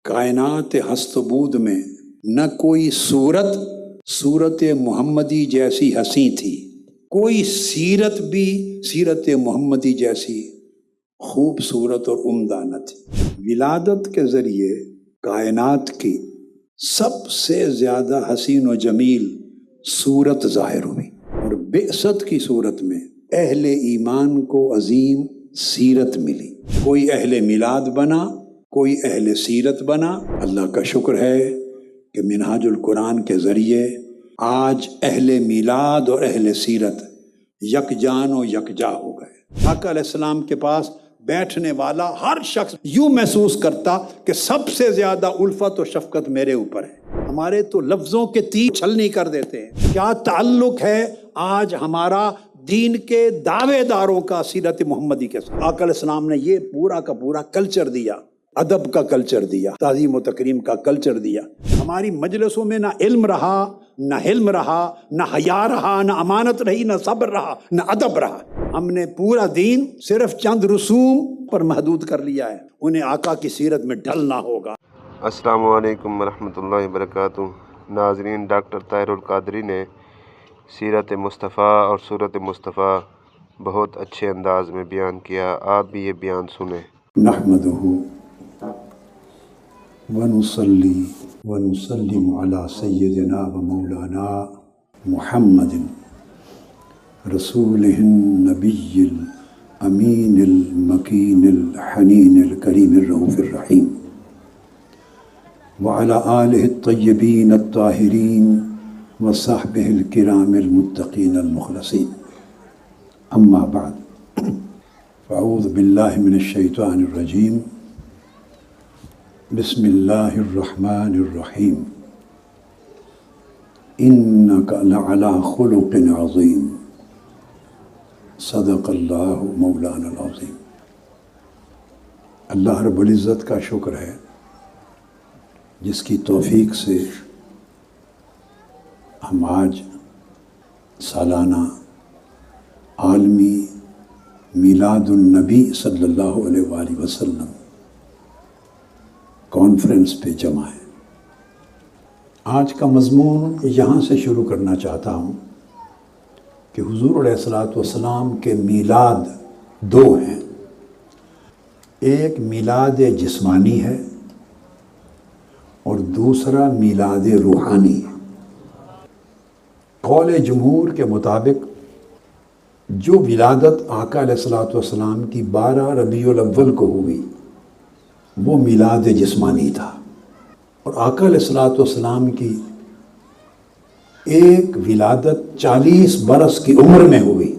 کائنات ہست و بود میں نہ کوئی صورت محمدی جیسی ہنسی تھی، کوئی سیرت بھی سیرت محمدی جیسی خوبصورت اور عمدہ نہ تھی۔ ولادت کے ذریعے کائنات کی سب سے زیادہ حسین و جمیل صورت ظاہر ہوئی، اور بعثت کی صورت میں اہل ایمان کو عظیم سیرت ملی۔ کوئی اہل میلاد بنا، کوئی اہل سیرت بنا۔ اللہ کا شکر ہے کہ منہاج القرآن کے ذریعے آج اہل میلاد اور اہل سیرت یکجان و یکجا ہو گئے۔ آقا علیہ السلام کے پاس بیٹھنے والا ہر شخص یوں محسوس کرتا کہ سب سے زیادہ الفت و شفقت میرے اوپر ہے۔ ہمارے تو لفظوں کے تیر چھلنی کر دیتے ہیں۔ کیا تعلق ہے آج ہمارا دین کے دعوے داروں کا سیرت محمدی کے ساتھ؟ آقا علیہ السلام نے یہ پورا کا پورا کلچر دیا، ادب کا کلچر دیا، تعظیم و تکریم کا کلچر دیا۔ ہماری مجلسوں میں نہ علم رہا، نہ حلم رہا، نہ حیا رہا، نہ امانت رہی، نہ صبر رہا، نہ ادب رہا۔ ہم نے پورا دین صرف چند رسوم پر محدود کر لیا ہے، انہیں آقا کی سیرت میں ڈھلنا ہوگا۔ السلام علیکم ورحمۃ اللہ وبرکاتہ۔ ناظرین، ڈاکٹر طاہر القادری نے سیرت مصطفیٰ اور صورت مصطفیٰ بہت اچھے انداز میں بیان کیا، آپ بھی یہ بیان سنیں۔ نحمدہ ونصلی ونسلم علی سیدنا و مولانا محمد رسولہ النبی الامین المکین الحنین الکریم الرؤوف الرحیم وعلی آلہ الطیبین الطاہرین وصحبہ الکرام المتقین المخلصین، اما بعد فاعوذ باللہ من الشیطان الرجیم، بسم اللہ الرحمن الرحیم، انک لعلی خلق عظیم، صدق اللہ مولانا العظیم۔ اللہ رب العزت کا شکر ہے جس کی توفیق سے ہم آج سالانہ عالمی میلاد النبی صلی اللہ علیہ وآلہ وسلم کانفرنس پہ جمع ہے۔ آج کا مضمون یہاں سے شروع کرنا چاہتا ہوں کہ حضور علیہ الصلوۃ والسلام کے میلاد دو ہیں۔ ایک میلاد جسمانی ہے اور دوسرا میلاد روحانی ہے۔ قول جمہور کے مطابق جو ولادت آقا علیہ الصلوۃ والسلام کی 12 ربیع الاول کو ہوئی وہ میلاد جسمانی تھا، اور آقا علیہ الصلوۃ والسلام کی ایک ولادت 40 برس کی عمر میں ہوئی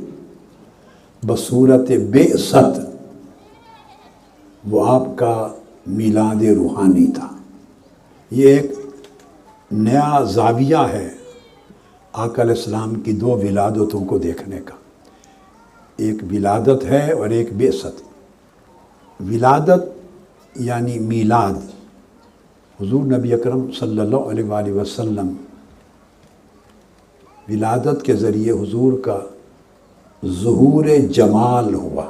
بصورت بعثت، وہ آپ کا میلاد روحانی تھا۔ یہ ایک نیا زاویہ ہے آقا علیہ السلام کی دو ولادتوں کو دیکھنے کا۔ ایک ولادت ہے اور ایک بعثت۔ ولادت یعنی میلاد، حضور نبی اکرم صلی اللہ علیہ وآلہ وسلم ولادت کے ذریعے حضور کا ظہور جمال ہوا،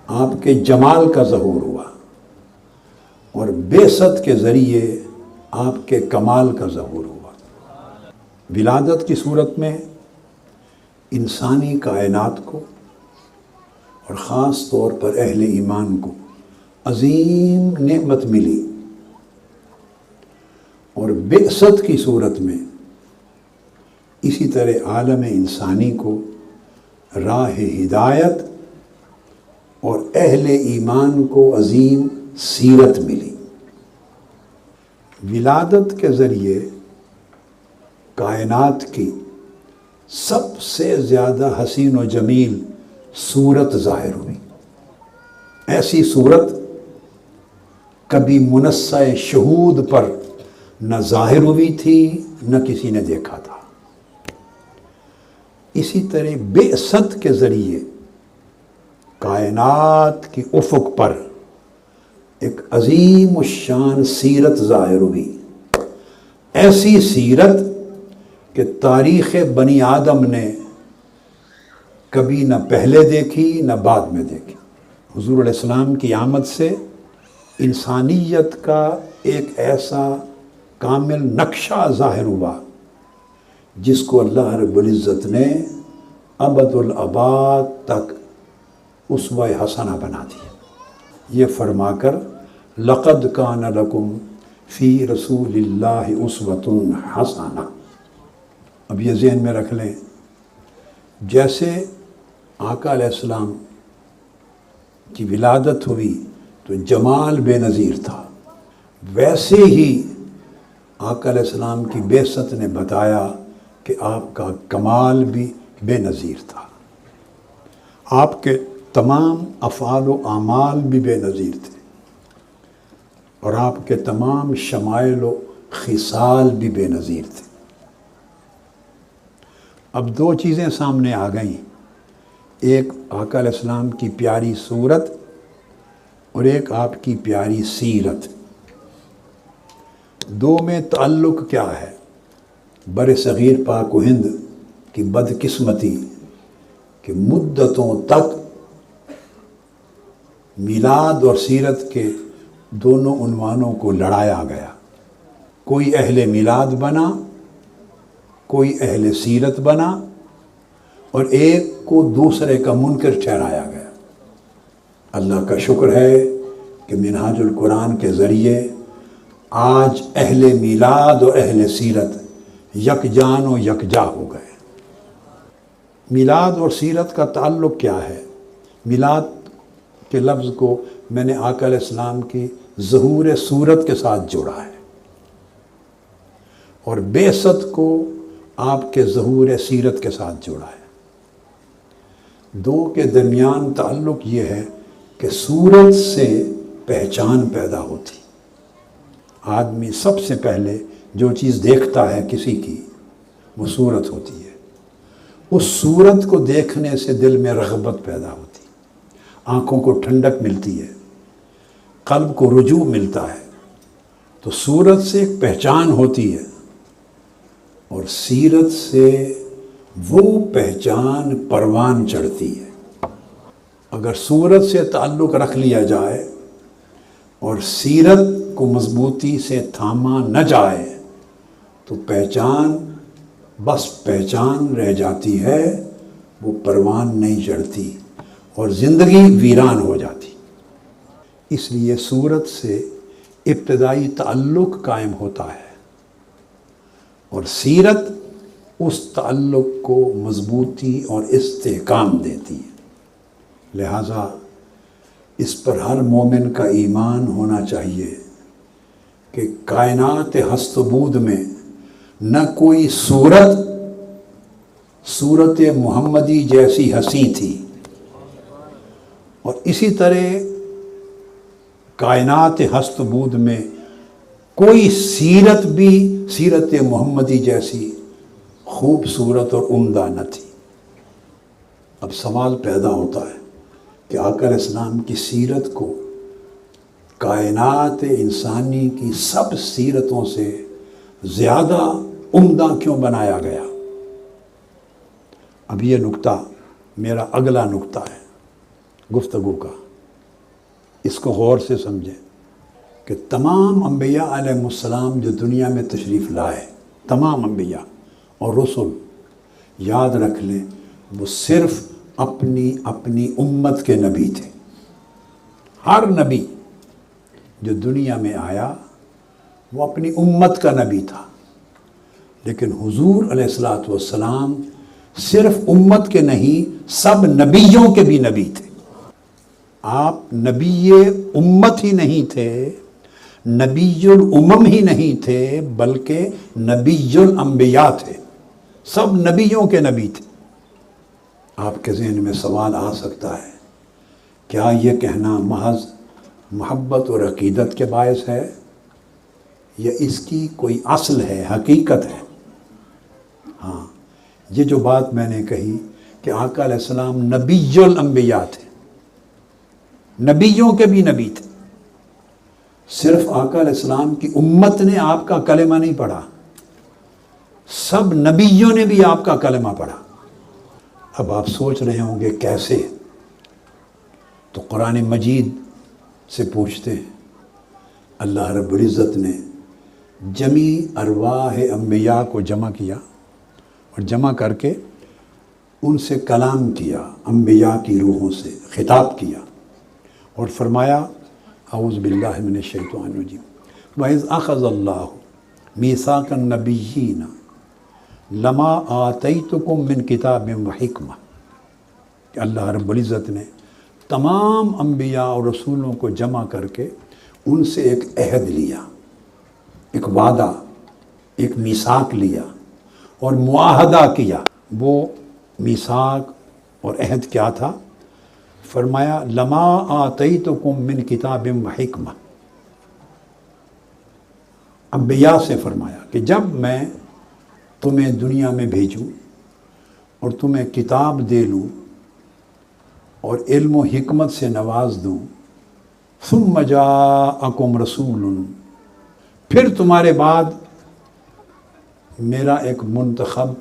آپ کے جمال کا ظہور ہوا، اور بعثت کے ذریعے آپ کے کمال کا ظہور ہوا۔ ولادت کی صورت میں انسانی کائنات کو اور خاص طور پر اہل ایمان کو عظیم نعمت ملی، اور بعثت کی صورت میں اسی طرح عالم انسانی کو راہ ہدایت اور اہل ایمان کو عظیم سیرت ملی۔ ولادت کے ذریعے کائنات کی سب سے زیادہ حسین و جمیل صورت ظاہر ہوئی۔ ایسی صورت کبھی منصہ شہود پر نہ ظاہر ہوئی تھی نہ کسی نے دیکھا تھا۔ اسی طرح بعثت کے ذریعے کائنات کی افق پر ایک عظیم الشان سیرت ظاہر ہوئی، ایسی سیرت کہ تاریخ بنی آدم نے کبھی نہ پہلے دیکھی نہ بعد میں دیکھی۔ حضور علیہ السلام کی آمد سے انسانیت کا ایک ایسا کامل نقشہ ظاہر ہوا جس کو اللہ رب العزت نے ابد الآباد تک اسوہ حسنہ بنا دیا، یہ فرما کر لقد کان لکم فی رسول اللہ اسوۃ حسنہ۔ اب یہ ذہن میں رکھ لیں، جیسے آقا علیہ السلام کی ولادت ہوئی تو جمال بے نظیر تھا، ویسے ہی آقا علیہ السلام کی بعثت نے بتایا کہ آپ کا کمال بھی بے نظیر تھا، آپ کے تمام افعال و اعمال بھی بے نظیر تھے، اور آپ کے تمام شمائل و خصال بھی بے نظیر تھے۔ اب دو چیزیں سامنے آ گئیں، ایک آقا علیہ السلام کی پیاری صورت اور ایک آپ کی پیاری سیرت، دو میں تعلق کیا ہے؟ بر صغیر پاک و ہند کی بدقسمتی کہ مدتوں تک میلاد اور سیرت کے دونوں عنوانوں کو لڑایا گیا، کوئی اہل میلاد بنا، کوئی اہل سیرت بنا، اور ایک کو دوسرے کا منکر ٹھہرایا گیا۔ اللہ کا شکر ہے کہ منہاج القرآن کے ذریعے آج اہل میلاد اور اہل سیرت یکجان و یکجا ہو گئے۔ میلاد اور سیرت کا تعلق کیا ہے؟ میلاد کے لفظ کو میں نے آقا علیہ السلام کی ظہور صورت کے ساتھ جوڑا ہے، اور بعثت کو آپ کے ظہور سیرت کے ساتھ جوڑا ہے۔ دو کے درمیان تعلق یہ ہے کہ صورت سے پہچان پیدا ہوتی۔ آدمی سب سے پہلے جو چیز دیکھتا ہے کسی کی، وہ صورت ہوتی ہے۔ اس صورت کو دیکھنے سے دل میں رغبت پیدا ہوتی، آنکھوں کو ٹھنڈک ملتی ہے، قلب کو رجوع ملتا ہے۔ تو صورت سے ایک پہچان ہوتی ہے، اور سیرت سے وہ پہچان پروان چڑھتی ہے۔ اگر صورت سے تعلق رکھ لیا جائے اور سیرت کو مضبوطی سے تھاما نہ جائے تو پہچان بس پہچان رہ جاتی ہے، وہ پروان نہیں چڑھتی اور زندگی ویران ہو جاتی۔ اس لیے صورت سے ابتدائی تعلق قائم ہوتا ہے، اور سیرت اس تعلق کو مضبوطی اور استحکام دیتی ہے۔ لہٰذا اس پر ہر مومن کا ایمان ہونا چاہیے کہ کائنات ہست و بود میں نہ کوئی صورت محمدی جیسی حسین تھی، اور اسی طرح کائنات ہست و بود میں کوئی سیرت بھی سیرت محمدی جیسی خوبصورت اور عمدہ نہ تھی۔ اب سوال پیدا ہوتا ہے کہ آقا علیہ السلام کی سیرت کو کائنات انسانی کی سب سیرتوں سے زیادہ عمدہ کیوں بنایا گیا؟ اب یہ نقطہ میرا اگلا نقطہ ہے گفتگو کا، اس کو غور سے سمجھیں کہ تمام انبیاء علیہ السلام جو دنیا میں تشریف لائے، تمام انبیاء اور رسل، یاد رکھ لیں وہ صرف اپنی امت کے نبی تھے۔ ہر نبی جو دنیا میں آیا وہ اپنی امت کا نبی تھا، لیکن حضور علیہ الصلوۃ والسلام صرف امت کے نہیں، سب نبیوں کے بھی نبی تھے۔ آپ نبی امت ہی نہیں تھے، نبی الامم ہی نہیں تھے، بلکہ نبی الانبیاء تھے، سب نبیوں کے نبی تھے۔ آپ کے ذہن میں سوال آ سکتا ہے، کیا یہ کہنا محض محبت اور عقیدت کے باعث ہے، یا اس کی کوئی اصل ہے، حقیقت ہے؟ ہاں، یہ جو بات میں نے کہی کہ آقا علیہ السلام نبی الانبیاء تھے، نبیوں کے بھی نبی تھے، صرف آقا علیہ السلام کی امت نے آپ کا کلمہ نہیں پڑھا، سب نبیوں نے بھی آپ کا کلمہ پڑھا۔ اب آپ سوچ رہے ہوں گے کیسے؟ تو قرآن مجید سے پوچھتے ہیں۔ اللہ رب العزت نے جمی ارواح انبیاء کو جمع کیا اور جمع کر کے ان سے کلام کیا، انبیاء کی روحوں سے خطاب کیا اور فرمایا اعوذ باللہ من الشیطان الرجیم وَإِذْ أَخَذَ اللَّهُ مِيثَاقَ النَّبِيِّينَ لَمَا آتَيْتُكُم مِّن كِتَابٍ وَحِکْمَةٍ کہ اللہ رب العزت نے تمام انبیاء اور رسولوں کو جمع کر کے ان سے ایک عہد لیا، ایک وعدہ، ایک میثاق لیا اور معاہدہ کیا۔ وہ میثاق اور عہد کیا تھا؟ فرمایا لما آتیتکم من کتاب و حکمہ، انبیاء سے فرمایا کہ جب میں تمہیں دنیا میں بھیجوں اور تمہیں کتاب دے لوں اور علم و حکمت سے نواز دوں، ثم جاءکم رسول، پھر تمہارے بعد میرا ایک منتخب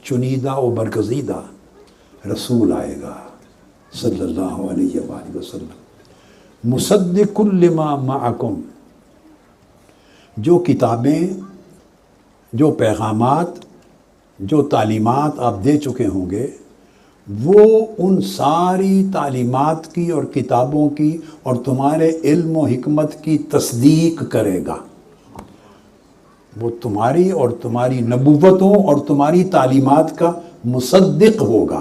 چنیدہ و برگزیدہ رسول آئے گا صلی اللہ علیہ وآلہ وسلم، مصدق لما معکم، جو کتابیں، جو پیغامات، جو تعلیمات آپ دے چکے ہوں گے، وہ ان ساری تعلیمات کی اور کتابوں کی اور تمہارے علم و حکمت کی تصدیق کرے گا۔ وہ تمہاری اور تمہاری نبوتوں اور تمہاری تعلیمات کا مصدق ہوگا۔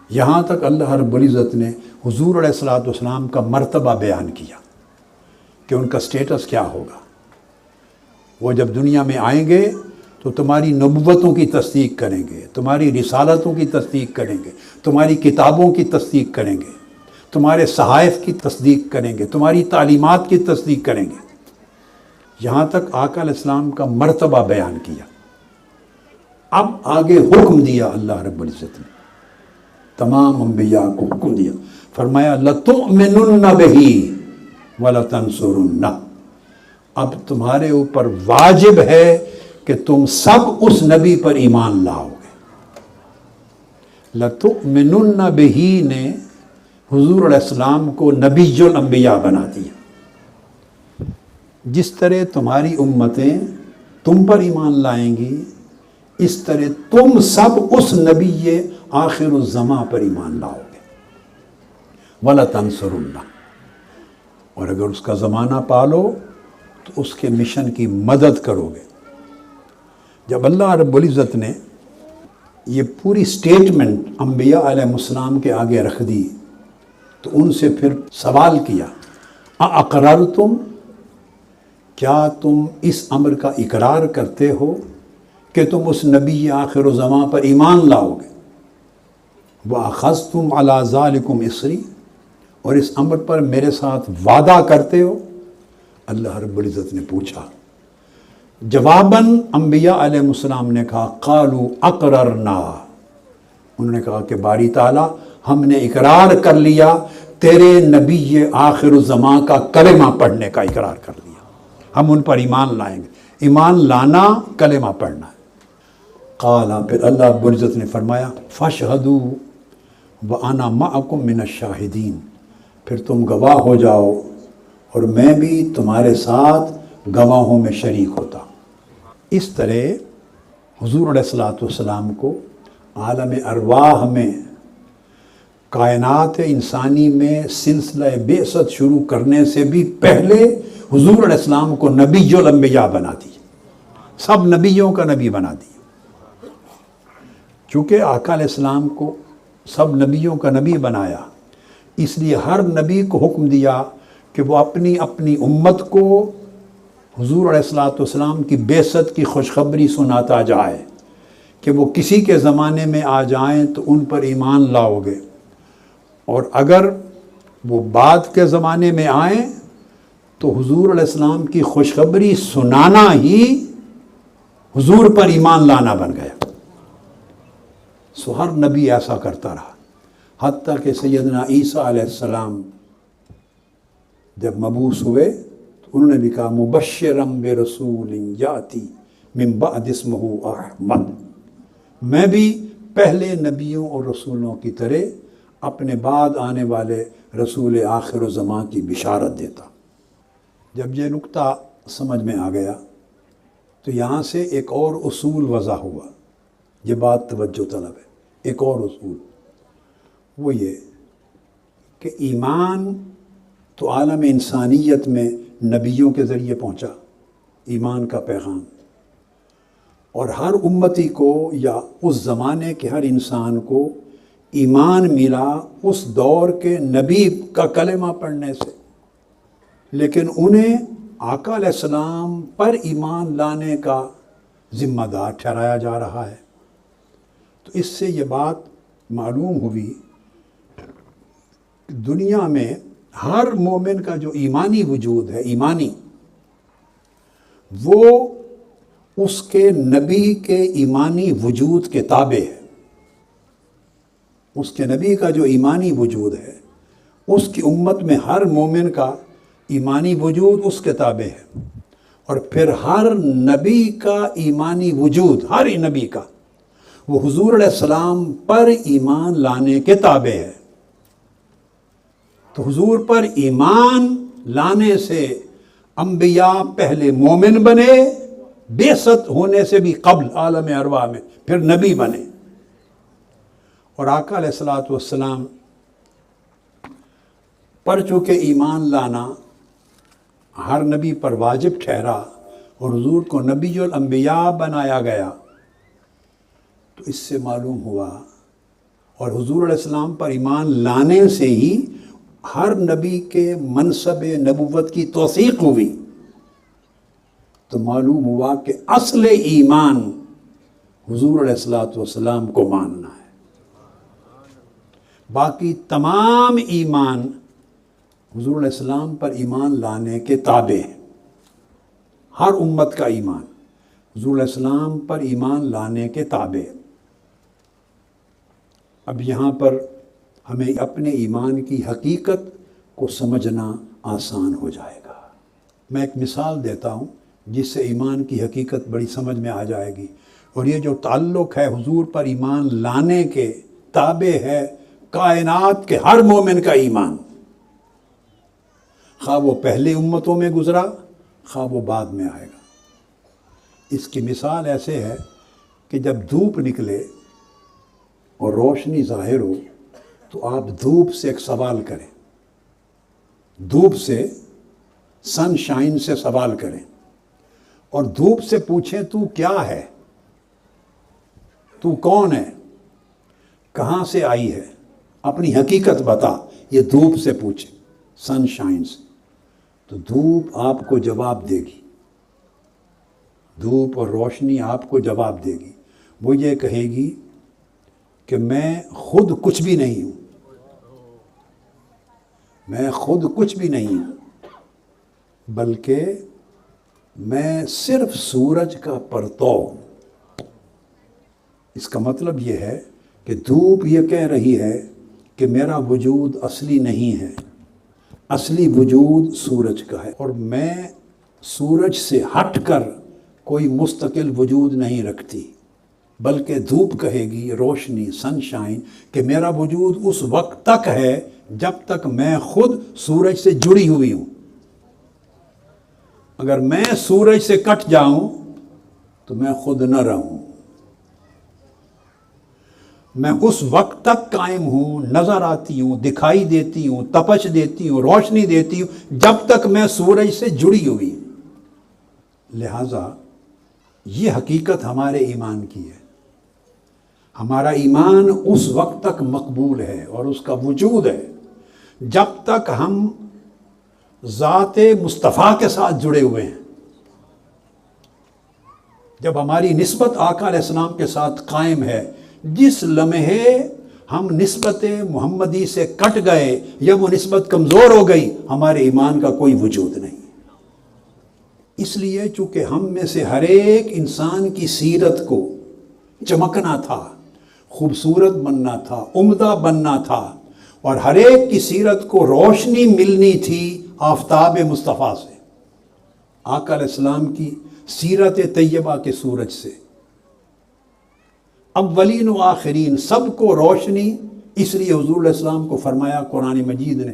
یہاں تک اللہ رب العزت نے حضور علیہ السلام کا مرتبہ بیان کیا کہ ان کا سٹیٹس کیا ہوگا۔ وہ جب دنیا میں آئیں گے تو تمہاری نبوتوں کی تصدیق کریں گے، تمہاری رسالتوں کی تصدیق کریں گے، تمہاری کتابوں کی تصدیق کریں گے، تمہارے صحائف کی تصدیق کریں گے، تمہاری تعلیمات کی تصدیق کریں گے۔ یہاں تک آقا علیہ السلام کا مرتبہ بیان کیا۔ اب آگے حکم دیا اللہ رب العزت نے، تمام انبیاء کو حکم دیا، فرمایا لَتُؤْمِنُنَّ بِهِ وَلَتَنْصُرُنَّهُ، اب تمہارے اوپر واجب ہے کہ تم سب اس نبی پر ایمان لاؤ گے۔ لَتُؤْمِنُنَّ بِهِ نے حضور علیہ السلام کو نبی الانبیاء بنا دیا۔ جس طرح تمہاری امتیں تم پر ایمان لائیں گی، اس طرح تم سب اس نبی آخر الزماں پر ایمان لاؤ گے۔ وَلَتَنْصُرُنَّهُ، اور اگر اس کا زمانہ پالو تو اس کے مشن کی مدد کرو گے۔ جب اللہ رب العزت نے یہ پوری سٹیٹمنٹ انبیاء علیہ السلام کے آگے رکھ دی تو ان سے پھر سوال کیا اَأَقْرَرْتُمْ، کیا تم اس امر کا اقرار کرتے ہو کہ تم اس نبی آخر الزماں پر ایمان لاؤ گے؟ وَأَخَذْتُمْ عَلَىٰ ذَلِكُمْ إِصْرِي، اور اس امر پر میرے ساتھ وعدہ کرتے ہو؟ اللہ رب العزت نے پوچھا۔ جواباً انبیاء علیہ السلام نے کہا قالوا اقررنا، انہوں نے کہا کہ باری تعالیٰ ہم نے اقرار کر لیا، تیرے نبی آخر الزماں کا کلمہ پڑھنے کا اقرار کر لیا، ہم ان پر ایمان لائیں گے۔ ایمان لانا کلمہ پڑھنا ہے۔ قال، پھر اللہ رب العزت نے فرمایا فاشہدوا وَأَنَا مَعَكُم مِّنَ الشَّاہِدِينَ، پھر تم گواہ ہو جاؤ اور میں بھی تمہارے ساتھ گواہوں میں شریک ہوتا ہوں۔ اس طرح حضور علیہ السلام کو عالم ارواح میں، کائنات انسانی میں سلسلہ بعثت شروع کرنے سے بھی پہلے حضور علیہ السلام کو نبی الانبیاء بنا دیا، سب نبیوں کا نبی بنا دیا۔ چونکہ آقا علیہ السلام کو سب نبیوں کا نبی بنایا، اس لیے ہر نبی کو حکم دیا کہ وہ اپنی اپنی امت کو حضور علیہ السلام کی بعثت کی خوشخبری سناتا جائے کہ وہ کسی کے زمانے میں آ جائیں تو ان پر ایمان لاؤ گے، اور اگر وہ بعد کے زمانے میں آئیں تو حضور علیہ السلام کی خوشخبری سنانا ہی حضور پر ایمان لانا بن گیا۔ سو ہر نبی ایسا کرتا رہا، حتیٰ کہ سیدنا عیسیٰ علیہ السلام جب مبعوث ہوئے تو انہوں نے بھی کہا مبشرم برسول یاتی من بعد اسمہ احمد، میں بھی پہلے نبیوں اور رسولوں کی طرح اپنے بعد آنے والے رسول آخر الزمان کی بشارت دیتا۔ جب یہ نقطہ سمجھ میں آ گیا تو یہاں سے ایک اور اصول وضع ہوا، یہ بات توجہ طلب ہے۔ ایک اور اصول وہ یہ کہ ایمان تو عالم انسانیت میں نبیوں کے ذریعے پہنچا، ایمان کا پیغام، اور ہر امتی کو یا اس زمانے کے ہر انسان کو ایمان ملا اس دور کے نبی کا کلمہ پڑھنے سے، لیکن انہیں آقا علیہ السلام پر ایمان لانے کا ذمہ دار ٹھہرایا جا رہا ہے۔ تو اس سے یہ بات معلوم ہوئی کہ دنیا میں ہر مومن کا جو ایمانی وجود ہے، ایمانی، وہ اس کے نبی کے ایمانی وجود کے تابع ہے۔ اس کے نبی کا جو ایمانی وجود ہے، اس کی امت میں ہر مومن کا ایمانی وجود اس کے تابع ہے، اور پھر ہر نبی کا ایمانی وجود، ہر نبی کا، وہ حضور علیہ السلام پر ایمان لانے کے تابع ہے۔ تو حضور پر ایمان لانے سے انبیاء پہلے مومن بنے، بعثت ہونے سے بھی قبل عالم ارواح میں، پھر نبی بنے، اور آقا علیہ الصلوۃ والسلام پر چونکہ ایمان لانا ہر نبی پر واجب ٹھہرا اور حضور کو نبی الانبیاء بنایا گیا، تو اس سے معلوم ہوا، اور حضور علیہ السلام پر ایمان لانے سے ہی ہر نبی کے منصب نبوت کی توثیق ہوئی، تو معلوم ہوا کہ اصل ایمان حضور علیہ الصلوۃ والسلام کو ماننا ہے۔ باقی تمام ایمان حضور علیہ السلام پر ایمان لانے کے تابع ہیں۔ ہر امت کا ایمان حضور علیہ السلام پر ایمان لانے کے تابع ہے۔ اب یہاں پر ہمیں اپنے ایمان کی حقیقت کو سمجھنا آسان ہو جائے گا۔ میں ایک مثال دیتا ہوں جس سے ایمان کی حقیقت بڑی سمجھ میں آ جائے گی، اور یہ جو تعلق ہے حضور پر ایمان لانے کے تابع ہے کائنات کے ہر مومن کا ایمان، خواہ وہ پہلے امتوں میں گزرا، خواہ وہ بعد میں آئے گا۔ اس کی مثال ایسے ہے کہ جب دھوپ نکلے اور روشنی ظاہر ہو تو آپ دھوپ سے ایک سوال کریں، دھوپ سے، سن شائن سے سوال کریں، اور دھوپ سے پوچھیں تو کیا ہے، تو کون ہے، کہاں سے آئی ہے، اپنی حقیقت بتا، یہ دھوپ سے پوچھیں، سن شائن سے، تو دھوپ آپ کو جواب دے گی، دھوپ اور روشنی آپ کو جواب دے گی۔ وہ یہ کہے گی کہ میں خود کچھ بھی نہیں ہوں، میں خود کچھ بھی نہیں ہوں، بلکہ میں صرف سورج کا پرتو ہوں۔ اس کا مطلب یہ ہے کہ دھوپ یہ کہہ رہی ہے کہ میرا وجود اصلی نہیں ہے، اصلی وجود سورج کا ہے، اور میں سورج سے ہٹ کر کوئی مستقل وجود نہیں رکھتی، بلکہ دھوپ کہے گی، روشنی، سن شائن، کہ میرا وجود اس وقت تک ہے جب تک میں خود سورج سے جڑی ہوئی ہوں۔ اگر میں سورج سے کٹ جاؤں تو میں خود نہ رہوں، میں اس وقت تک قائم ہوں، نظر آتی ہوں، دکھائی دیتی ہوں، تپش دیتی ہوں، روشنی دیتی ہوں، جب تک میں سورج سے جڑی ہوئی ہوں۔ لہٰذا یہ حقیقت ہمارے ایمان کی ہے۔ ہمارا ایمان اس وقت تک مقبول ہے اور اس کا وجود ہے جب تک ہم ذات مصطفیٰ کے ساتھ جڑے ہوئے ہیں۔ جب ہماری نسبت آقا علیہ السلام کے ساتھ قائم ہے، جس لمحے ہم نسبت محمدی سے کٹ گئے یا وہ نسبت کمزور ہو گئی، ہمارے ایمان کا کوئی وجود نہیں۔ اس لیے چونکہ ہم میں سے ہر ایک انسان کی سیرت کو چمکنا تھا، خوبصورت بننا تھا، عمدہ بننا تھا، اور ہر ایک کی سیرت کو روشنی ملنی تھی آفتاب مصطفیٰ سے، آقا علیہ السلام کی سیرت طیبہ کے سورج سے۔ اولین و آخرین سب کو روشنی، اس لیے حضور علیہ السلام کو فرمایا قرآن مجید نے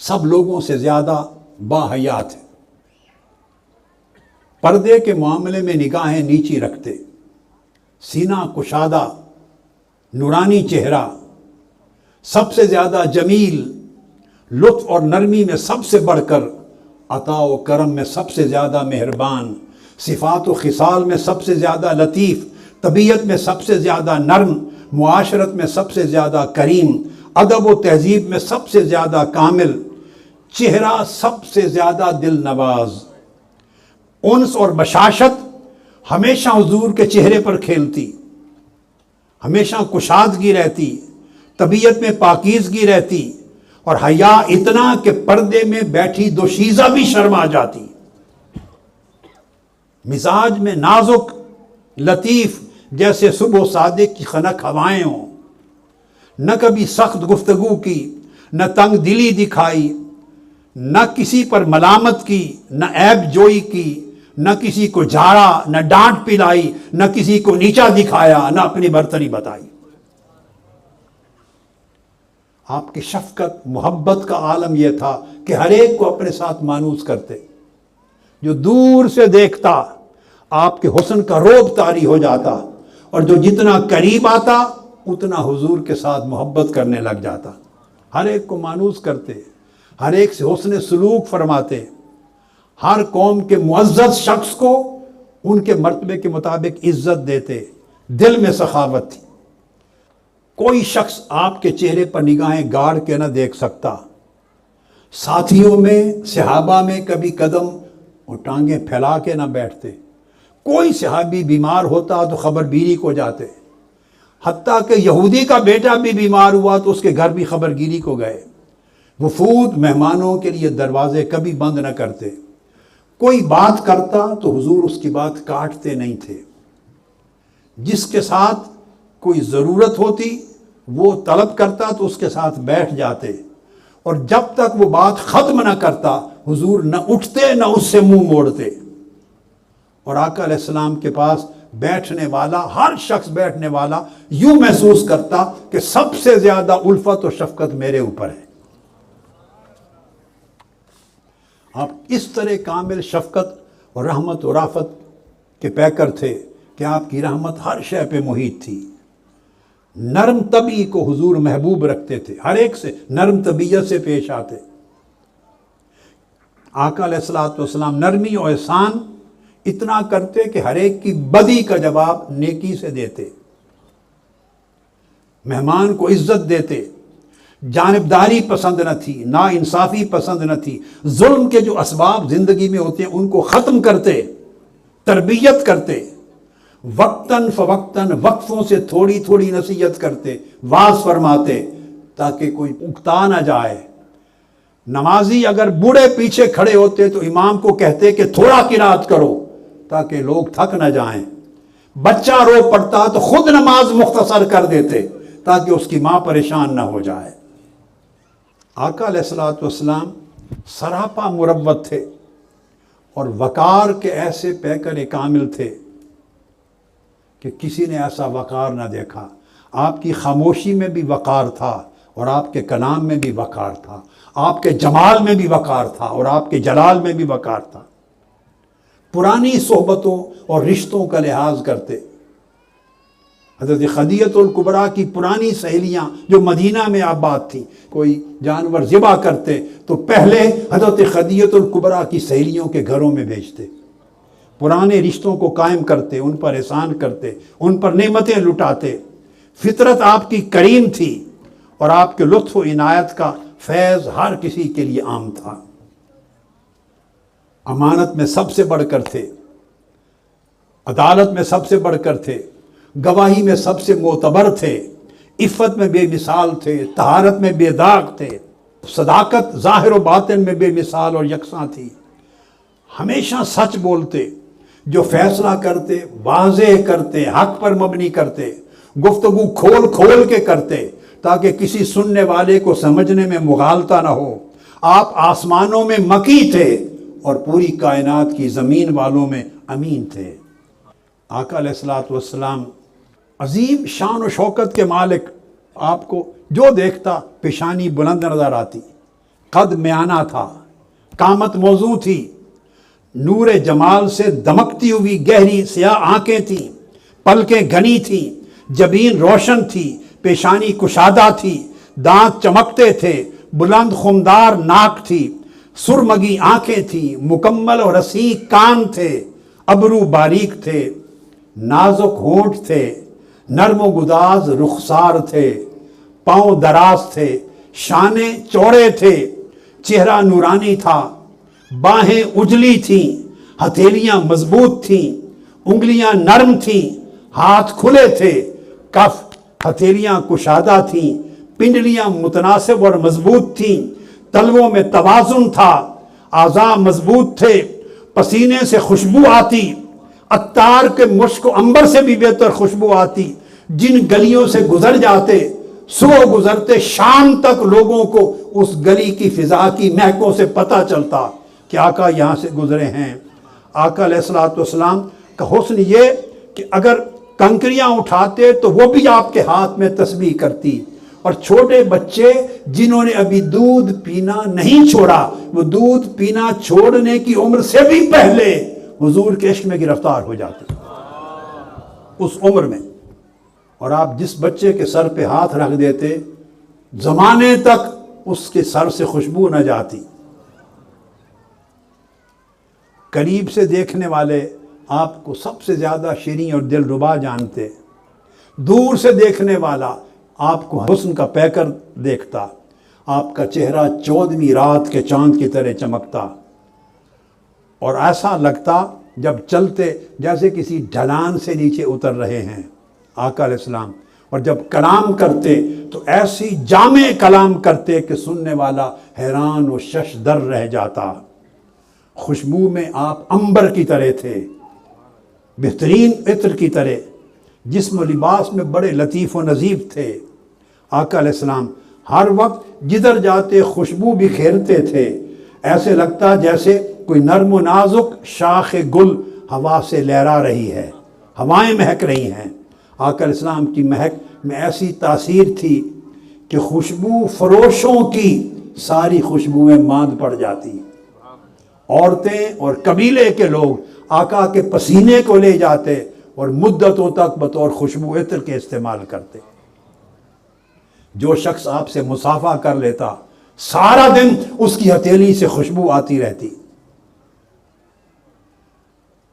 سب لوگوں سے زیادہ باحیات ہیں، پردے کے معاملے میں نگاہیں نیچی رکھتے، سینہ کشادہ، نورانی چہرہ، سب سے زیادہ جمیل، لطف اور نرمی میں سب سے بڑھ کر عطا و کرم میں سب سے زیادہ مہربان، صفات و خصال میں سب سے زیادہ لطیف، طبیعت میں سب سے زیادہ نرم، معاشرت میں سب سے زیادہ کریم، ادب و تہذیب میں سب سے زیادہ کامل، چہرہ سب سے زیادہ دل نواز، انس اور بشاشت ہمیشہ حضور کے چہرے پر کھیلتی، ہمیشہ کشادگی رہتی، طبیعت میں پاکیزگی رہتی، اور حیا اتنا کہ پردے میں بیٹھی دوشیزہ بھی شرما جاتی، مزاج میں نازک لطیف جیسے صبح و صادق کی خنک ہوائیں ہوں، نہ کبھی سخت گفتگو کی، نہ تنگ دلی دکھائی، نہ کسی پر ملامت کی، نہ عیب جوئی کی، نہ کسی کو جھاڑا، نہ ڈانٹ پلائی، نہ کسی کو نیچا دکھایا، نہ اپنی برتری بتائی۔ آپ کی شفقت محبت کا عالم یہ تھا کہ ہر ایک کو اپنے ساتھ مانوس کرتے، جو دور سے دیکھتا آپ کے حسن کا رعب طاری ہو جاتا، اور جو جتنا قریب آتا اتنا حضور کے ساتھ محبت کرنے لگ جاتا، ہر ایک کو مانوس کرتے، ہر ایک سے حسن سلوک فرماتے، ہر قوم کے معزز شخص کو ان کے مرتبے کے مطابق عزت دیتے، دل میں سخاوت تھی۔ کوئی شخص آپ کے چہرے پر نگاہیں گاڑ کے نہ دیکھ سکتا، ساتھیوں میں صحابہ میں کبھی قدم اور ٹانگیں پھیلا کے نہ بیٹھتے، کوئی صحابی بیمار ہوتا تو خبر گیری کو جاتے، حتیٰ کہ یہودی کا بیٹا بھی بیمار ہوا تو اس کے گھر بھی خبر گیری کو گئے، وفود مہمانوں کے لیے دروازے کبھی بند نہ کرتے، کوئی بات کرتا تو حضور اس کی بات کاٹتے نہیں تھے، جس کے ساتھ کوئی ضرورت ہوتی وہ طلب کرتا تو اس کے ساتھ بیٹھ جاتے، اور جب تک وہ بات ختم نہ کرتا حضور نہ اٹھتے نہ اس سے منہ موڑتے، اور آقا علیہ السلام کے پاس بیٹھنے والا ہر شخص بیٹھنے والا یوں محسوس کرتا کہ سب سے زیادہ الفت و شفقت میرے اوپر ہے۔ آپ اس طرح کامل شفقت اور رحمت و رافت کے پیکر تھے کہ آپ کی رحمت ہر شے پہ محیط تھی۔ نرم طبی کو حضور محبوب رکھتے تھے، ہر ایک سے نرم طبیعت سے پیش آتے۔ آقا علیہ السلام نرمی و احسان اتنا کرتے کہ ہر ایک کی بدی کا جواب نیکی سے دیتے، مہمان کو عزت دیتے، جانبداری پسند نہ تھی، نا انصافی پسند نہ تھی، ظلم کے جو اسباب زندگی میں ہوتے ہیں ان کو ختم کرتے، تربیت کرتے، وقتاً فوقتاً وقفوں سے تھوڑی تھوڑی نصیحت کرتے، واعظ فرماتے تاکہ کوئی اکتا نہ جائے۔ نمازی اگر بوڑھے پیچھے کھڑے ہوتے تو امام کو کہتے کہ تھوڑا قرات کرو تاکہ لوگ تھک نہ جائیں، بچہ رو پڑتا تو خود نماز مختصر کر دیتے تاکہ اس کی ماں پریشان نہ ہو جائے۔ آقا علیہ السلام سراپا مروت تھے اور وقار کے ایسے پیکر کامل تھے کہ کسی نے ایسا وقار نہ دیکھا۔ آپ کی خاموشی میں بھی وقار تھا اور آپ کے کلام میں بھی وقار تھا، آپ کے جمال میں بھی وقار تھا اور آپ کے جلال میں بھی وقار تھا۔ پرانی صحبتوں اور رشتوں کا لحاظ کرتے۔ حضرت خدیجہ الکبریٰ کی پرانی سہیلیاں جو مدینہ میں آباد تھیں، کوئی جانور ذبح کرتے تو پہلے حضرت خدیجہ الکبریٰ کی سہیلیوں کے گھروں میں بھیجتے، پرانے رشتوں کو قائم کرتے، ان پر احسان کرتے، ان پر نعمتیں لٹاتے۔ فطرت آپ کی کریم تھی اور آپ کے لطف و عنایت کا فیض ہر کسی کے لیے عام تھا۔ امانت میں سب سے بڑھ کر تھے، عدالت میں سب سے بڑھ کر تھے، گواہی میں سب سے معتبر تھے، عفت میں بے مثال تھے، طہارت میں بے داغ تھے، صداقت ظاہر و باطن میں بے مثال اور یکساں تھی، ہمیشہ سچ بولتے، جو فیصلہ کرتے واضح کرتے، حق پر مبنی کرتے، گفتگو کھول کھول کے کرتے تاکہ کسی سننے والے کو سمجھنے میں مغالطہ نہ ہو۔ آپ آسمانوں میں مکی تھے اور پوری کائنات کی زمین والوں میں امین تھے۔ آقا علیہ السلام عظیم شان و شوکت کے مالک، آپ کو جو دیکھتا پیشانی بلند نظر آتی، قد میانہ تھا، قامت موضوع تھی، نور جمال سے دمکتی ہوئی گہری سیاہ آنکھیں تھیں، پلکیں گھنی تھیں، جبین روشن تھی، پیشانی کشادہ تھی، دانت چمکتے تھے، بلند خمدار ناک تھی، سرمگی آنکھیں تھیں، مکمل اور رسیق کان تھے، ابرو باریک تھے، نازک ہونٹ تھے، نرم و گداز رخسار تھے، پاؤں دراز تھے، شانے چوڑے تھے، چہرہ نورانی تھا، باہیں اجلی تھیں، ہتھیلیاں مضبوط تھیں، انگلیاں نرم تھیں، ہاتھ کھلے تھے، کف ہتھیلیاں کشادہ تھیں، پنڈلیاں متناسب اور مضبوط تھیں، تلووں میں توازن تھا، اعضاء مضبوط تھے، پسینے سے خوشبو آتی، عطار کے مشک و عنبر سے بھی بہتر خوشبو آتی، جن گلیوں سے گزر جاتے صبح گزرتے شام تک لوگوں کو اس گلی کی فضا کی مہکوں سے پتہ چلتا کہ آقا یہاں سے گزرے ہیں۔ آقا علیہ الصلوۃ والسلام کا حسن یہ کہ اگر کنکریاں اٹھاتے تو وہ بھی آپ کے ہاتھ میں تسبیح کرتی، اور چھوٹے بچے جنہوں نے ابھی دودھ پینا نہیں چھوڑا وہ دودھ پینا چھوڑنے کی عمر سے بھی پہلے حضور کے عشق میں گرفتار ہو جاتے اس عمر میں، اور آپ جس بچے کے سر پہ ہاتھ رکھ دیتے زمانے تک اس کے سر سے خوشبو نہ جاتی۔ قریب سے دیکھنے والے آپ کو سب سے زیادہ شیریں اور دل ربا جانتے، دور سے دیکھنے والا آپ کو حسن کا پیکر دیکھتا، آپ کا چہرہ 14ویں رات کے چاند کی طرح چمکتا، اور ایسا لگتا جب چلتے جیسے کسی ڈھلان سے نیچے اتر رہے ہیں آقا علیہ السلام، اور جب کلام کرتے تو ایسی جامع کلام کرتے کہ سننے والا حیران و شش در رہ جاتا۔ خوشبو میں آپ عنبر کی طرح تھے، بہترین عطر کی طرح، جسم و لباس میں بڑے لطیف و نظیف تھے۔ آقا علیہ السلام ہر وقت جدھر جاتے خوشبو بکھیرتے تھے، ایسے لگتا جیسے کوئی نرم و نازک شاخ گل ہوا سے لہرا رہی ہے، ہوائیں مہک رہی ہیں۔ آقا علیہ السلام کی مہک میں ایسی تاثیر تھی کہ خوشبو فروشوں کی ساری خوشبوئیں ماند پڑ جاتی، عورتیں اور قبیلے کے لوگ آقا کے پسینے کو لے جاتے اور مدتوں تک بطور خوشبو عطر کے استعمال کرتے۔ جو شخص آپ سے مصافحہ کر لیتا سارا دن اس کی ہتھیلی سے خوشبو آتی رہتی،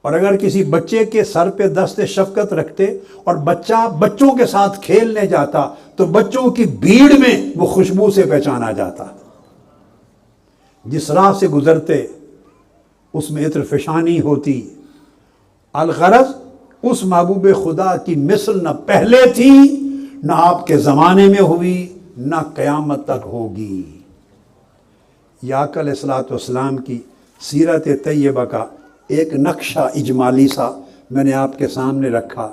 اور اگر کسی بچے کے سر پہ دست شفقت رکھتے اور بچہ بچوں کے ساتھ کھیلنے جاتا تو بچوں کی بھیڑ میں وہ خوشبو سے پہچانا جاتا۔ جس راہ سے گزرتے اس میں عطر فشانی ہوتی۔ الغرض اس محبوب خدا کی مثل نہ پہلے تھی، نہ آپ کے زمانے میں ہوئی، نہ قیامت تک ہوگی۔ یہ آقا علیہ الصلوۃ والسلام کی سیرت طیبہ کا ایک نقشہ اجمالی سا میں نے آپ کے سامنے رکھا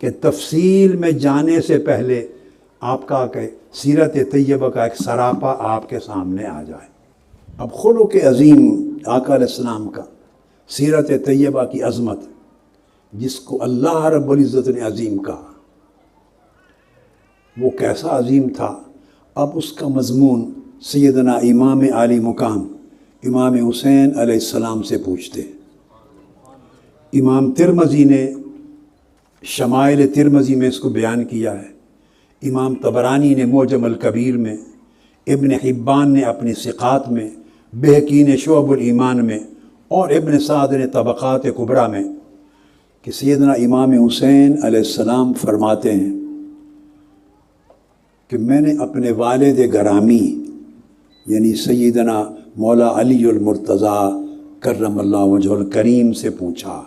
کہ تفصیل میں جانے سے پہلے آپ کا کہ سیرت طیبہ کا ایک سراپا آپ کے سامنے آ جائے۔ اب خلق عظیم آقا علیہ السلام کا، سیرت طیبہ کی عظمت جس کو اللہ رب العزت نے عظیم کہا، وہ کیسا عظیم تھا، اب اس کا مضمون سیدنا امام عالی مقام امام حسین علیہ السلام سے پوچھتے۔ امام ترمذی نے شمائل ترمذی میں اس کو بیان کیا ہے، امام طبرانی نے معجم الکبیر میں، ابن حبان نے اپنی ثقات میں، بہقی نے شعب الایمان میں، اور ابن سعد نے طبقات کبریٰ میں، کہ سیدنا امام حسین علیہ السلام فرماتے ہیں کہ میں نے اپنے والد گرامی یعنی سیدنا مولا علی المرتضیٰ کرم اللہ وجہ الکریم سے پوچھا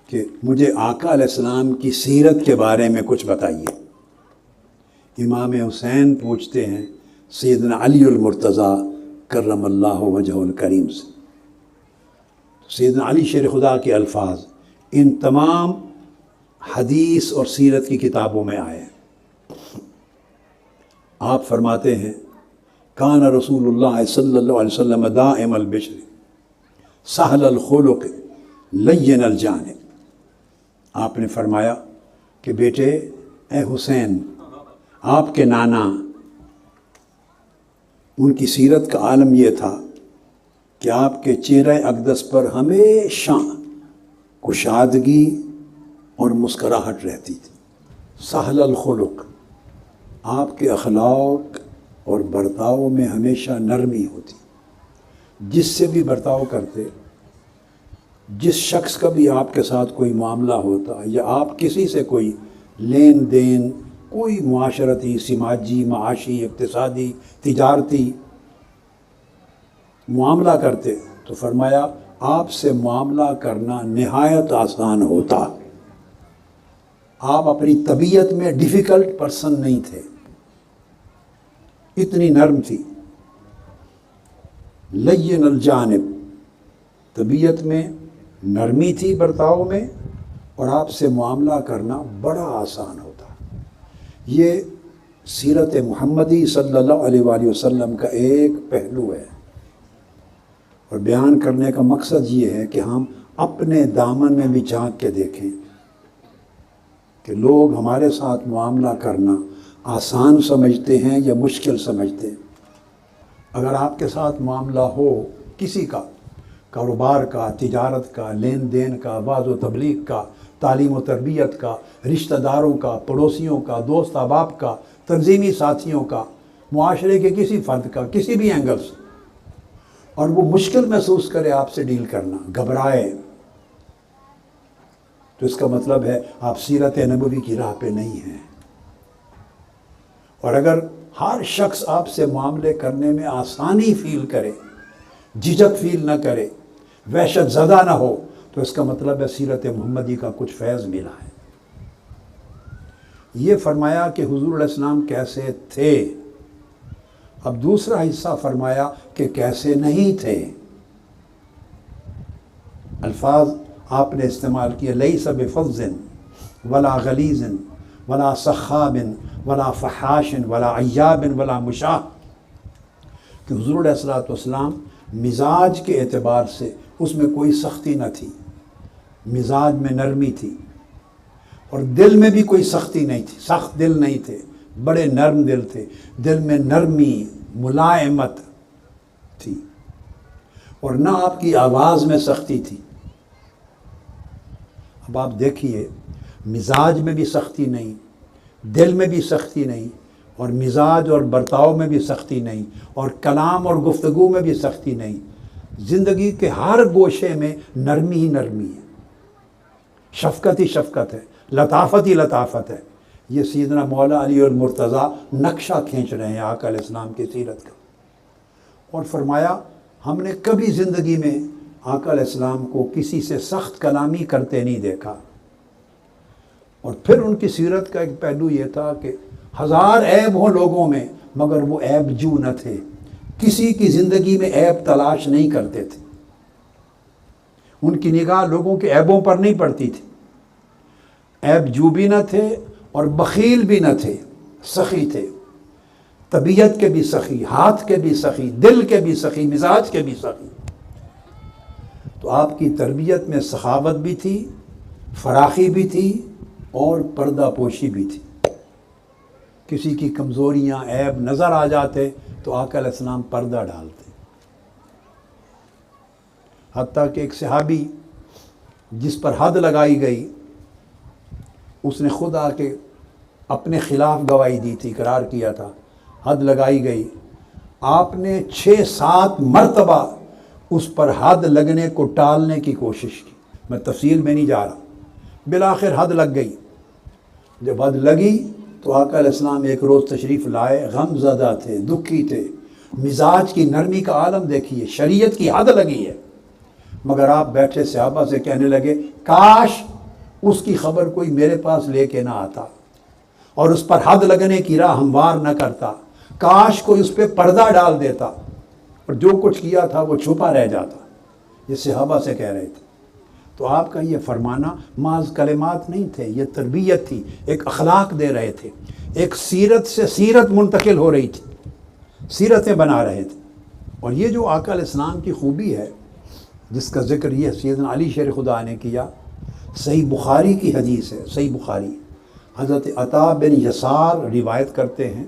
کہ مجھے آقا علیہ السلام کی سیرت کے بارے میں کچھ بتائیے۔ امام حسین پوچھتے ہیں سیدنا علی المرتضیٰ کرم اللہ وجہ الکریم سے۔ سیدنا علی شیر خدا کے الفاظ ان تمام حدیث اور سیرت کی کتابوں میں آئے ہیں۔ آپ فرماتے ہیں کان رسول اللہ صلی اللہ علیہ وسلم دائم البشر سہل الخلق لین الجانب۔ آپ نے فرمایا کہ بیٹے اے حسین، آپ کے نانا ان کی سیرت کا عالم یہ تھا کہ آپ کے چہرہ اقدس پر ہمیشہ کشادگی اور مسکراہٹ رہتی تھی. سہل الخلق، آپ کے اخلاق اور برتاؤ میں ہمیشہ نرمی ہوتی. جس سے بھی برتاؤ کرتے، جس شخص کا بھی آپ کے ساتھ کوئی معاملہ ہوتا یا آپ کسی سے کوئی لین دین، کوئی معاشرتی، سماجی، معاشی، اقتصادی، تجارتی معاملہ کرتے تو فرمایا آپ سے معاملہ کرنا نہایت آسان ہوتا. آپ اپنی طبیعت میں ڈیفیکلٹ پرسن نہیں تھے، اتنی نرم تھی. لین الجانب، طبیعت میں نرمی تھی برتاؤ میں، اور آپ سے معاملہ کرنا بڑا آسان ہوتا. یہ سیرت محمدی صلی اللہ علیہ وآلہ وسلم کا ایک پہلو ہے، اور بیان کرنے کا مقصد یہ ہے کہ ہم اپنے دامن میں بھی جھانک کے دیکھیں کہ لوگ ہمارے ساتھ معاملہ کرنا آسان سمجھتے ہیں یا مشکل سمجھتے ہیں. اگر آپ کے ساتھ معاملہ ہو کسی کا، کاروبار کا، تجارت کا، لین دین کا، وعظ و تبلیغ کا، تعلیم و تربیت کا، رشتہ داروں کا، پڑوسیوں کا، دوست احباب کا، تنظیمی ساتھیوں کا، معاشرے کے کسی فرد کا، کسی بھی اینگل سے، اور وہ مشکل محسوس کرے آپ سے ڈیل کرنا، گھبرائے، تو اس کا مطلب ہے آپ سیرت نبوی کی راہ پہ نہیں ہیں. اور اگر ہر شخص آپ سے معاملے کرنے میں آسانی فیل کرے، جھجک فیل نہ کرے، وحشت زدہ نہ ہو، تو اس کا مطلب ہے سیرت محمدی کا کچھ فیض ملا ہے. یہ فرمایا کہ حضور علیہ السلام کیسے تھے. اب دوسرا حصہ فرمایا کہ کیسے نہیں تھے. الفاظ آپ نے استعمال کیے، لیس بفظ ولا غلیظ ولا سخاب ولا فحاش ولا عیاب ولا مشاح، کہ حضور علیہ الصلوۃ والسلام مزاج کے اعتبار سے اس میں کوئی سختی نہ تھی، مزاج میں نرمی تھی، اور دل میں بھی کوئی سختی نہیں تھی، سخت دل نہیں تھے، بڑے نرم دل تھے. دل میں نرمی، ملائمت تھی، اور نہ آپ کی آواز میں سختی تھی. اب آپ دیکھیے، مزاج میں بھی سختی نہیں، دل میں بھی سختی نہیں، اور مزاج اور برتاؤ میں بھی سختی نہیں، اور کلام اور گفتگو میں بھی سختی نہیں. زندگی کے ہر گوشے میں نرمی ہی نرمی ہے، شفقت ہی شفقت ہے، لطافت ہی لطافت ہے. یہ سیدنا مولا علی المرتضیٰ نقشہ کھینچ رہے ہیں آقا علیہ السلام کی سیرت کا. اور فرمایا ہم نے کبھی زندگی میں آقا علیہ السلام کو کسی سے سخت کلامی کرتے نہیں دیکھا. اور پھر ان کی سیرت کا ایک پہلو یہ تھا کہ ہزار عیب ہوں لوگوں میں، مگر وہ عیب جو نہ تھے، کسی کی زندگی میں عیب تلاش نہیں کرتے تھے. ان کی نگاہ لوگوں کے عیبوں پر نہیں پڑتی تھی. عیب جو بھی نہ تھے اور بخیل بھی نہ تھے، سخی تھے، طبیعت کے بھی سخی، ہاتھ کے بھی سخی، دل کے بھی سخی، مزاج کے بھی سخی. تو آپ کی تربیت میں سخاوت بھی تھی، فراخی بھی تھی، اور پردہ پوشی بھی تھی. کسی کی کمزوریاں، عیب نظر آ جاتے تو آقا علیہ السلام پردہ ڈالتے. حتیٰ کہ ایک صحابی جس پر حد لگائی گئی، اس نے خود آ کے اپنے خلاف گواہی دی تھی، اقرار کیا تھا، حد لگائی گئی. آپ نے 6-7 مرتبہ اس پر حد لگنے کو ٹالنے کی کوشش کی. میں تفصیل میں نہیں جا رہا. بالآخر حد لگ گئی. جب حد لگی تو آقا علیہ السلام ایک روز تشریف لائے، غم زدہ تھے، دکھی تھے. مزاج کی نرمی کا عالم دیکھیے، شریعت کی حد لگی ہے، مگر آپ بیٹھے صحابہ سے کہنے لگے کاش اس کی خبر کوئی میرے پاس لے کے نہ آتا اور اس پر حد لگنے کی راہ ہموار نہ کرتا. کاش کوئی اس پہ پردہ ڈال دیتا، اور جو کچھ کیا تھا وہ چھپا رہ جاتا. یہ صحابہ سے کہہ رہے تھے. تو آپ کا یہ فرمانا محض کلمات نہیں تھے، یہ تربیت تھی، ایک اخلاق دے رہے تھے، ایک سیرت سے سیرت منتقل ہو رہی تھی، سیرتیں بنا رہے تھے. اور یہ جو آقا علیہ السلام کی خوبی ہے، جس کا ذکر یہ سیدنا علی شیر خدا نے کیا، صحیح بخاری کی حدیث ہے، صحیح بخاری، حضرت عطا بن یسار روایت کرتے ہیں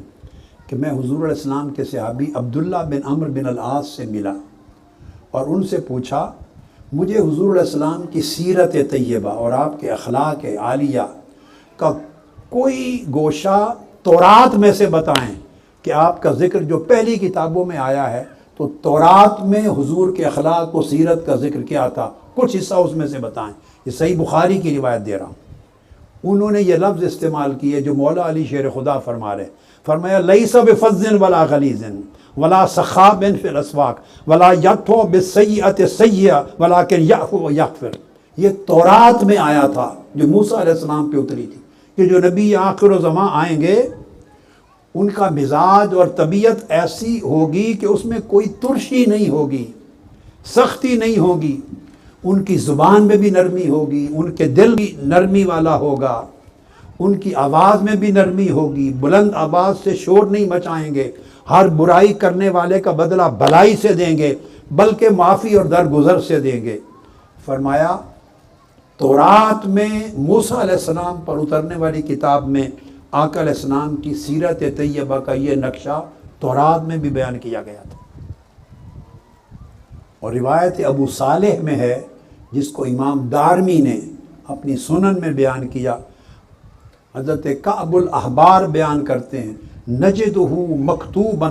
کہ میں حضور علیہ السلام کے صحابی عبداللہ بن عمرو بن العاص سے ملا اور ان سے پوچھا مجھے حضور علیہ السلام کی سیرت طیبہ اور آپ کے اخلاق عالیہ کا کوئی گوشہ تورات میں سے بتائیں کہ آپ کا ذکر جو پہلی کتابوں میں آیا ہے تو تورات میں حضور کے اخلاق و سیرت کا ذکر کیا تھا، کچھ حصہ اس میں سے بتائیں۔ یہ صحیح بخاری کی روایت دے رہا ہوں۔ انہوں نے یہ لفظ استعمال کیے جو مولا علی شیر خدا فرما رہے، فرمایا لیس بفظ ولا غلیظ ولا سخاب فی الاسواق ولا یدفع بالسیئۃ السیئۃ ولکن یعفو ویغفر۔ یہ تورات میں آیا تھا جو موسیٰ علیہ السلام پہ اتری تھی کہ جو نبی آخر و زمان آئیں گے ان کا مزاج اور طبیعت ایسی ہوگی کہ اس میں کوئی ترشی نہیں ہوگی، سختی نہیں ہوگی، ان کی زبان میں بھی نرمی ہوگی، ان کے دل بھی نرمی والا ہوگا، ان کی آواز میں بھی نرمی ہوگی، بلند آواز سے شور نہیں مچائیں گے، ہر برائی کرنے والے کا بدلہ بھلائی سے دیں گے بلکہ معافی اور درگزر سے دیں گے۔ فرمایا تورات میں موسیٰ علیہ السلام پر اترنے والی کتاب میں آقا علیہ السلام کی سیرت طیبہ کا یہ نقشہ تورات میں بھی بیان کیا گیا تھا۔ اور روایت ابو صالح میں ہے جس کو امام دارمی نے اپنی سنن میں بیان کیا، حضرت کعب الاحبار بیان کرتے ہیں نجدہ مکتوبا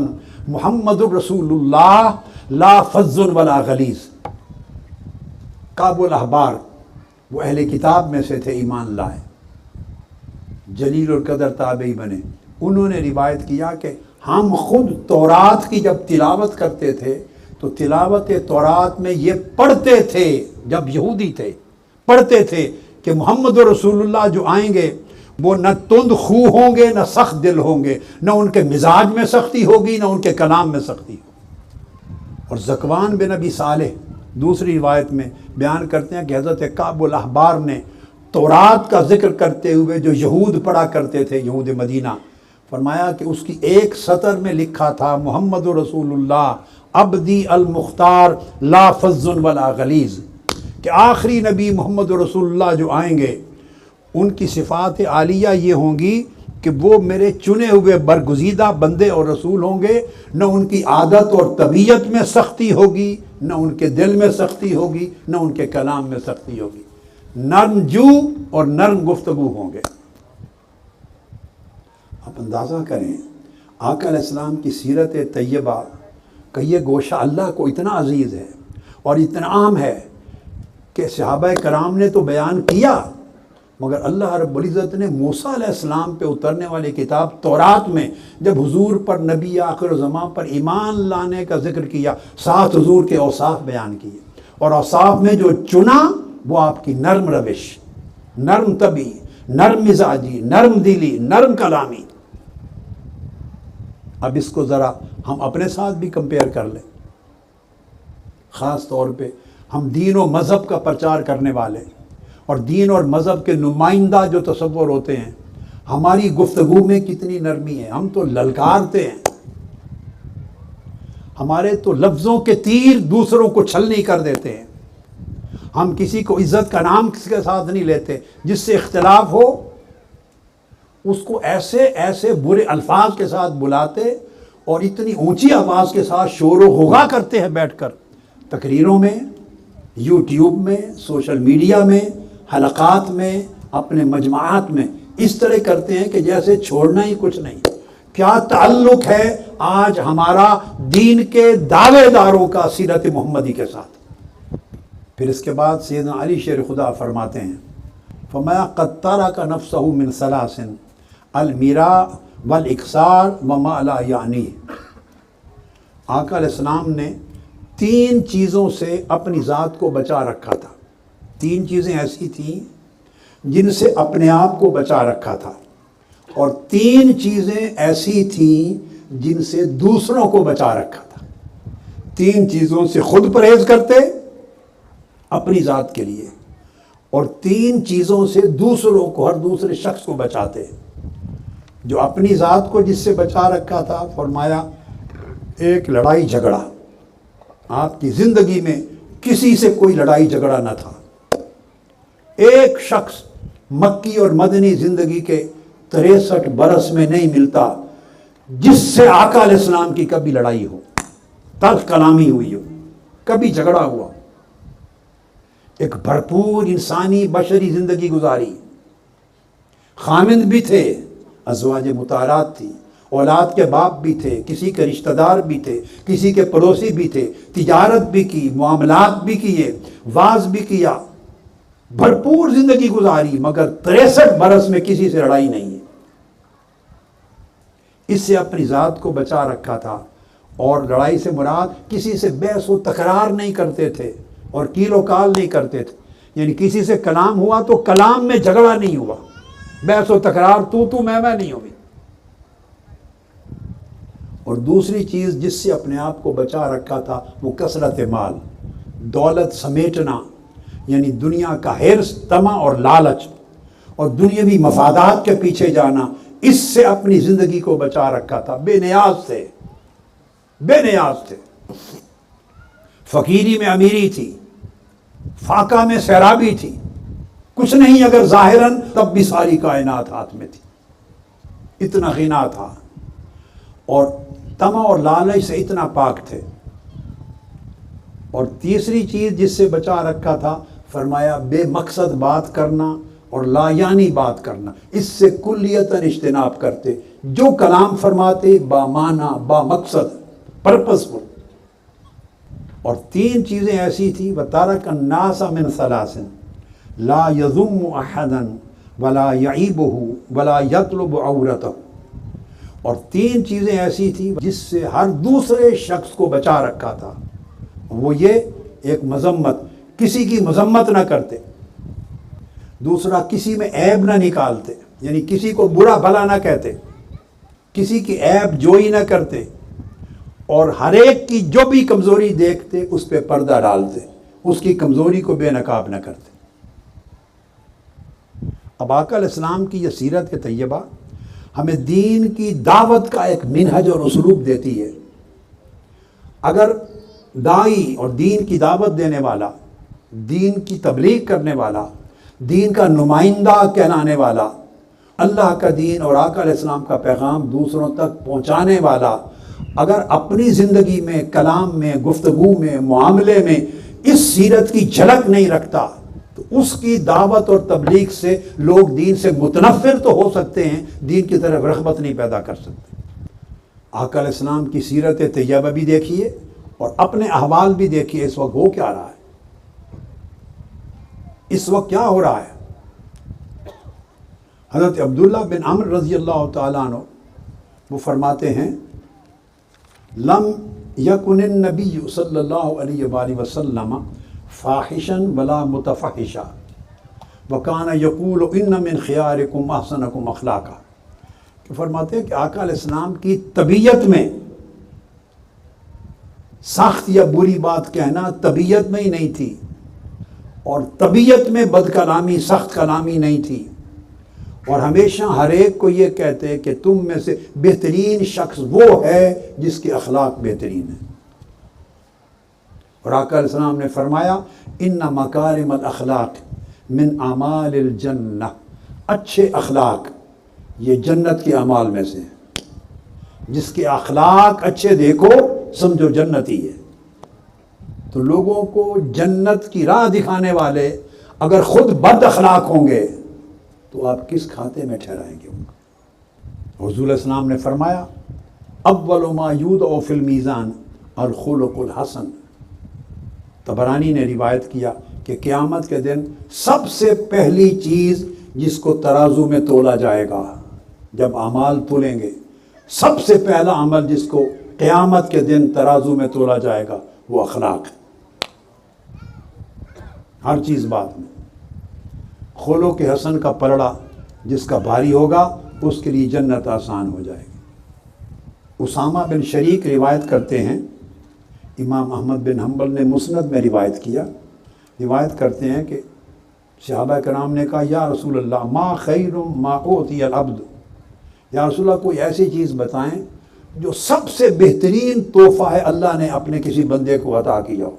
محمد الرسول اللہ لا فظ ولا غلیظ۔ کعب الاحبار وہ اہل کتاب میں سے تھے، ایمان لائے، جلیل القدر تابعی بنے۔ انہوں نے روایت کیا کہ ہم خود تورات کی جب تلاوت کرتے تھے تو تلاوت تورات میں یہ پڑھتے تھے، جب یہودی تھے پڑھتے تھے کہ محمد رسول اللہ جو آئیں گے وہ نہ تند خو ہوں گے نہ سخت دل ہوں گے، نہ ان کے مزاج میں سختی ہوگی نہ ان کے کلام میں سختی ہوگی۔ اور زکوان بن ابی صالح دوسری روایت میں بیان کرتے ہیں کہ حضرت کعب الاحبار نے تورات کا ذکر کرتے ہوئے جو یہود پڑھا کرتے تھے، یہود مدینہ، فرمایا کہ اس کی ایک سطر میں لکھا تھا محمد رسول اللہ عبدی المختار لا فظ ولا غلیظ، کہ آخری نبی محمد رسول اللہ جو آئیں گے ان کی صفات عالیہ یہ ہوں گی کہ وہ میرے چنے ہوئے برگزیدہ بندے اور رسول ہوں گے، نہ ان کی عادت اور طبیعت میں سختی ہوگی، نہ ان کے دل میں سختی ہوگی، نہ ان کے کلام میں سختی ہوگی، نرم جو اور نرم گفتگو ہوں گے۔ آپ اندازہ کریں آقا علیہ السلام کی سیرت طیبہ کا یہ گوشہ اللہ کو اتنا عزیز ہے اور اتنا عام ہے کہ صحابہ کرام نے تو بیان کیا، مگر اللہ رب العزت نے موسیٰ علیہ السلام پہ اترنے والی کتاب تورات میں جب حضور پر نبی آخر زمان پر ایمان لانے کا ذکر کیا، ساتھ حضور کے اوصاف بیان کیے، اور اوصاف میں جو چنا وہ آپ کی نرم روش، نرم طبی، نرم مزاجی، نرم دلی، نرم کلامی۔ اب اس کو ذرا ہم اپنے ساتھ بھی کمپیئر کر لیں، خاص طور پہ ہم دین و مذہب کا پرچار کرنے والے اور دین اور مذہب کے نمائندہ جو تصور ہوتے ہیں، ہماری گفتگو میں کتنی نرمی ہے، ہم تو للکارتے ہیں، ہمارے تو لفظوں کے تیر دوسروں کو چھلنی کر دیتے ہیں، ہم کسی کو عزت کا نام کسی کے ساتھ نہیں لیتے، جس سے اختلاف ہو اس کو ایسے ایسے برے الفاظ کے ساتھ بلاتے اور اتنی اونچی آواز کے ساتھ شور و غوغا کرتے ہیں بیٹھ کر تقریروں میں، یوٹیوب میں، سوشل میڈیا میں، حلقات میں، اپنے مجمعات میں، اس طرح کرتے ہیں کہ جیسے چھوڑنا ہی کچھ نہیں۔ کیا تعلق ہے آج ہمارا دین کے دعوے داروں کا سیرت محمدی کے ساتھ؟ پھر اس کے بعد سیدنا علی شیر خدا فرماتے ہیں فرمایا قد ترک نفسہ من ثلاث المیراء والاکثار وما لا یعنی۔ آقا علیہ السلام نے 3 چیزوں سے اپنی ذات کو بچا رکھا تھا، 3 چیزیں ایسی تھیں جن سے اپنے آپ کو بچا رکھا تھا، اور 3 چیزیں ایسی تھیں جن سے دوسروں کو بچا رکھا تھا۔ 3 چیزوں سے خود پرہیز کرتے اپنی ذات کے لیے، اور 3 چیزوں سے دوسروں کو، ہر دوسرے شخص کو بچاتے۔ جو اپنی ذات کو جس سے بچا رکھا تھا، فرمایا ایک لڑائی جھگڑا، آپ کی زندگی میں کسی سے کوئی لڑائی جھگڑا نہ تھا۔ ایک شخص مکی اور مدنی زندگی کے 63 برس میں نہیں ملتا جس سے آقا علیہ السلام کی کبھی لڑائی ہو، تلخ کلامی ہوئی ہو، کبھی جھگڑا ہوا، ایک بھرپور انسانی بشری زندگی گزاری، خامند بھی تھے، ازواج مطہرات تھی، اولاد کے باپ بھی تھے، کسی کے رشتہ دار بھی تھے، کسی کے پڑوسی بھی تھے، تجارت بھی کی، معاملات بھی کیے، واز بھی کیا، بھرپور زندگی گزاری، مگر 63 برس میں کسی سے لڑائی نہیں ہے۔ اس سے اپنی ذات کو بچا رکھا تھا، اور لڑائی سے مراد کسی سے بحث و تکرار نہیں کرتے تھے اور کیل و کال نہیں کرتے تھے، یعنی کسی سے کلام ہوا تو کلام میں جھگڑا نہیں ہوا، بحث و تکرار تو میں نہیں ہوئی۔ اور دوسری چیز جس سے اپنے آپ کو بچا رکھا تھا وہ کثرت مال، دولت سمیٹنا، یعنی دنیا کا حرص، طمع اور لالچ اور دنیاوی مفادات کے پیچھے جانا، اس سے اپنی زندگی کو بچا رکھا تھا۔ بے نیاز تھے، بے نیاز تھے، فقیری میں امیری تھی، فاقہ میں سیرابی تھی، کچھ نہیں اگر ظاہراً تب بھی ساری کائنات ہاتھ میں تھی، اتنا غنا تھا، اور طمع اور لالچ سے اتنا پاک تھے۔ اور تیسری چیز جس سے بچا رکھا تھا، فرمایا بے مقصد بات کرنا اور لا یعنی بات کرنا، اس سے کلیتاً اجتناب کرتے، جو کلام فرماتے با معنی، با مقصد، پرپسفل۔ اور 3 چیزیں ایسی تھیں، وَتَرَكَ النَّاسَ مِنْ ثَلَاثٍ لَا يَذُمُّ أَحَدًا وَلَا يَعِيبُهُ وَلَا يَطْلُبُ عَوْرَتَهُ۔ اور 3 چیزیں ایسی تھیں جس سے ہر دوسرے شخص کو بچا رکھا تھا، وہ یہ: ایک مذمت، کسی کی مذمت نہ کرتے، دوسرا کسی میں عیب نہ نکالتے، یعنی کسی کو برا بھلا نہ کہتے، کسی کی عیب جوئی نہ کرتے، اور ہر ایک کی جو بھی کمزوری دیکھتے اس پہ پردہ ڈالتے، اس کی کمزوری کو بے نقاب نہ کرتے۔ اب آقا علیہ السلام کی یہ سیرت طیبہ ہمیں دین کی دعوت کا ایک منہج اور اسلوب دیتی ہے۔ اگر داعی اور دین کی دعوت دینے والا، دین کی تبلیغ کرنے والا، دین کا نمائندہ کہلانے والا، اللہ کا دین اور آقا علیہ السلام کا پیغام دوسروں تک پہنچانے والا، اگر اپنی زندگی میں، کلام میں، گفتگو میں، معاملے میں اس سیرت کی جھلک نہیں رکھتا، تو اس کی دعوت اور تبلیغ سے لوگ دین سے متنفر تو ہو سکتے ہیں، دین کی طرف رغبت نہیں پیدا کر سکتے۔ آقا علیہ السلام کی سیرت طیبہ بھی دیکھیے اور اپنے احوال بھی دیکھیے، اس وقت ہو کیا رہا ہے، اس وقت کیا ہو رہا ہے۔ حضرت عبداللہ بن عمر رضی اللہ تعالیٰ عنہ وہ فرماتے ہیں: لم یکن النبی صلی اللہ علیہ وآلہ وسلم فاحشا ولا متفحشا وکان یقول ان من خیارکم احسنکم اخلاقا، کہ فرماتے ہیں کہ آقا علیہ السلام کی طبیعت میں سخت یا بری بات کہنا طبیعت میں ہی نہیں تھی، اور طبیعت میں بد کلامی، سخت کلامی نہیں تھی، اور ہمیشہ ہر ایک کو یہ کہتے کہ تم میں سے بہترین شخص وہ ہے جس کے اخلاق بہترین ہیں۔ اور آقا علیہ السلام نے فرمایا: ان مکارم الاخلاق من اعمال الجنہ، اچھے اخلاق یہ جنت کے اعمال میں سے ہیں، جس کے اخلاق اچھے دیکھو سمجھو جنتی ہے۔ تو لوگوں کو جنت کی راہ دکھانے والے اگر خود بد اخلاق ہوں گے تو آپ کس کھاتے میں ٹھہرائیں گے ان کو؟ حضور علیہ السلام نے فرمایا: اول ما یوضع فی المیزان الخلق الحسن۔ طبرانی نے روایت کیا کہ قیامت کے دن سب سے پہلی چیز جس کو ترازو میں تولا جائے گا، جب اعمال تولیں گے، سب سے پہلا عمل جس کو قیامت کے دن ترازو میں تولا جائے گا وہ اخلاق ہے۔ ہر چیز بعد میں، خلق حسن کا پلڑا جس کا بھاری ہوگا اس کے لیے جنت آسان ہو جائے گی۔ اسامہ بن شریک روایت کرتے ہیں، امام احمد بن حنبل نے مسند میں روایت کیا، روایت کرتے ہیں کہ صحابہ کرام نے کہا: یا رسول اللہ ما خیر ما اوتی العبد، یا رسول اللہ کوئی ایسی چیز بتائیں جو سب سے بہترین تحفہ ہے اللہ نے اپنے کسی بندے کو عطا کیا ہو،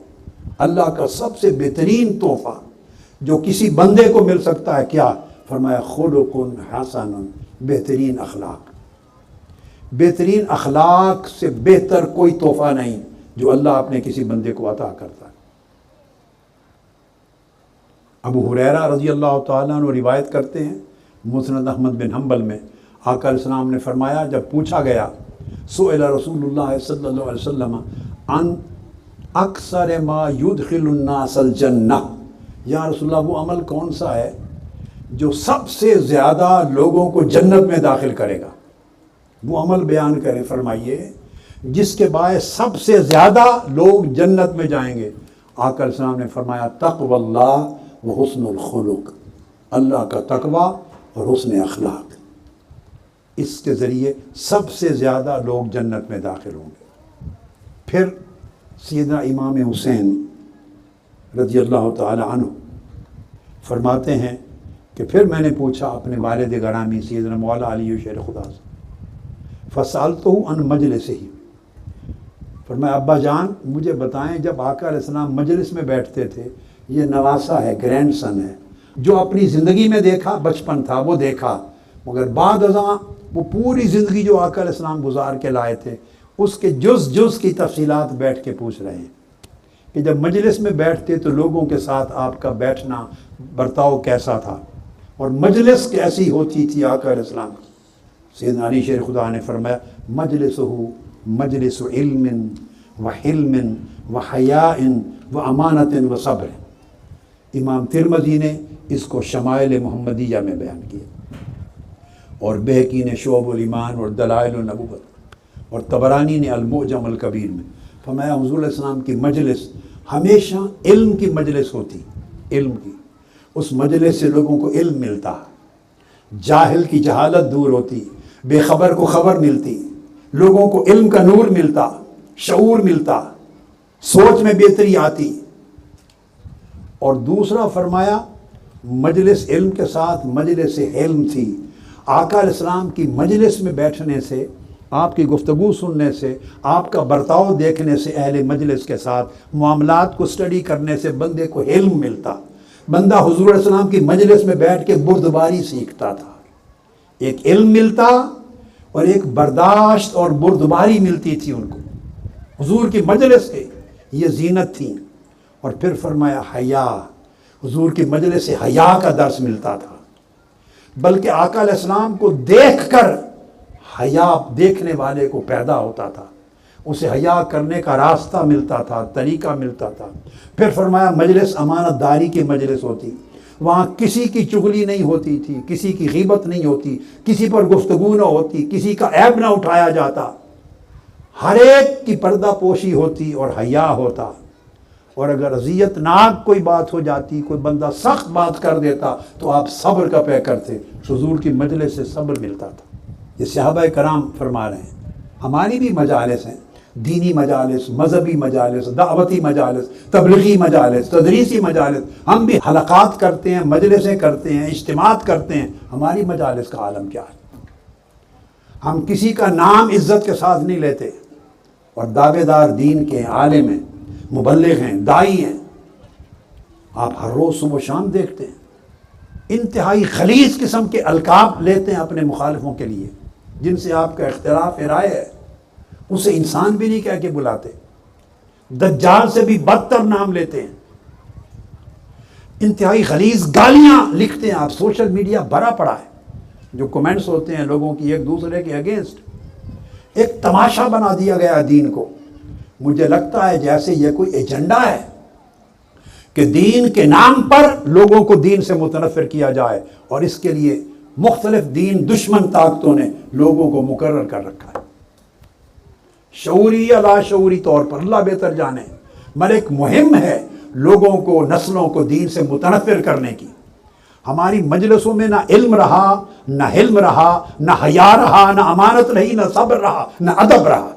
اللہ کا سب سے بہترین تحفہ جو کسی بندے کو مل سکتا ہے، کیا؟ فرمایا: خلق حسن، بہترین اخلاق۔ بہترین اخلاق سے بہتر کوئی تحفہ نہیں جو اللہ اپنے کسی بندے کو عطا کرتا ہے۔ ابو ہریرہ رضی اللہ تعالیٰ عنہ روایت کرتے ہیں مسند احمد بن حنبل میں، آقا علیہ السلام نے فرمایا، جب پوچھا گیا سئل رسول اللہ صلی اللہ علیہ وسلم عن اکثر ما یدخل الناس الجنہ، یا رسول اللہ وہ عمل کون سا ہے جو سب سے زیادہ لوگوں کو جنت میں داخل کرے گا؟ وہ عمل بیان کریں، فرمائیے جس کے باعث سب سے زیادہ لوگ جنت میں جائیں گے۔ آقا علیہ السلام نے فرمایا تقوی اللہ و حسن الخلق، اللہ کا تقوی اور حسن اخلاق، اس کے ذریعے سب سے زیادہ لوگ جنت میں داخل ہوں گے۔ پھر سیدنا امام حسین رضی اللہ تعالی عنہ فرماتے ہیں کہ پھر میں نے پوچھا اپنے والد گرامی سیدنا مولا علی شیر خدا سے، فسألتہ عن مجلسہ، فرمایا ابا جان مجھے بتائیں جب آقا علیہ السلام مجلس میں بیٹھتے تھے، یہ نواسا ہے، گرینڈ سن ہے، جو اپنی زندگی میں دیکھا بچپن تھا وہ دیکھا، مگر بعد ازاں وہ پوری زندگی جو آقا علیہ السلام گزار کے لائے تھے اس کے جز کی تفصیلات بیٹھ کے پوچھ رہے ہیں کہ جب مجلس میں بیٹھتے تو لوگوں کے ساتھ آپ کا بیٹھنا برتاؤ کیسا تھا، اور مجلس کیسی ہوتی تھی آقا علیہ السلام کی۔ سیدنا علی شیر خدا نے فرمایا مجلسہ مجلس علم و حلم و حیاء و امانت و صبر۔ امام ترمذی نے اس کو شمائل محمدیہ میں بیان کیا، اور بہقی نے شعب الایمان اور دلائل النبوت، اور طبرانی نے المعجم الکبیر میں فرمایا حضور علیہ السلام کی مجلس ہمیشہ علم کی مجلس ہوتی، علم کی، اس مجلس سے لوگوں کو علم ملتا، جاہل کی جہالت دور ہوتی، بے خبر کو خبر ملتی، لوگوں کو علم کا نور ملتا، شعور ملتا، سوچ میں بہتری آتی۔ اور دوسرا فرمایا مجلس علم کے ساتھ مجلس علم تھی، آقا علیہ السلام کی مجلس میں بیٹھنے سے، آپ کی گفتگو سننے سے، آپ کا برتاؤ دیکھنے سے، اہل مجلس کے ساتھ معاملات کو اسٹڈی کرنے سے بندے کو علم ملتا، بندہ حضور علیہ السلام کی مجلس میں بیٹھ کے بردباری سیکھتا تھا، ایک علم ملتا اور ایک برداشت اور بردباری ملتی تھی ان کو، حضور کی مجلس کے یہ زینت تھی۔ اور پھر فرمایا حیا، حضور کی مجلس سے حیا کا درس ملتا تھا، بلکہ آقا علیہ السلام کو دیکھ کر حیا دیکھنے والے کو پیدا ہوتا تھا، اسے حیا کرنے کا راستہ ملتا تھا، طریقہ ملتا تھا۔ پھر فرمایا مجلس امانت داری کی مجلس ہوتی، وہاں کسی کی چغلی نہیں ہوتی تھی، کسی کی غیبت نہیں ہوتی، کسی پر گفتگو نہ ہوتی، کسی کا عیب نہ اٹھایا جاتا، ہر ایک کی پردہ پوشی ہوتی اور حیا ہوتا۔ اور اگر اذیت ناک کوئی بات ہو جاتی، کوئی بندہ سخت بات کر دیتا تو آپ صبر کا پیکر تھے، حضور کی مجلس سے صبر ملتا تھا۔ یہ صحابہ کرام فرما رہے ہیں، ہماری بھی مجالس ہیں، دینی مجالس، مذہبی مجالس، دعوتی مجالس، تبلیغی مجالس، تدریسی مجالس، ہم بھی حلقات کرتے ہیں، مجلسیں کرتے ہیں، اجتماعات کرتے ہیں، ہماری مجالس کا عالم کیا ہے؟ ہم کسی کا نام عزت کے ساتھ نہیں لیتے، اور دعوے دار دین کے عالم ہیں، مبلغ ہیں، دائی ہیں، آپ ہر روز صبح و شام دیکھتے ہیں انتہائی خلیص قسم کے القاب لیتے ہیں اپنے مخالفوں کے لیے، جن سے آپ کا اختلاف رائے ہے، اسے انسان بھی نہیں کہہ کے بلاتے، دجال سے بھی بدتر نام لیتے ہیں، انتہائی خلیص گالیاں لکھتے ہیں، آپ سوشل میڈیا بھرا پڑا ہے، جو کمنٹس ہوتے ہیں لوگوں کی ایک دوسرے کے اگینسٹ، ایک تماشا بنا دیا گیا دین کو۔ مجھے لگتا ہے جیسے یہ کوئی ایجنڈا ہے کہ دین کے نام پر لوگوں کو دین سے متنفر کیا جائے، اور اس کے لیے مختلف دین دشمن طاقتوں نے لوگوں کو مقرر کر رکھا ہے، شعوری یا لاشعوری طور پر، اللہ بہتر جانے، مگر ایک مہم ہے لوگوں کو، نسلوں کو دین سے متنفر کرنے کی۔ ہماری مجلسوں میں نہ علم رہا، نہ حلم رہا، نہ حیا رہا، نہ امانت رہی، نہ صبر رہا، نہ ادب رہا۔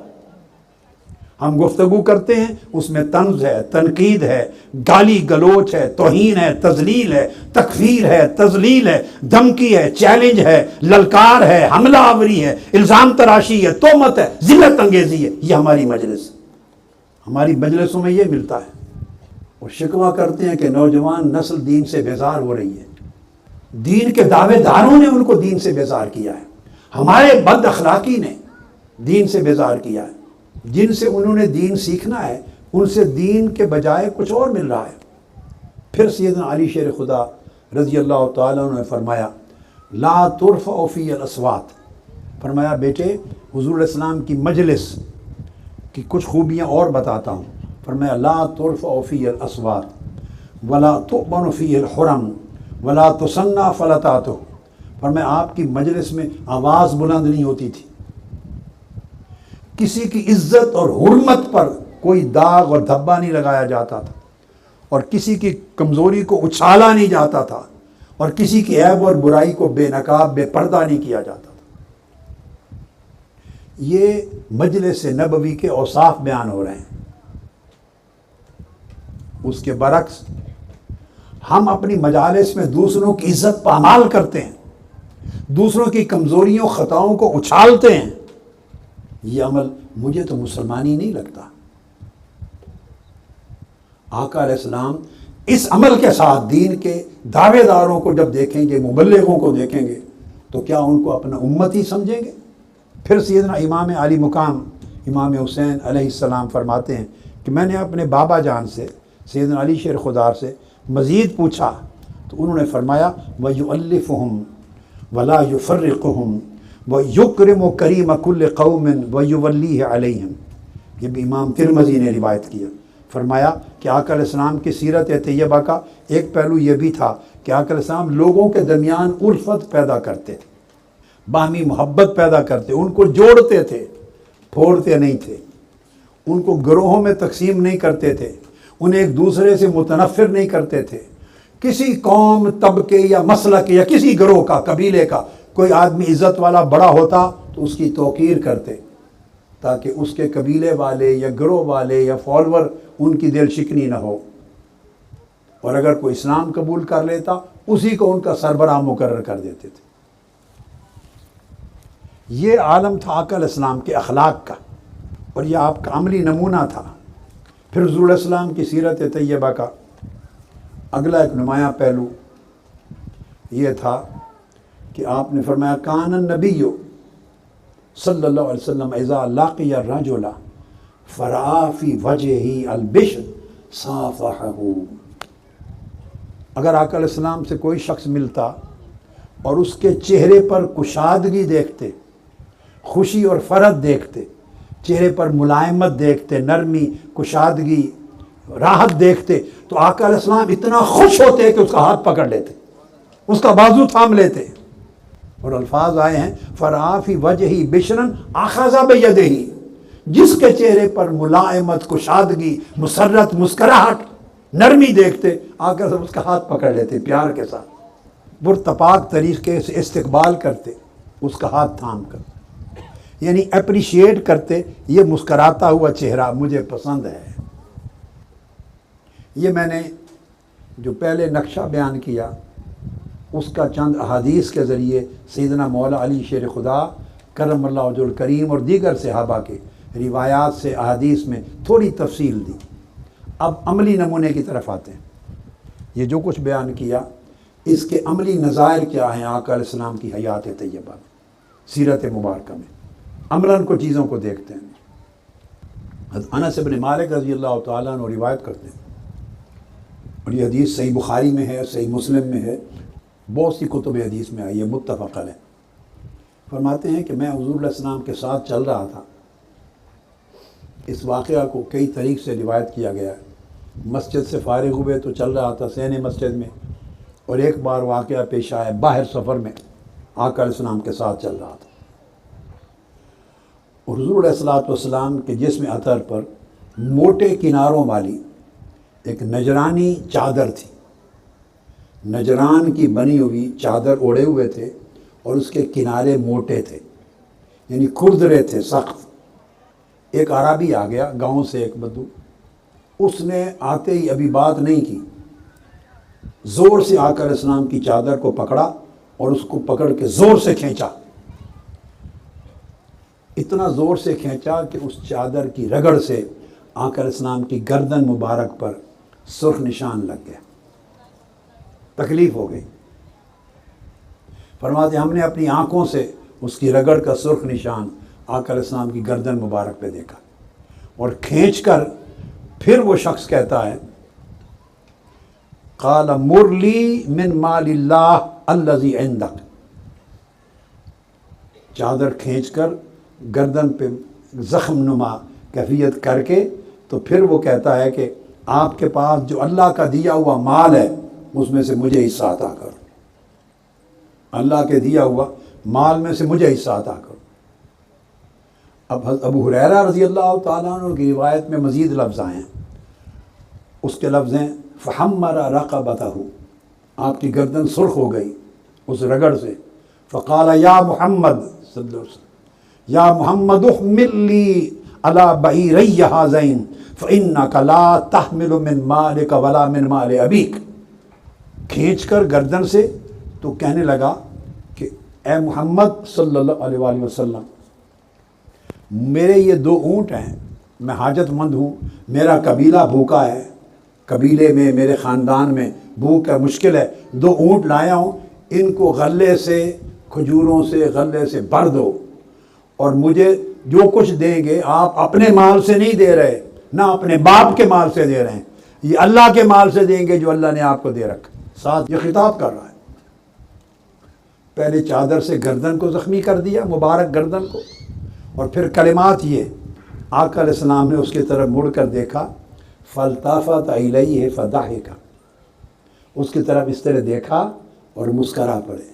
ہم گفتگو کرتے ہیں، اس میں طنز ہے، تنقید ہے، گالی گلوچ ہے، توہین ہے، تذلیل ہے، تکفیر ہے، تضلیل ہے، دھمکی ہے، چیلنج ہے، للکار ہے، حملہ آوری ہے، الزام تراشی ہے، تہمت ہے، ذلت انگیزی ہے۔ یہ ہماری مجلس، ہماری مجلسوں میں یہ ملتا ہے۔ اور شکوہ کرتے ہیں کہ نوجوان نسل دین سے بیزار ہو رہی ہے، دین کے دعوے داروں نے ان کو دین سے بیزار کیا ہے، ہمارے بد اخلاقی نے، دین سے بیزار کیا ہے، جن سے انہوں نے دین سیکھنا ہے ان سے دین کے بجائے کچھ اور مل رہا ہے۔ پھر سیدنا علی شیر خدا رضی اللہ تعالیٰ عنہ نے فرمایا لا ترفع فی الاصوات، فرمایا بیٹے حضور علیہ السلام کی مجلس کی کچھ خوبیاں اور بتاتا ہوں۔ فرمایا لا ترفع فی الاصوات ولا تؤمن فی الحرم ولا تسنى فلتاتہ، فرمایا آپ کی مجلس میں آواز بلند نہیں ہوتی تھی، کسی کی عزت اور حرمت پر کوئی داغ اور دھبا نہیں لگایا جاتا تھا، اور کسی کی کمزوری کو اچھالا نہیں جاتا تھا، اور کسی کی عیب اور برائی کو بے نقاب بے پردہ نہیں کیا جاتا تھا۔ یہ مجلس نبوی کے اوصاف بیان ہو رہے ہیں۔ اس کے برعکس ہم اپنی مجالس میں دوسروں کی عزت پامال کرتے ہیں، دوسروں کی کمزوریوں خطاؤں کو اچھالتے ہیں۔ یہ عمل مجھے تو مسلمانی نہیں لگتا۔ آقا علیہ السلام اس عمل کے ساتھ دین کے دعوے داروں کو جب دیکھیں گے، مبلغوں کو دیکھیں گے، تو کیا ان کو اپنا امتی سمجھیں گے؟ پھر سیدنا امام علی مقام امام حسین علیہ السلام فرماتے ہیں کہ میں نے اپنے بابا جان سے سیدنا علی شیر خدار سے مزید پوچھا تو انہوں نے فرمایا وَيُؤَلِّفُهُمْ وَلَا يُفَرِّقُهُمْ وَيُكْرِمُ كَرِيمَ كُلِّ قَوْمٍ وَيُوَلِّيهِ عَلَيْهِمْ۔ یہ بھی امام ترمذی نے روایت کیا۔ فرمایا کہ آقا علیہ السلام کی سیرت طیبہ کا ایک پہلو یہ بھی تھا کہ آقا علیہ السلام لوگوں کے درمیان الفت پیدا کرتے تھے، باہمی محبت پیدا کرتے، ان کو جوڑتے تھے، پھوڑتے نہیں تھے، ان کو گروہوں میں تقسیم نہیں کرتے تھے، انہیں ایک دوسرے سے متنفر نہیں کرتے تھے۔ کسی قوم، طبقے یا مسلک یا کسی گروہ کا، قبیلے کا کوئی آدمی عزت والا بڑا ہوتا تو اس کی توقیر کرتے، تاکہ اس کے قبیلے والے یا گروہ والے یا فالور ان کی دل شکنی نہ ہو، اور اگر کوئی اسلام قبول کر لیتا اسی کو ان کا سربراہ مقرر کر دیتے تھے۔ یہ عالم تھا آقا علیہ السلام کے اخلاق کا، اور یہ آپ کا عملی نمونہ تھا۔ پھر حضور علیہ السلام کی سیرت طیبہ کا اگلا ایک نمایاں پہلو یہ تھا کہ آپ نے فرمایا کان النبی صلی اللہ علیہ وسلم اذا لاقی الرجل فرآ فی وجہہ البشر صافحہ۔ اگر آقا علیہ السلام سے کوئی شخص ملتا اور اس کے چہرے پر کشادگی دیکھتے، خوشی اور فرحت دیکھتے، چہرے پر ملائمت دیکھتے، نرمی، کشادگی، راحت دیکھتے، تو آقا علیہ السلام اتنا خوش ہوتے کہ اس کا ہاتھ پکڑ لیتے، اس کا بازو تھام لیتے، اور الفاظ آئے ہیں فرآ فی وجہہ بشرن اخذ بیدہ، جس کے چہرے پر ملائمت، کشادگی، مسرت، مسکراہٹ، نرمی دیکھتے، آقا اس کا ہاتھ پکڑ لیتے، پیار کے ساتھ پرتپاک طریقے سے استقبال کرتے، اس کا ہاتھ تھام کر، یعنی اپریشیٹ کرتے، یہ مسکراتا ہوا چہرہ مجھے پسند ہے۔ یہ میں نے جو پہلے نقشہ بیان کیا اس کا چند احادیث کے ذریعے سیدنا مولا علی شیر خدا کرم اللہ وجہ الکریم اور دیگر صحابہ کے روایات سے احادیث میں تھوڑی تفصیل دی۔ اب عملی نمونے کی طرف آتے ہیں۔ یہ جو کچھ بیان کیا اس کے عملی نظائر کیا ہیں آقا علیہ السلام کی حیات طیبہ میں، سیرت مبارکہ میں، عملاً کو چیزوں کو دیکھتے ہیں۔ حضرت انس بن مالک رضی اللہ تعالیٰ عنہ روایت کرتے ہیں، اور یہ حدیث صحیح بخاری میں ہے، صحیح مسلم میں ہے، بہت سی کتب حدیث میں آئی ہے، متفق علیہ۔ فرماتے ہیں کہ میں حضور علیہ السلام کے ساتھ چل رہا تھا۔ اس واقعہ کو کئی طریق سے روایت کیا گیا ہے۔ مسجد سے فارغ ہوئے تو چل رہا تھا سین مسجد میں، اور ایک بار واقعہ پیش آیا باہر سفر میں آقا علیہ السلام کے ساتھ چل رہا تھا، اور حضور علیہ السلام کے جسم اطہر پر موٹے کناروں والی ایک نجرانی چادر تھی، نجران کی بنی ہوئی چادر اوڑھے ہوئے تھے، اور اس کے کنارے موٹے تھے، یعنی کھردرے تھے، سخت۔ ایک عربی آ گیا گاؤں سے، ایک بدو، اس نے آتے ہی ابھی بات نہیں کی، زور سے آقا علیہ السلام کی چادر کو پکڑا اور اس کو پکڑ کے زور سے کھینچا، اتنا زور سے کھینچا کہ اس چادر کی رگڑ سے آقا علیہ السلام کی گردن مبارک پر سرخ نشان لگ گیا، تکلیف ہو گئی۔ فرماتے ہم نے اپنی آنکھوں سے اس کی رگڑ کا سرخ نشان آقا علیہ السلام کی گردن مبارک پہ دیکھا اور کھینچ کر پھر وہ شخص کہتا ہے قال مرلی من مال اللہ الذی عندک، چادر کھینچ کر گردن پہ زخم نما کیفیت کر کے تو پھر وہ کہتا ہے کہ آپ کے پاس جو اللہ کا دیا ہوا مال ہے اس میں سے مجھے حصہ عطا کرو، اللہ کے دیا ہوا مال میں سے مجھے حصہ عطا کرو۔ اب ابو ہریرہ رضی اللہ تعالیٰ عنہ کی روایت میں مزید لفظ آئے ہیں، اس کے لفظ ہیں فحمر رقبتہ، آپ کی گردن سرخ ہو گئی اس رگڑ سے، فقال یا محمد صلی اللہ علیہ وسلم یا محمد احمل لی علی بعیری ہذین فإنک لا تحمل من مالک ولا من مال ابیک، کھینچ کر گردن سے تو کہنے لگا کہ اے محمد صلی اللہ علیہ وآلہ وسلم، میرے یہ 2 اونٹ ہیں، میں حاجت مند ہوں، میرا قبیلہ بھوکا ہے، قبیلے میں میرے خاندان میں بھوک ہے، مشکل ہے، 2 اونٹ لایا ہوں، ان کو غلے سے کھجوروں سے غلے سے بھر دو، اور مجھے جو کچھ دیں گے آپ اپنے مال سے نہیں دے رہے، نہ اپنے باپ کے مال سے دے رہے ہیں، یہ اللہ کے مال سے دیں گے جو اللہ نے آپ کو دے رکھا۔ ساتھ یہ خطاب کر رہا ہے، پہلے چادر سے گردن کو زخمی کر دیا، مبارک گردن کو، اور پھر کلمات یہ، آقا علیہ السلام نے اس کی طرف مڑ کر دیکھا، فالتفت الیہ فضحک، اس کی طرف اس طرح دیکھا اور مسکرا پڑے،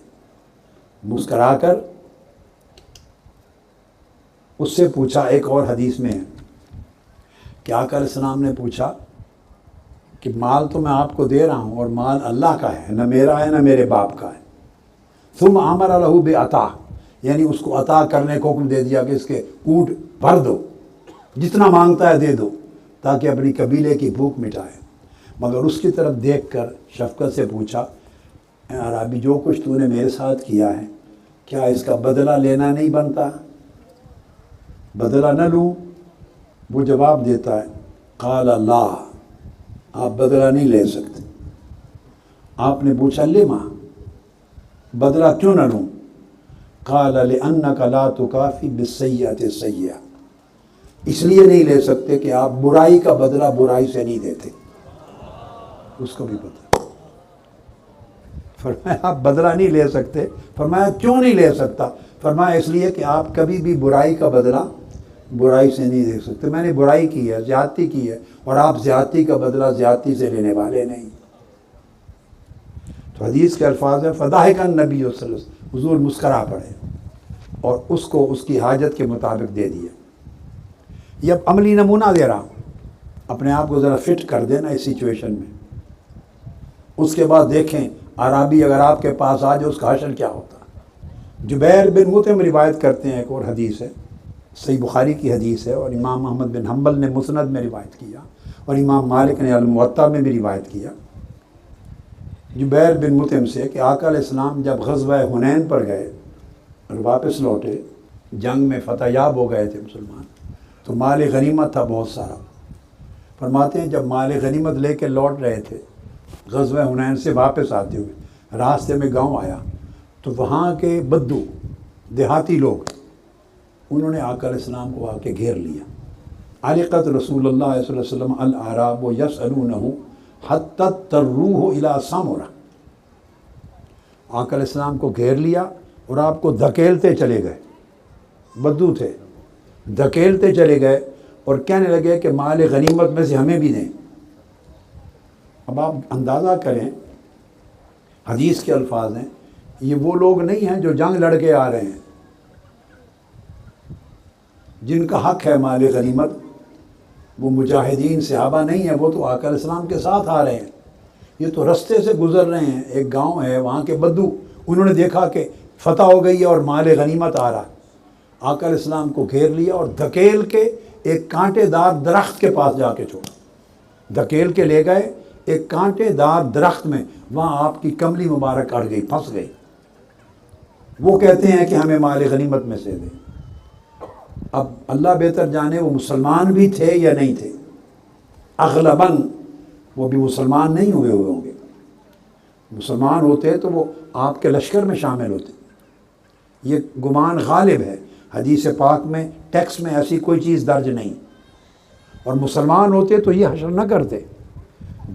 مسکرا کر اس سے پوچھا، ایک اور حدیث میں ہے کہ آقا علیہ السلام نے پوچھا کہ مال تو میں آپ کو دے رہا ہوں اور مال اللہ کا ہے، نہ میرا ہے نہ میرے باپ کا ہے، ثم امر لہ بعطا، یعنی اس کو عطا کرنے کو حکم دے دیا کہ اس کے اونٹ بھر دو، جتنا مانگتا ہے دے دو تاکہ اپنی قبیلے کی بھوک مٹائے۔ مگر اس کی طرف دیکھ کر شفقت سے پوچھا، اے عرابی جو کچھ تو نے میرے ساتھ کیا ہے کیا اس کا بدلہ لینا نہیں بنتا؟ بدلہ نہ لوں؟ وہ جواب دیتا ہے قال لا، آپ بدلہ نہیں لے سکتے۔ آپ نے پوچھا لما، بدلہ کیوں نہ لوں؟ قال لأنک لا تکافی بالسیئۃ السیئۃ، اس لیے نہیں لے سکتے کہ آپ برائی کا بدلہ برائی سے نہیں دیتے۔ اس کو بھی پتہ، فرمایا آپ بدلہ نہیں لے سکتے، فرمایا کیوں نہیں لے سکتا؟ فرمایا اس لیے کہ آپ کبھی بھی برائی کا بدلہ برائی سے نہیں دے سکتے، میں نے برائی کی ہے، زیادتی کی ہے، اور آپ زیادتی کا بدلہ زیادتی سے لینے والے نہیں۔ تو حدیث کے الفاظ ہیں فضحک النبی صلی اللہ علیہ وسلم، حضور مسکرا پڑے اور اس کو اس کی حاجت کے مطابق دے دیا۔ یہ اب عملی نمونہ دے رہا ہوں، اپنے آپ کو ذرا فٹ کر دینا اس سچویشن میں۔ اس کے بعد دیکھیں عرابی اگر آپ کے پاس آ جائے اس کا حشر کیا ہوتا۔ جبیر بن مطعم روایت کرتے ہیں، ایک اور حدیث ہے، صحیح بخاری کی حدیث ہے، اور امام احمد بن حنبل نے مسند میں روایت کیا، اور امام مالک نے الموطا میں بھی روایت کیا، جبیر بن مطعم سے کہ آقا علیہ السلام جب غزوہ حنین پر گئے اور واپس لوٹے، جنگ میں فتح یاب ہو گئے تھے مسلمان، تو مال غنیمت تھا بہت سارا۔ فرماتے ہیں جب مال غنیمت لے کے لوٹ رہے تھے غزوہ حنین سے واپس آتے ہوئے، راستے میں گاؤں آیا تو وہاں کے بدو دیہاتی لوگ، انہوں نے آقا علیہ السلام کو آ کے گھیر لیا۔ علقت رسول اللہ صلی اللہ علیہ وسلم الاعراب یسألونہ حتی تروہ الی سامرہ، آقا علیہ السلام کو گھیر لیا اور آپ کو دھکیلتے چلے گئے، بدو تھے، دھکیلتے چلے گئے اور کہنے لگے کہ مال غنیمت میں سے ہمیں بھی دیں۔ اب آپ اندازہ کریں، حدیث کے الفاظ ہیں، یہ وہ لوگ نہیں ہیں جو جنگ لڑ کے آ رہے ہیں، جن کا حق ہے مال غنیمت، وہ مجاہدین صحابہ نہیں ہیں، وہ تو آقا علیہ السلام کے ساتھ آ رہے ہیں، یہ تو رستے سے گزر رہے ہیں، ایک گاؤں ہے وہاں کے بدو، انہوں نے دیکھا کہ فتح ہو گئی ہے اور مال غنیمت آ رہا، آقا علیہ السلام کو گھیر لیا اور دھکیل کے ایک کانٹے دار درخت کے پاس جا کے چھوڑا، دھکیل کے لے گئے ایک کانٹے دار درخت میں، وہاں آپ کی کملی مبارک اڑ گئی، پھنس گئی۔ وہ کہتے ہیں کہ ہمیں مال غنیمت میں سے دیں۔ اب اللہ بہتر جانے وہ مسلمان بھی تھے یا نہیں تھے، اغلباً وہ بھی مسلمان نہیں ہوئے ہوں گے، مسلمان ہوتے تو وہ آپ کے لشکر میں شامل ہوتے، یہ گمان غالب ہے۔ حدیث پاک میں ٹیکسٹ میں ایسی کوئی چیز درج نہیں، اور مسلمان ہوتے تو یہ حشر نہ کرتے،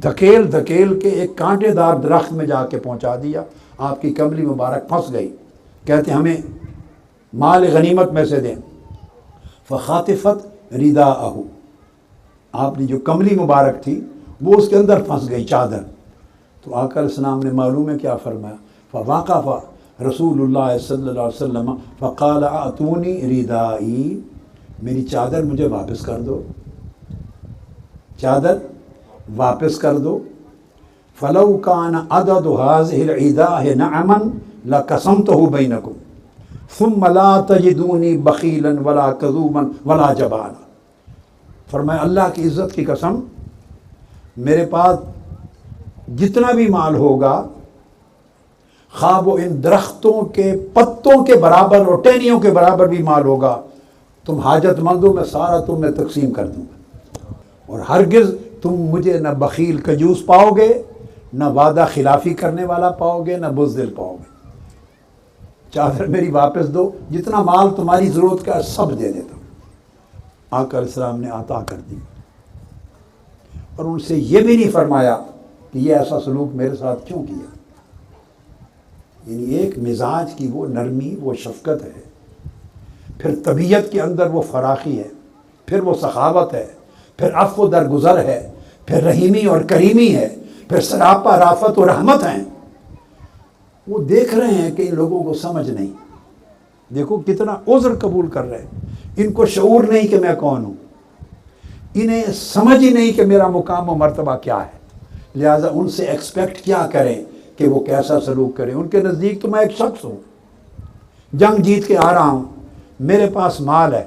دھکیل دھکیل کے ایک کانٹے دار درخت میں جا کے پہنچا دیا، آپ کی کملی مبارک پھنس گئی، کہتے ہمیں مال غنیمت میں سے دیں، فخاطفت رداءہ، آپ نے جو کملی مبارک تھی وہ اس کے اندر پھنس گئی چادر، تو آقا علیہ السلام نے معلوم ہے کیا فرمایا، فواقف رسول اللہ صلی اللہ علیہ وسلم فقال اعطونی ردائی، میری چادر مجھے واپس کر دو، چادر واپس کر دو، فلو کان عدد هذه العداء نعما لقسمته بینکم ثم لا تجدونی بخیلا ولا کذوبا ولا جبانا، فرمایا اللہ کی عزت کی قسم، میرے پاس جتنا بھی مال ہوگا، خواہ وہ ان درختوں کے پتوں کے برابر اور ٹہنیوں کے برابر بھی مال ہوگا، تم حاجت مندوں میں سارا تم میں تقسیم کر دوں گا، اور ہرگز تم مجھے نہ بخیل کنجوس پاؤ گے، نہ وعدہ خلافی کرنے والا پاؤ گے، نہ بزدل پاؤ گے، چادر میری واپس دو، جتنا مال تمہاری ضرورت کا سب دے دیتا ہوں۔ آقا علیہ السلام نے عطا کر دی، اور ان سے یہ بھی نہیں فرمایا کہ یہ ایسا سلوک میرے ساتھ کیوں کیا، یعنی ایک مزاج کی وہ نرمی، وہ شفقت ہے، پھر طبیعت کے اندر وہ فراخی ہے، پھر وہ سخاوت ہے، پھر عفو درگزر ہے، پھر رحیمی اور کریمی ہے، پھر سراپا رافت و رحمت ہیں۔ وہ دیکھ رہے ہیں کہ ان لوگوں کو سمجھ نہیں، دیکھو کتنا عذر قبول کر رہے ہیں، ان کو شعور نہیں کہ میں کون ہوں، انہیں سمجھ ہی نہیں کہ میرا مقام و مرتبہ کیا ہے، لہٰذا ان سے ایکسپیکٹ کیا کریں کہ وہ کیسا سلوک کریں۔ ان کے نزدیک تو میں ایک شخص ہوں، جنگ جیت کے آ رہا ہوں، میرے پاس مال ہے،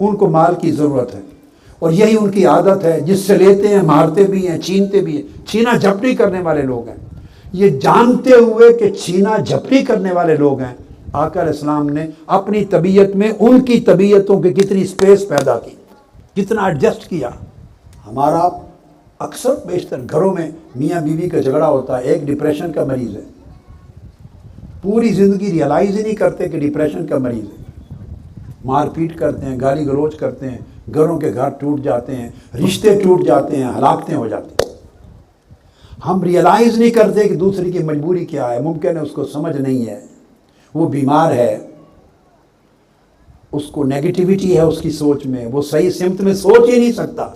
ان کو مال کی ضرورت ہے، اور یہی ان کی عادت ہے، جس سے لیتے ہیں مارتے بھی ہیں، چھینتے بھی ہیں، چھینا جھپٹی کرنے والے لوگ ہیں۔ یہ جانتے ہوئے کہ چھینا جھپٹی کرنے والے لوگ ہیں، آقا علیہ السلام نے اپنی طبیعت میں ان کی طبیعتوں کی کتنی سپیس پیدا کی، کتنا ایڈجسٹ کیا۔ ہمارا اکثر بیشتر گھروں میں میاں بیوی کا جھگڑا ہوتا ہے، ایک ڈپریشن کا مریض ہے، پوری زندگی ریئلائز ہی نہیں کرتے کہ ڈپریشن کا مریض ہے، مار پیٹ کرتے ہیں، گالی گلوچ کرتے ہیں، گھروں کے گھر ٹوٹ جاتے ہیں، رشتے ٹوٹ جاتے ہیں، ہلاکتیں ہو جاتی ہیں۔ ہم ریئلائز نہیں کرتے کہ دوسرے کی مجبوری کیا ہے، ممکن ہے اس کو سمجھ نہیں ہے، وہ بیمار ہے، اس کو نیگیٹیوٹی ہے اس کی سوچ میں، وہ صحیح سمت میں سوچ ہی نہیں سکتا،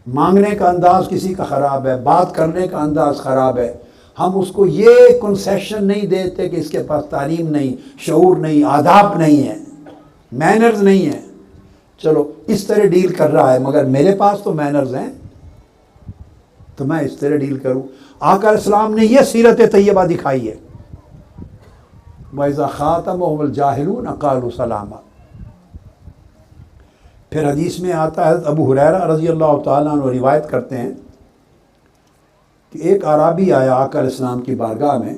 مانگنے کا انداز کسی کا خراب ہے، بات کرنے کا انداز خراب ہے، ہم اس کو یہ کنسیشن نہیں دیتے کہ اس کے پاس تعلیم نہیں، شعور نہیں، آداب نہیں ہے، مینرز نہیں ہیں، چلو اس طرح ڈیل کر رہا ہے، مگر میرے پاس تو مینرز ہیں تو میں اس طرح ڈیل کروں۔ آقا علیہ السلام نے یہ سیرت طیبہ دکھائی ہے، وَإِذَا خَاطَبَهُمُ الْجَاهِلُونَ قَالُوا سَلَامًا۔ پھر حدیث میں آتا ہے، ابو ہریرہ رضی اللہ تعالیٰ عنہ روایت کرتے ہیں کہ ایک اعرابی آیا آقا علیہ السلام کی بارگاہ میں،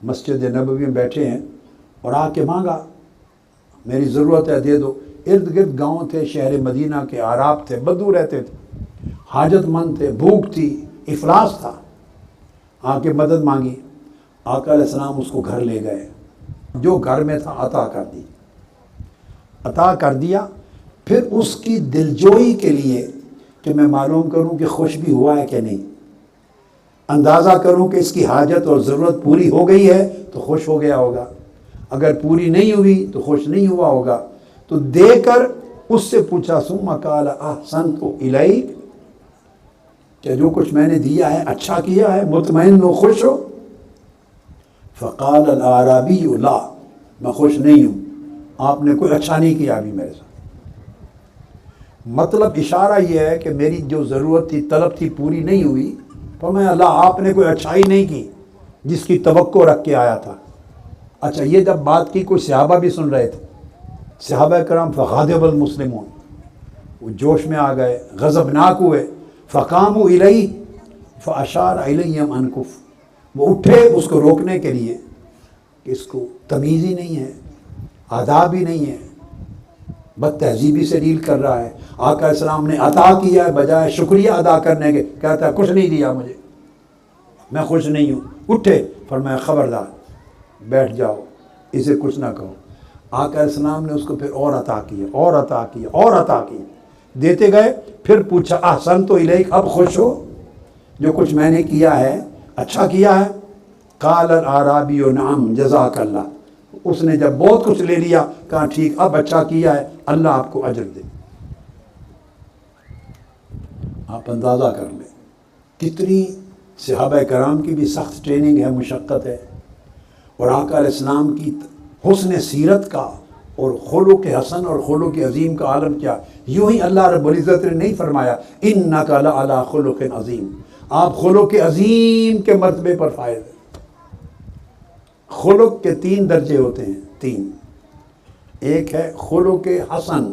مسجد نبوی میں بیٹھے ہیں، اور آ کے مانگا میری ضرورت ہے دے دو۔ ارد گرد گاؤں تھے، شہر مدینہ کے اعراب تھے، بدو رہتے تھے، حاجت مند تھے، بھوک تھی، افلاس تھا، آ کے مدد مانگی، آقا علیہ السلام اس کو گھر لے گئے، جو گھر میں تھا عطا کر دیا۔ پھر اس کی دلجوئی کے لیے کہ میں معلوم کروں کہ خوش بھی ہوا ہے کہ نہیں، اندازہ کروں کہ اس کی حاجت اور ضرورت پوری ہو گئی ہے تو خوش ہو گیا ہوگا، اگر پوری نہیں ہوئی تو خوش نہیں ہوا ہوگا، تو دے کر اس سے پوچھا ثم قال احسنت الیک، کہ جو کچھ میں نے دیا ہے اچھا کیا ہے، مطمئن ہو، خوش ہو؟ فقال الاعرابی لا، میں خوش نہیں ہوں، آپ نے کوئی اچھا نہیں کیا ابھی میرے ساتھ۔ مطلب اشارہ یہ ہے کہ میری جو ضرورت تھی، طلب تھی، پوری نہیں ہوئی، فرمایا اللہ آپ نے کوئی اچھائی نہیں کی جس کی توقع رکھ کے آیا تھا۔ اچھا، یہ جب بات کی کوئی صحابہ بھی سن رہے تھے، صحابہ کرام فغاضب المسلمون، وہ جوش میں آ گئے، غضبناک ہوئے، فقاموا الیہ فاشار الیہم ان کف، وہ اٹھے اس کو روکنے کے لیے کہ اس کو تمیز ہی نہیں ہے، آداب ہی نہیں ہے، بد تہذیبی سے ڈیل کر رہا ہے۔ آقا علیہ السلام نے عطا کیا ہے، بجائے شکریہ ادا کرنے کے کہتا ہے کچھ نہیں دیا مجھے، میں خوش نہیں ہوں۔ اٹھے، فرمایا خبردار بیٹھ جاؤ، اسے کچھ نہ کہو۔ آقا علیہ السلام نے اس کو پھر اور عطا کیا، اور عطا کیا، اور عطا کیا، دیتے گئے۔ پھر پوچھا احسنت الیک، اب خوش ہو جو کچھ میں نے کیا ہے، اچھا کیا ہے؟ قال الاعرابی نعم جزاک اللہ، اس نے جب بہت کچھ لے لیا کہا ٹھیک، اب اچھا کیا ہے، اللہ آپ کو اجر دے۔ آپ اندازہ کر لیں کتنی صحابہ کرام کی بھی سخت ٹریننگ ہے، مشقت ہے، اور آقا علیہ السلام کی حسن سیرت کا اور خلق حسن اور خلق عظیم کا عالم کیا۔ یوں ہی اللہ رب العزت نے نہیں فرمایا انک لعلی خلق عظیم، آپ خلق عظیم کے مرتبے پر فائز ہیں۔ خلق کے 3 درجے ہوتے ہیں، 3۔ ایک ہے خلق حسن،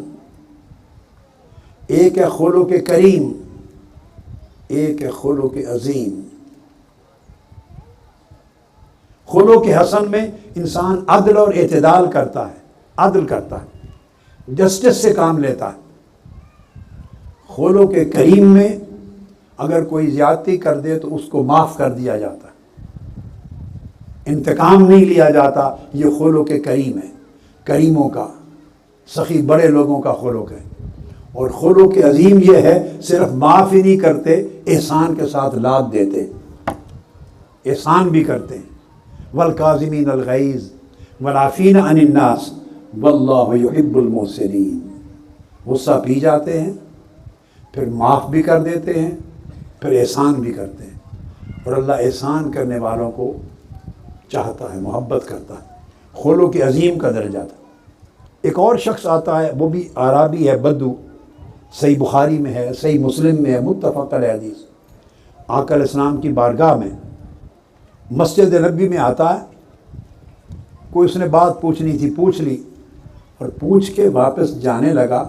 ایک ہے خلق کریم، ایک ہے خلق عظیم۔ خلق حسن میں انسان عدل اور اعتدال کرتا ہے، عدل کرتا ہے، جسٹس سے کام لیتا ہے۔ خلق کریم میں اگر کوئی زیادتی کر دے تو اس کو معاف کر دیا جاتا ہے، انتقام نہیں لیا جاتا۔ یہ خلق کریم ہے، کریموں کا، سخی بڑے لوگوں کا خلق ہے۔ اور خلق عظیم یہ ہے صرف معاف ہی نہیں کرتے، احسان کے ساتھ لاد دیتے، احسان بھی کرتے ہیں۔ والکاظمین الغیظ والعافین عن الناس واللہ یحب المحسنین، غصہ پی جاتے ہیں، پھر معاف بھی کر دیتے ہیں، پھر احسان بھی کرتے ہیں، اور اللہ احسان کرنے والوں کو چاہتا ہے، محبت کرتا ہے۔ خلق عظیم کا درجہ تھا۔ ایک اور شخص آتا ہے، وہ بھی اعرابی ہے، بدو، صحیح بخاری میں ہے، صحیح مسلم میں ہے، متفق علیہ حدیث۔ آقا علیہ السلام کی بارگاہ میں مسجد نبی میں آتا ہے، کوئی اس نے بات پوچھنی تھی، پوچھ لی، اور پوچھ کے واپس جانے لگا۔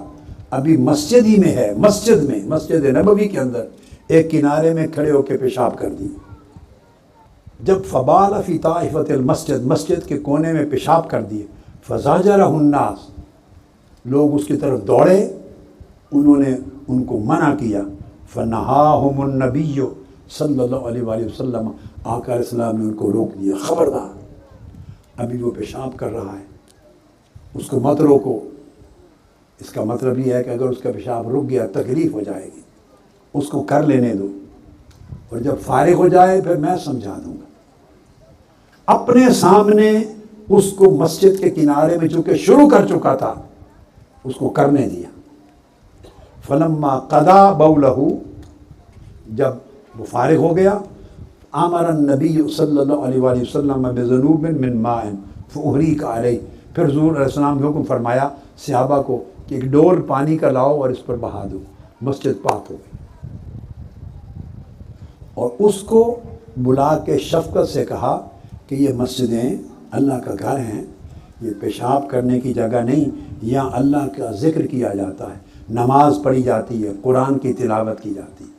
ابھی مسجد ہی میں ہے، مسجد میں، مسجد نبوی کے اندر ایک کنارے میں کھڑے ہو کے پیشاب کر دی۔ جب فبال فی طائفۃ المسجد، مسجد کے کونے میں پیشاب کر دیے، فزاجرہ الناس، لوگ اس کی طرف دوڑے، انہوں نے ان کو منع کیا۔ فنہاہم النبی صلی اللہ علیہ وآلہ وسلم، آقا علیہ السلام نے ان کو روک دیا، خبردار، ابھی وہ پیشاب کر رہا ہے، اس کو مت روکو۔ اس کا مطلب یہ ہے کہ اگر اس کا پیشاب رک گیا تکلیف ہو جائے گی، اس کو کر لینے دو، اور جب فارغ ہو جائے پھر میں سمجھا دوں گا۔ اپنے سامنے اس کو مسجد کے کنارے میں چونکہ شروع کر چکا تھا، اس کو کرنے دیا۔ فلما قضا بولہ، جب وہ فارغ ہو گیا، امر النبی صلی اللہ علیہ وآلہ وسلم بذنوب من ماء فاحریق علیہ، پھر حضور علیہ السلام نے حکم فرمایا صحابہ کو کہ ایک ڈول پانی کا لاؤ اور اس پر بہا دو، مسجد پاک ہو گئی۔ اور اس کو بلا کے شفقت سے کہا کہ یہ مسجدیں اللہ کا گھر ہیں، یہ پیشاب کرنے کی جگہ نہیں، یہاں اللہ کا ذکر کیا جاتا ہے، نماز پڑھی جاتی ہے، قرآن کی تلاوت کی جاتی ہے۔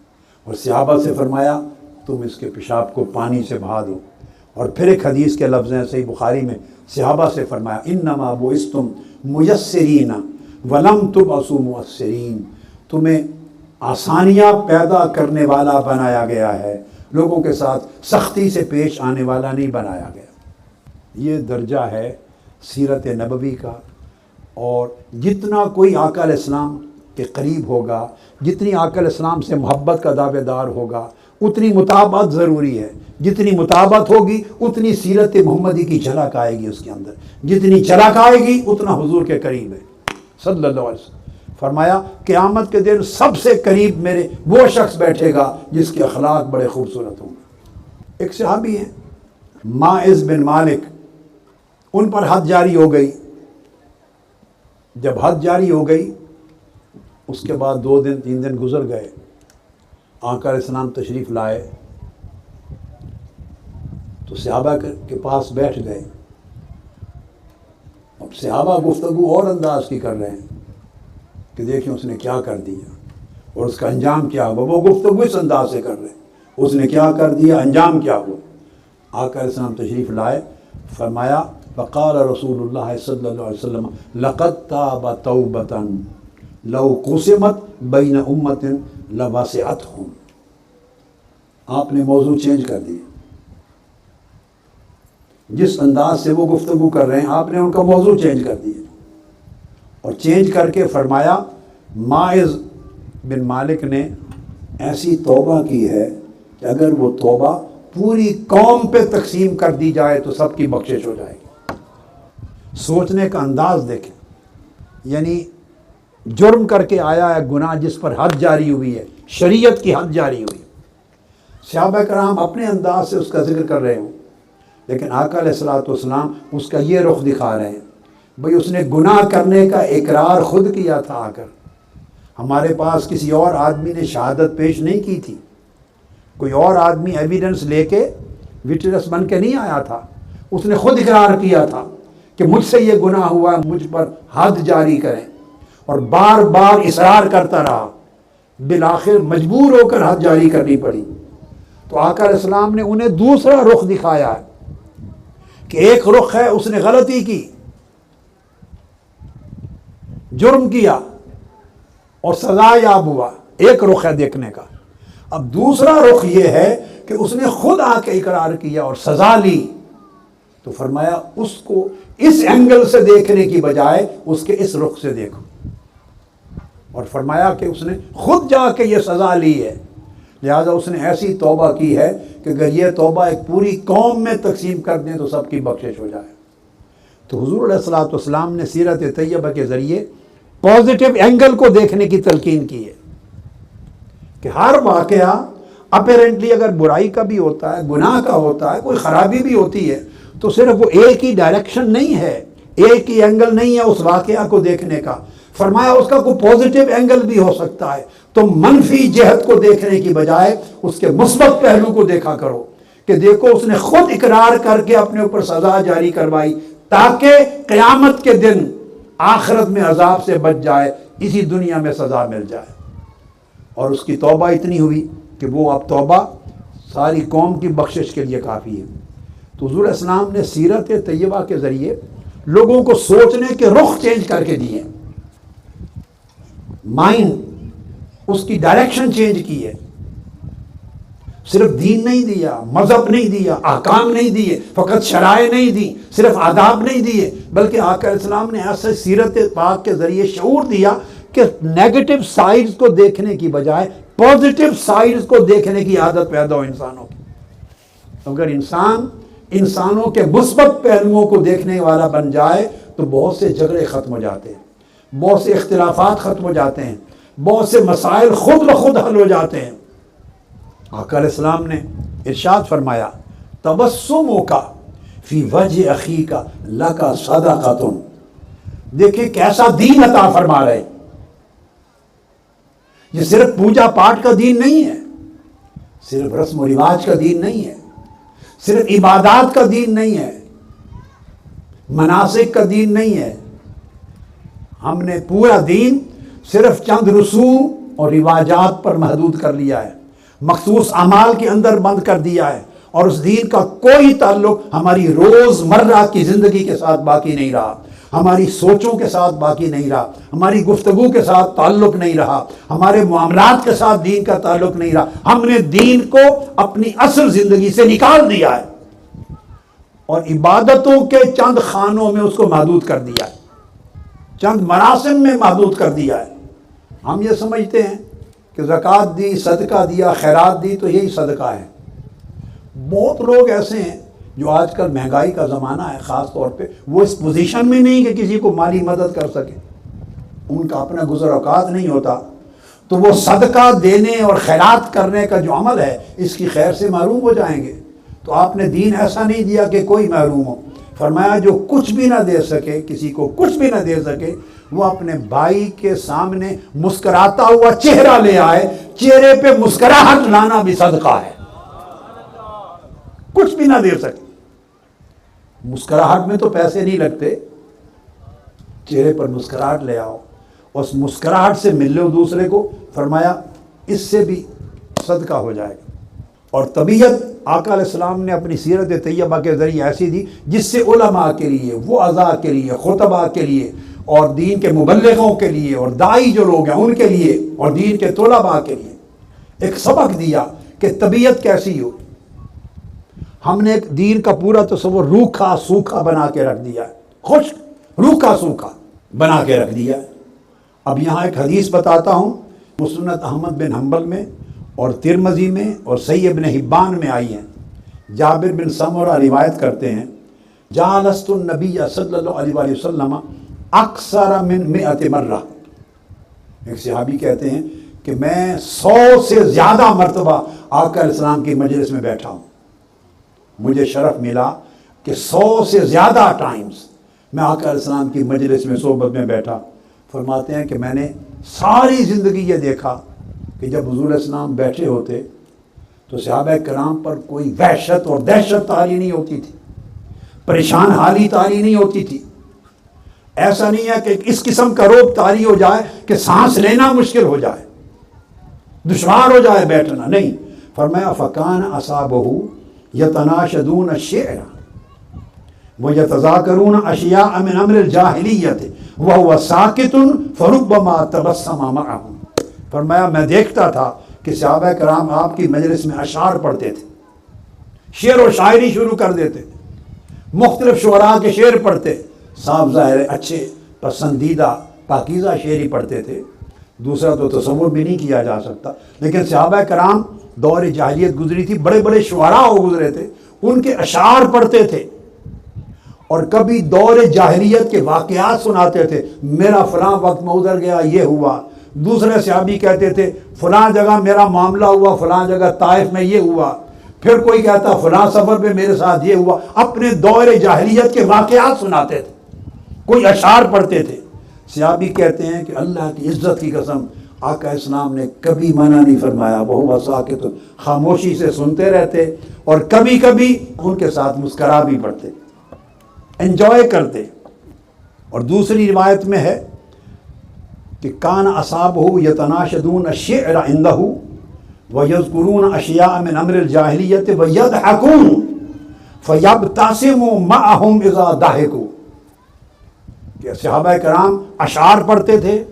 اور صحابہ سے فرمایا تم اس کے پیشاب کو پانی سے بہا دو۔ اور پھر ایک حدیث کے لفظ ہیں صحیح بخاری میں، صحابہ سے فرمایا انما بعثتم میسرین ولم تبعثوا معسرین، تمہیں آسانیاں پیدا کرنے والا بنایا گیا ہے، لوگوں کے ساتھ سختی سے پیش آنے والا نہیں بنایا گیا۔ یہ درجہ ہے سیرت نبوی کا۔ اور جتنا کوئی آقا علیہ السلام کے قریب ہوگا، جتنی آقا علیہ السلام سے محبت کا دعوے دار ہوگا، اتنی مطابقت ضروری ہے۔ جتنی مطابقت ہوگی اتنی سیرت محمدی کی جھلک آئے گی اس کے اندر، جتنی جھلک آئے گی اتنا حضور کے قریب ہے صلی اللہ علیہ وسلم۔ فرمایا قیامت کے دن سب سے قریب میرے وہ شخص بیٹھے گا جس کے اخلاق بڑے خوبصورت ہوں گے۔ ایک صحابی ہیں ماعز بن مالک، ان پر حد جاری ہو گئی۔ جب حد جاری ہو گئی اس کے بعد 2 دن 3 دن گزر گئے، آقا علیہ السلام تشریف لائے تو صحابہ کے پاس بیٹھ گئے۔ اب صحابہ گفتگو اور انداز کی کر رہے ہیں کہ دیکھیں اس نے کیا کر دیا اور اس کا انجام کیا ہوا۔ وہ گفتگو اس انداز سے کر رہے ہیں، اس نے کیا کر دیا، انجام کیا ہوا۔ آقا علیہ السلام تشریف لائے، فرمایا فقال رسول اللہ صلی اللہ علیہ وسلم لقد تاب توبۃ لو قسمت بین امت لوسعتہم۔ آپ نے موضوع چینج کر دیا۔ جس انداز سے وہ گفتگو کر رہے ہیں آپ نے ان کا موضوع چینج کر دیا، اور چینج کر کے فرمایا ماعز بن مالک نے ایسی توبہ کی ہے کہ اگر وہ توبہ پوری قوم پہ تقسیم کر دی جائے تو سب کی بخشش ہو جائے گی۔ سوچنے کا انداز دیکھیں، یعنی جرم کر کے آیا ہے، گناہ جس پر حد جاری ہوئی ہے، شریعت کی حد جاری ہوئی ہے، صحابہ کرام اپنے انداز سے اس کا ذکر کر رہے ہوں، لیکن آقا علیہ الصلوۃ والسلام اس کا یہ رخ دکھا رہے ہیں، بھئی اس نے گناہ کرنے کا اقرار خود کیا تھا آ کر، ہمارے پاس کسی اور آدمی نے شہادت پیش نہیں کی تھی، کوئی اور آدمی ایویڈنس لے کے وٹنس بن کے نہیں آیا تھا، اس نے خود اقرار کیا تھا کہ مجھ سے یہ گناہ ہوا ہے، مجھ پر حد جاری کریں، اور بار بار اصرار کرتا رہا، بالآخر مجبور ہو کر حد جاری کرنی پڑی۔ تو آقا علیہ السلام نے انہیں دوسرا رخ دکھایا ہے کہ ایک رخ ہے اس نے غلطی کی، جرم کیا اور سزا یاب ہوا، ایک رخ ہے دیکھنے کا۔ اب دوسرا رخ یہ ہے کہ اس نے خود آ کے اقرار کیا اور سزا لی، تو فرمایا اس کو اس اینگل سے دیکھنے کی بجائے اس کے اس رخ سے دیکھو، اور فرمایا کہ اس نے خود جا کے یہ سزا لی ہے، لہذا اس نے ایسی توبہ کی ہے کہ اگر یہ توبہ ایک پوری قوم میں تقسیم کر دیں تو سب کی بخشش ہو جائے۔ تو حضور علیہ الصلوۃ والسلام نے سیرت طیبہ کے ذریعے پازیٹیو اینگل کو دیکھنے کی تلقین کی ہے کہ ہر واقعہ اپیرنٹلی اگر برائی کا بھی ہوتا ہے، گناہ کا ہوتا ہے، کوئی خرابی بھی ہوتی ہے، تو صرف وہ ایک ہی ڈائریکشن نہیں ہے، ایک ہی اینگل نہیں ہے اس واقعہ کو دیکھنے کا، فرمایا اس کا کوئی پازیٹیو اینگل بھی ہو سکتا ہے، تو منفی جہت کو دیکھنے کی بجائے اس کے مثبت پہلو کو دیکھا کرو کہ دیکھو اس نے خود اقرار کر کے اپنے اوپر سزا جاری کروائی تاکہ قیامت کے دن آخرت میں عذاب سے بچ جائے، اسی دنیا میں سزا مل جائے۔ اور اس کی توبہ اتنی ہوئی کہ وہ اب توبہ ساری قوم کی بخشش کے لیے کافی ہے۔ تو حضور اسلام نے سیرت طیبہ کے ذریعے لوگوں کو سوچنے کے رخ چینج کر کے دیے، مائنڈ اس کی ڈائریکشن چینج کی ہے، صرف دین نہیں دیا، مذہب نہیں دیا، احکام نہیں دیے، فقط شرائع نہیں دی، صرف آداب نہیں دیے، بلکہ آقا علیہ السلام نے ایسے سیرت پاک کے ذریعے شعور دیا کہ نیگیٹو سائڈز کو دیکھنے کی بجائے پازیٹیو سائڈز کو دیکھنے کی عادت پیدا ہو انسانوں کی۔ اگر انسانوں کے مثبت پہلوؤں کو دیکھنے والا بن جائے تو بہت سے جھگڑے ختم ہو جاتے ہیں، بہت سے اختلافات ختم ہو جاتے ہیں، بہت سے مسائل خود بخود حل ہو جاتے ہیں۔ آقا علیہ السلام نے ارشاد فرمایا تبسمک فی وجہ اخیک لک صدقۃ، دیکھیں کیسا دین عطا فرما رہے۔ یہ صرف پوجا پاٹ کا دین نہیں ہے، صرف رسم و رواج کا دین نہیں ہے، صرف عبادات کا دین نہیں ہے، مناسک کا دین نہیں ہے۔ ہم نے پورا دین صرف چند رسوم اور رواجات پر محدود کر لیا ہے، مخصوص اعمال کے اندر بند کر دیا ہے، اور اس دین کا کوئی تعلق ہماری روز مرہ کی زندگی کے ساتھ باقی نہیں رہا، ہماری سوچوں کے ساتھ باقی نہیں رہا، ہماری گفتگو کے ساتھ تعلق نہیں رہا، ہمارے معاملات کے ساتھ دین کا تعلق نہیں رہا۔ ہم نے دین کو اپنی اصل زندگی سے نکال دیا ہے اور عبادتوں کے چند خانوں میں اس کو محدود کر دیا ہے، چند مراسم میں محدود کر دیا ہے۔ ہم یہ سمجھتے ہیں کہ زکوٰۃ دی، صدقہ دیا، خیرات دی تو یہی صدقہ ہے۔ بہت لوگ ایسے ہیں جو آج کل مہنگائی کا زمانہ ہے، خاص طور پہ وہ اس پوزیشن میں نہیں کہ کسی کو مالی مدد کر سکے، ان کا اپنا گزر اوقات نہیں ہوتا، تو وہ صدقہ دینے اور خیرات کرنے کا جو عمل ہے اس کی خیر سے محروم ہو جائیں گے۔ تو آپ نے دین ایسا نہیں دیا کہ کوئی محروم ہو، فرمایا جو کچھ بھی نہ دے سکے، کسی کو کچھ بھی نہ دے سکے، وہ اپنے بھائی کے سامنے مسکراتا ہوا چہرہ لے آئے، چہرے پہ مسکراہٹ لانا بھی صدقہ ہے۔ کچھ بھی نہ دے سکے، مسکراہٹ میں تو پیسے نہیں لگتے، چہرے پر مسکراہٹ لے آؤ، اس مسکراہٹ سے مل لو دوسرے کو، فرمایا اس سے بھی صدقہ ہو جائے گا۔ اور طبیعت آقا علیہ السلام نے اپنی سیرت طیبہ کے ذریعے ایسی دی جس سے علماء کے لیے، وعظاء کے لیے، خطباء کے لیے، اور دین کے مبلغوں کے لیے، اور داعی جو لوگ ہیں ان کے لیے، اور دین کے طلباء کے لیے ایک سبق دیا کہ طبیعت کیسی ہو۔ ہم نے دین کا پورا تصور روکھا سوکھا بنا کے رکھ دیا ہے، خشک روکھا سوکھا بنا کے رکھ دیا ہے۔ اب یہاں ایک حدیث بتاتا ہوں، مسند احمد بن حنبل میں اور ترمذی میں اور صحیح ابن حبان میں آئی ہیں۔ جابر بن سمرہ روایت کرتے ہیں، جالست النبی صلی اللہ علیہ وآلہ وسلم اکثر من 100 مرہ، ایک صحابی کہتے ہیں کہ میں 100 سے زیادہ مرتبہ آقا علیہ السلام کی مجلس میں بیٹھا ہوں۔ مجھے شرف ملا کہ 100 سے زیادہ ٹائمز میں آقا علیہ السلام کی مجلس میں صحبت میں بیٹھا۔ فرماتے ہیں کہ میں نے ساری زندگی یہ دیکھا کہ جب حضور علیہ السلام بیٹھے ہوتے تو صحابہ کرام پر کوئی وحشت اور دہشت طاری نہیں ہوتی تھی، پریشان حالی طاری نہیں ہوتی تھی۔ ایسا نہیں ہے کہ اس قسم کا روب طاری ہو جائے کہ سانس لینا مشکل ہو جائے، دشوار ہو جائے بیٹھنا، نہیں۔ فرمایا فکان اصابہ یتناشدون الشعر ویتذاکرون اشیاء من امر الجاہلیت وہو ساکت فربما تبسم معہم۔ فرمایا میں دیکھتا تھا کہ صحابہ کرام آپ کی مجلس میں اشعار پڑھتے تھے، شعر و شاعری شروع کر دیتے، مختلف شعراء کے شعر پڑھتے، صاف ظاہر اچھے پسندیدہ پاکیزہ شعری پڑھتے تھے، دوسرا تو تصور بھی نہیں کیا جا سکتا۔ لیکن صحابہ کرام دور جاہلیت گزری تھی، بڑے بڑے شعراء ہو گزرے تھے، ان کے اشعار پڑھتے تھے اور کبھی دور جاہلیت کے واقعات سناتے تھے، میرا فلاں وقت میں ادھر گیا یہ ہوا۔ دوسرے صحابی کہتے تھے فلاں جگہ میرا معاملہ ہوا، فلاں جگہ طائف میں یہ ہوا، پھر کوئی کہتا فلاں سفر پہ میرے ساتھ یہ ہوا، اپنے دور جاہلیت کے واقعات سناتے تھے، کوئی اشعار پڑھتے تھے۔ صحابی کہتے ہیں کہ اللہ کی عزت کی قسم آقا اسلام نے کبھی منع نہیں فرمایا، وہ ساکت، خاموشی سے سنتے رہتے اور کبھی کبھی ان کے ساتھ مسکرا بھی پڑتے، انجوائے کرتے۔ اور دوسری روایت میں ہے کہ کان اصحابہ یتناشدون الشعر عندہ ویذکرون اشیاء من امر الجاہلیت ویضحکون فیبتسم معہم اذا ضحکوا، کہ صحابہ کرام اشعار پڑھتے تھے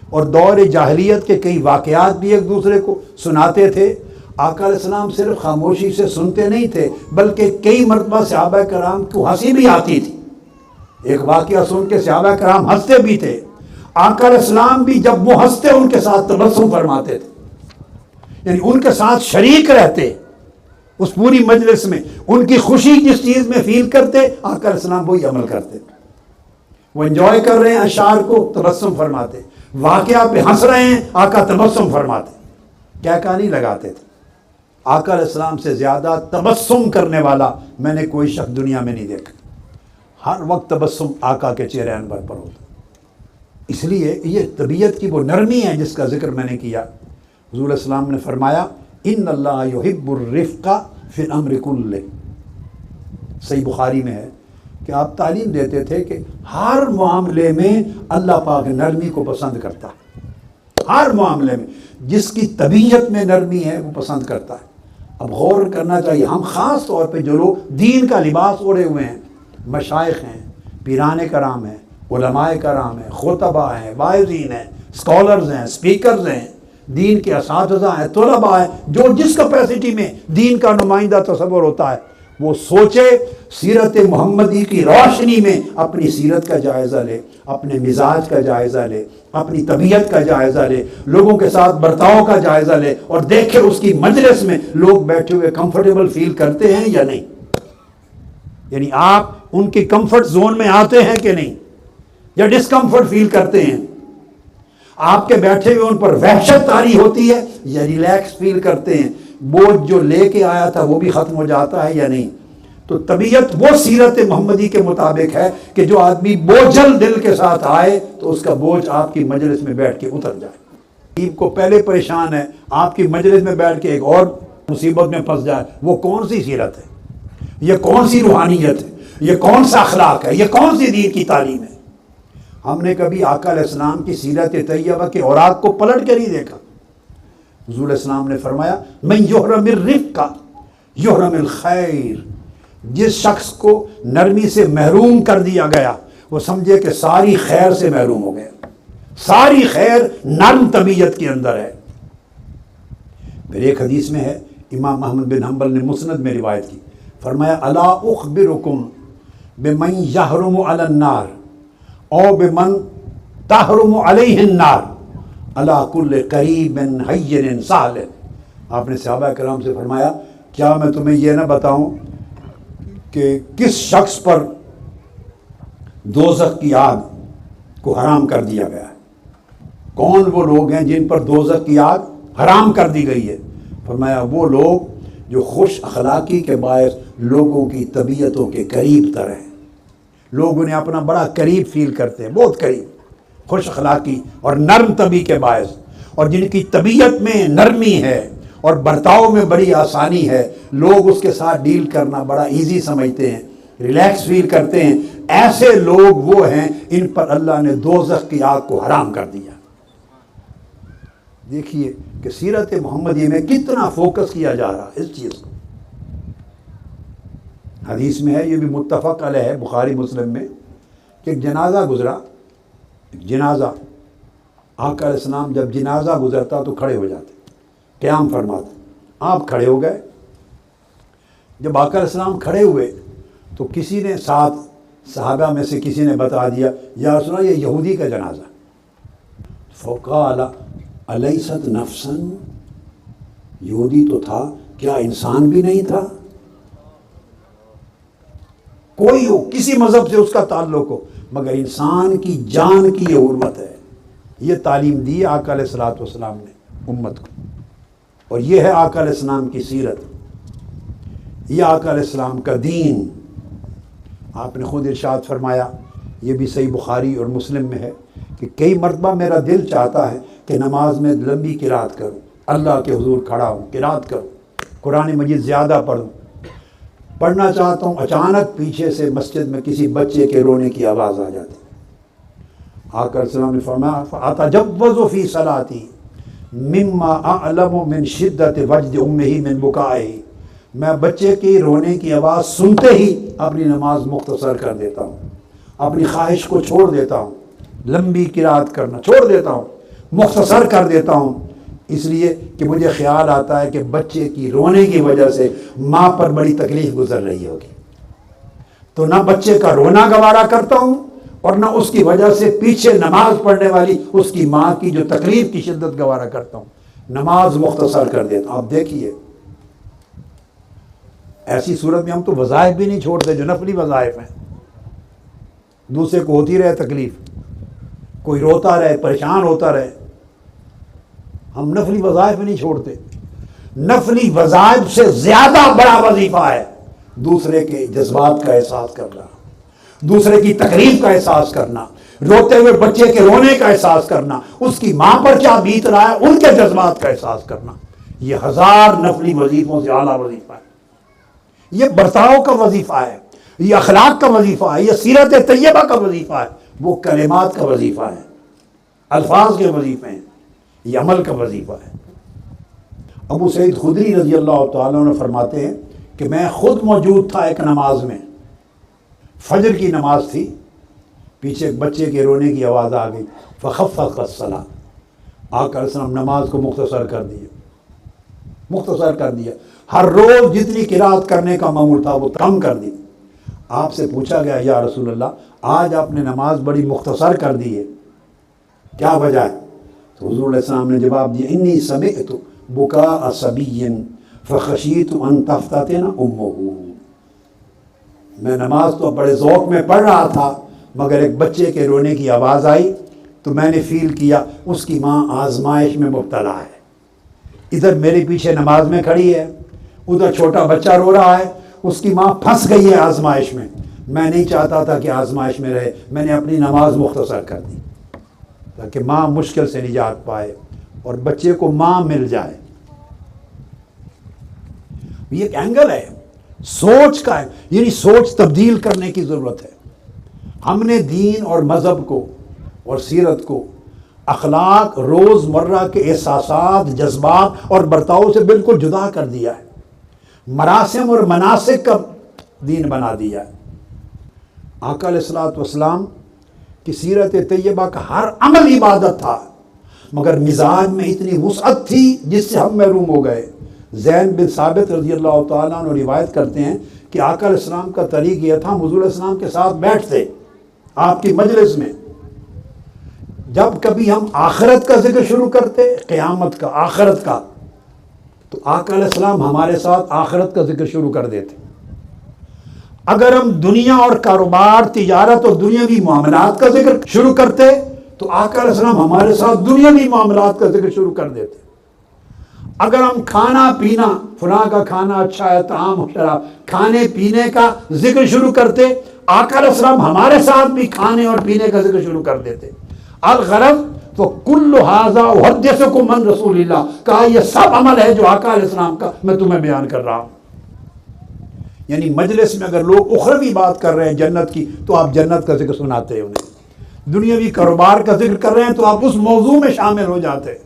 اور دور جاہلیت کے کئی واقعات بھی ایک دوسرے کو سناتے تھے۔ آقا علیہ السلام صرف خاموشی سے سنتے نہیں تھے بلکہ کئی مرتبہ صحابہ کرام کو ہنسی بھی آتی تھی، ایک واقعہ سن کے صحابہ کرام ہنستے بھی تھے۔ آقا علیہ السلام بھی جب وہ ہنستے ان کے ساتھ تبسم فرماتے تھے، یعنی ان کے ساتھ شریک رہتے اس پوری مجلس میں، ان کی خوشی جس چیز میں فیل کرتے آقا علیہ السلام وہی عمل کرتے۔ وہ انجوائے کر رہے ہیں اشعار کو، تبسم فرماتے، واقعہ پہ ہنس رہے ہیں، آقا تبسم فرماتے، کہا نہیں لگاتے تھے۔ آقا علیہ السلام سے زیادہ تبسم کرنے والا میں نے کوئی شخص دنیا میں نہیں دیکھا، ہر وقت تبسم آقا کے چہرے انور پر ہوتا۔ اس لیے یہ طبیعت کی وہ نرمی ہے جس کا ذکر میں نے کیا۔ حضور علیہ السلام نے فرمایا ان اللہ یحب الرفق فی الامر کلہ، صحیح بخاری میں ہے کہ آپ تعلیم دیتے تھے کہ ہر معاملے میں اللہ پاک نرمی کو پسند کرتا ہے، ہر معاملے میں جس کی طبیعت میں نرمی ہے وہ پسند کرتا ہے۔ اب غور کرنا چاہیے، ہم خاص طور پہ جو لوگ دین کا لباس اوڑھے ہوئے ہیں، مشائخ ہیں، پیران کرام ہیں، علماء کرام ہیں، خطبہ ہیں، واعظین ہیں، اسکالرز ہیں، اسپیکرز ہیں، دین کے اساتذہ ہیں، طلباء ہیں، جو جس کیپیسٹی میں دین کا نمائندہ تصور ہوتا ہے وہ سوچے، سیرت محمدی کی روشنی میں اپنی سیرت کا جائزہ لے، اپنے مزاج کا جائزہ لے، اپنی طبیعت کا جائزہ لے، لوگوں کے ساتھ برتاؤ کا جائزہ لے اور دیکھے اس کی مجلس میں لوگ بیٹھے ہوئے کمفرٹیبل فیل کرتے ہیں یا نہیں، یعنی آپ ان کی کمفرٹ زون میں آتے ہیں کہ نہیں، یا ڈسکمفرٹ فیل کرتے ہیں، آپ کے بیٹھے ہوئے ان پر وحشت طاری ہوتی ہے یا ریلیکس فیل کرتے ہیں، بوجھ جو لے کے آیا تھا وہ بھی ختم ہو جاتا ہے یا نہیں۔ تو طبیعت وہ سیرت محمدی کے مطابق ہے کہ جو آدمی بوجھل دل کے ساتھ آئے تو اس کا بوجھ آپ کی مجلس میں بیٹھ کے اتر جائے۔ غریب کو پہلے پریشان ہے، آپ کی مجلس میں بیٹھ کے ایک اور مصیبت میں پھنس جائے، وہ کون سی سیرت ہے، یہ کون سی روحانیت ہے، یہ کون سا اخلاق ہے، یہ کون سی دین کی تعلیم ہے۔ ہم نے کبھی آقا علیہ السلام کی سیرت طیبہ کے اوراق کو پلٹ کے نہیں دیکھا۔ حضور علیہ السلام نے فرمایا من یحرم الرفق یحرم الخیر، جس شخص کو نرمی سے محروم کر دیا گیا وہ سمجھے کہ ساری خیر سے محروم ہو گیا، ساری خیر نرم طبیعت کے اندر ہے۔ پھر ایک حدیث میں ہے، امام احمد بن حنبل نے مسند میں روایت کی، فرمایا الا اخبرکم بمن یحرم علی النار او بمن تحرم علیہ النار علی کل قریب حین سہل۔ آپ نے صحابہ کرام سے فرمایا کیا میں تمہیں یہ نہ بتاؤں کہ کس شخص پر دوزخ کی آگ کو حرام کر دیا گیا ہے؟ کون وہ لوگ ہیں جن پر دوزخ کی آگ حرام کر دی گئی ہے؟ فرمایا وہ لوگ جو خوش اخلاقی کے باعث لوگوں کی طبیعتوں کے قریب تر ہیں، لوگ انہیں اپنا بڑا قریب فیل کرتے ہیں، بہت قریب، خوش اخلاقی اور نرم طبی کے باعث، اور جن کی طبیعت میں نرمی ہے اور برتاؤ میں بڑی آسانی ہے، لوگ اس کے ساتھ ڈیل کرنا بڑا ایزی سمجھتے ہیں، ریلیکس فیل کرتے ہیں، ایسے لوگ وہ ہیں ان پر اللہ نے دوزخ کی آگ کو حرام کر دیا۔ دیکھیے کہ سیرت محمدی میں کتنا فوکس کیا جا رہا اس چیز کو۔ حدیث میں ہے، یہ بھی متفق علیہ ہے بخاری مسلم میں، کہ ایک جنازہ گزرا، ایک جنازہ، آقا علیہ السلام جب جنازہ گزرتا تو کھڑے ہو جاتے، قیام فرماتے، آپ کھڑے ہو گئے۔ جب آقا علیہ السلام کھڑے ہوئے تو کسی نے ساتھ صحابہ میں سے کسی نے بتا دیا یا رسول اللہ یہ یہودی کا جنازہ۔ فقال الیست نفسا، یہودی تو تھا، کیا انسان بھی نہیں تھا؟ کوئی ہو، کسی مذہب سے اس کا تعلق ہو، مگر انسان کی جان کی یہ حرمت ہے۔ یہ تعلیم دی آقا علیہ الصلوۃ والسلام نے امت کو، اور یہ ہے آقا علیہ السلام کی سیرت، یہ آقا علیہ السلام کا دین۔ آپ نے خود ارشاد فرمایا، یہ بھی صحیح بخاری اور مسلم میں ہے، کہ کئی مرتبہ میرا دل چاہتا ہے کہ نماز میں لمبی قرات کروں، اللہ کے حضور کھڑا ہوں، قرات کروں، قرآن مجید زیادہ پڑھوں، پڑھنا چاہتا ہوں، اچانک پیچھے سے مسجد میں کسی بچے کے رونے کی آواز آ جاتی۔ آقا علیہ السلام نے فرمایا فَأَتَجَوَّزُ فِي صَلَاتِي مِمَّا أَعْلَمُ مِنْ شِدَّةِ وَجْدِ أُمِّهِ مِنْ بُكَائِهِ، میں بچے کی رونے کی آواز سنتے ہی اپنی نماز مختصر کر دیتا ہوں، اپنی خواہش کو چھوڑ دیتا ہوں، لمبی قرات کرنا چھوڑ دیتا ہوں، مختصر کر دیتا ہوں، اس لیے کہ مجھے خیال آتا ہے کہ بچے کی رونے کی وجہ سے ماں پر بڑی تکلیف گزر رہی ہوگی، تو نہ بچے کا رونا گوارا کرتا ہوں اور نہ اس کی وجہ سے پیچھے نماز پڑھنے والی اس کی ماں کی جو تکلیف کی شدت گوارا کرتا ہوں، نماز مختصر کر دیتا ہوں۔ آپ دیکھیے ایسی صورت میں ہم تو وظائف بھی نہیں چھوڑتے جو نفلی وظائف ہیں، دوسرے کو ہوتی رہے تکلیف، کوئی روتا رہے، پریشان ہوتا رہے، ہم نفلی وظائف نہیں چھوڑتے۔ نفلی وظائف سے زیادہ بڑا وظیفہ ہے دوسرے کے جذبات کا احساس کرنا، دوسرے کی تکلیف کا احساس کرنا، روتے ہوئے بچے کے رونے کا احساس کرنا، اس کی ماں پر کیا بیت رہا ہے ان کے جذبات کا احساس کرنا۔ یہ ہزار نفلی وظیفوں سے اعلیٰ وظیفہ ہے، یہ برتاؤ کا وظیفہ ہے، یہ اخلاق کا وظیفہ ہے، یہ سیرت طیبہ کا وظیفہ ہے، وہ کلمات کا وظیفہ ہے، الفاظ کے وظیفے ہیں، یہ عمل کا وظیفہ ہے۔ ابو سعید خدری رضی اللہ تعالیٰ عنہ فرماتے ہیں کہ میں خود موجود تھا ایک نماز میں، فجر کی نماز تھی، پیچھے ایک بچے کے رونے کی آواز آ گئی، فخفف الصلاۃ، آقا علیہ السلام نماز کو مختصر کر دیا، ہر روز جتنی قرات کرنے کا معمول تھا وہ کم کر دی۔ آپ سے پوچھا گیا یا رسول اللہ آج آپ نے نماز بڑی مختصر کر دی ہے، کیا وجہ ہے؟ تو حضور علیہ السلام نے جواب دیا انی سمعت بکاء صبی فخشیت ان تفتتن امہ، میں نماز تو بڑے ذوق میں پڑھ رہا تھا مگر ایک بچے کے رونے کی آواز آئی تو میں نے فیل کیا اس کی ماں آزمائش میں مبتلا ہے، ادھر میرے پیچھے نماز میں کھڑی ہے، ادھر چھوٹا بچہ رو رہا ہے، اس کی ماں پھنس گئی ہے آزمائش میں نہیں چاہتا تھا کہ آزمائش میں رہے، میں نے اپنی نماز مختصر کر دی تاکہ ماں مشکل سے نجات پائے اور بچے کو ماں مل جائے۔ یہ ایک اینگل ہے، سوچ کا ہے، یعنی سوچ تبدیل کرنے کی ضرورت ہے۔ ہم نے دین اور مذہب کو اور سیرت کو اخلاق، روز مرہ کے احساسات، جذبات اور برتاؤ سے بالکل جدا کر دیا ہے، مراسم اور مناسک کا دین بنا دیا ہے۔ آقا علیہ الصلوۃ والسلام کی سیرت طیبہ کا ہر عمل عبادت تھا مگر مزاج میں اتنی وسعت تھی جس سے ہم محروم ہو گئے۔ زین بن ثابت رضی اللہ تعالیٰ عنہ روایت کرتے ہیں کہ آقا علیہ السلام کا طریق یہ تھا، حضور علیہ السلام کے ساتھ بیٹھتے آپ کی مجلس میں، جب کبھی ہم آخرت کا ذکر شروع کرتے، قیامت کا، آخرت کا، تو آقا علیہ السلام ہمارے ساتھ آخرت کا ذکر شروع کر دیتے۔ اگر ہم دنیا اور کاروبار، تجارت اور دنیاوی معاملات کا ذکر شروع کرتے تو آقا علیہ السلام ہمارے ساتھ دنیاوی معاملات کا ذکر شروع کر دیتے۔ اگر ہم کھانا پینا، فلاں کا کھانا اچھا ہے، طعام و شراب، کھانے پینے کا ذکر شروع کرتے، آقا علیہ السلام ہمارے ساتھ بھی کھانے اور پینے کا ذکر شروع کر دیتے۔ الغرض تو کل ھذا احدثکم من رسول اللہ، کہا یہ سب عمل ہے جو آقا علیہ السلام کا میں تمہیں بیان کر رہا ہوں۔ یعنی مجلس میں اگر لوگ اخروی بات کر رہے ہیں جنت کی تو آپ جنت کا ذکر سناتے ہیں انہیں، دنیاوی کاروبار کا ذکر کر رہے ہیں تو آپ اس موضوع میں شامل ہو جاتے ہیں،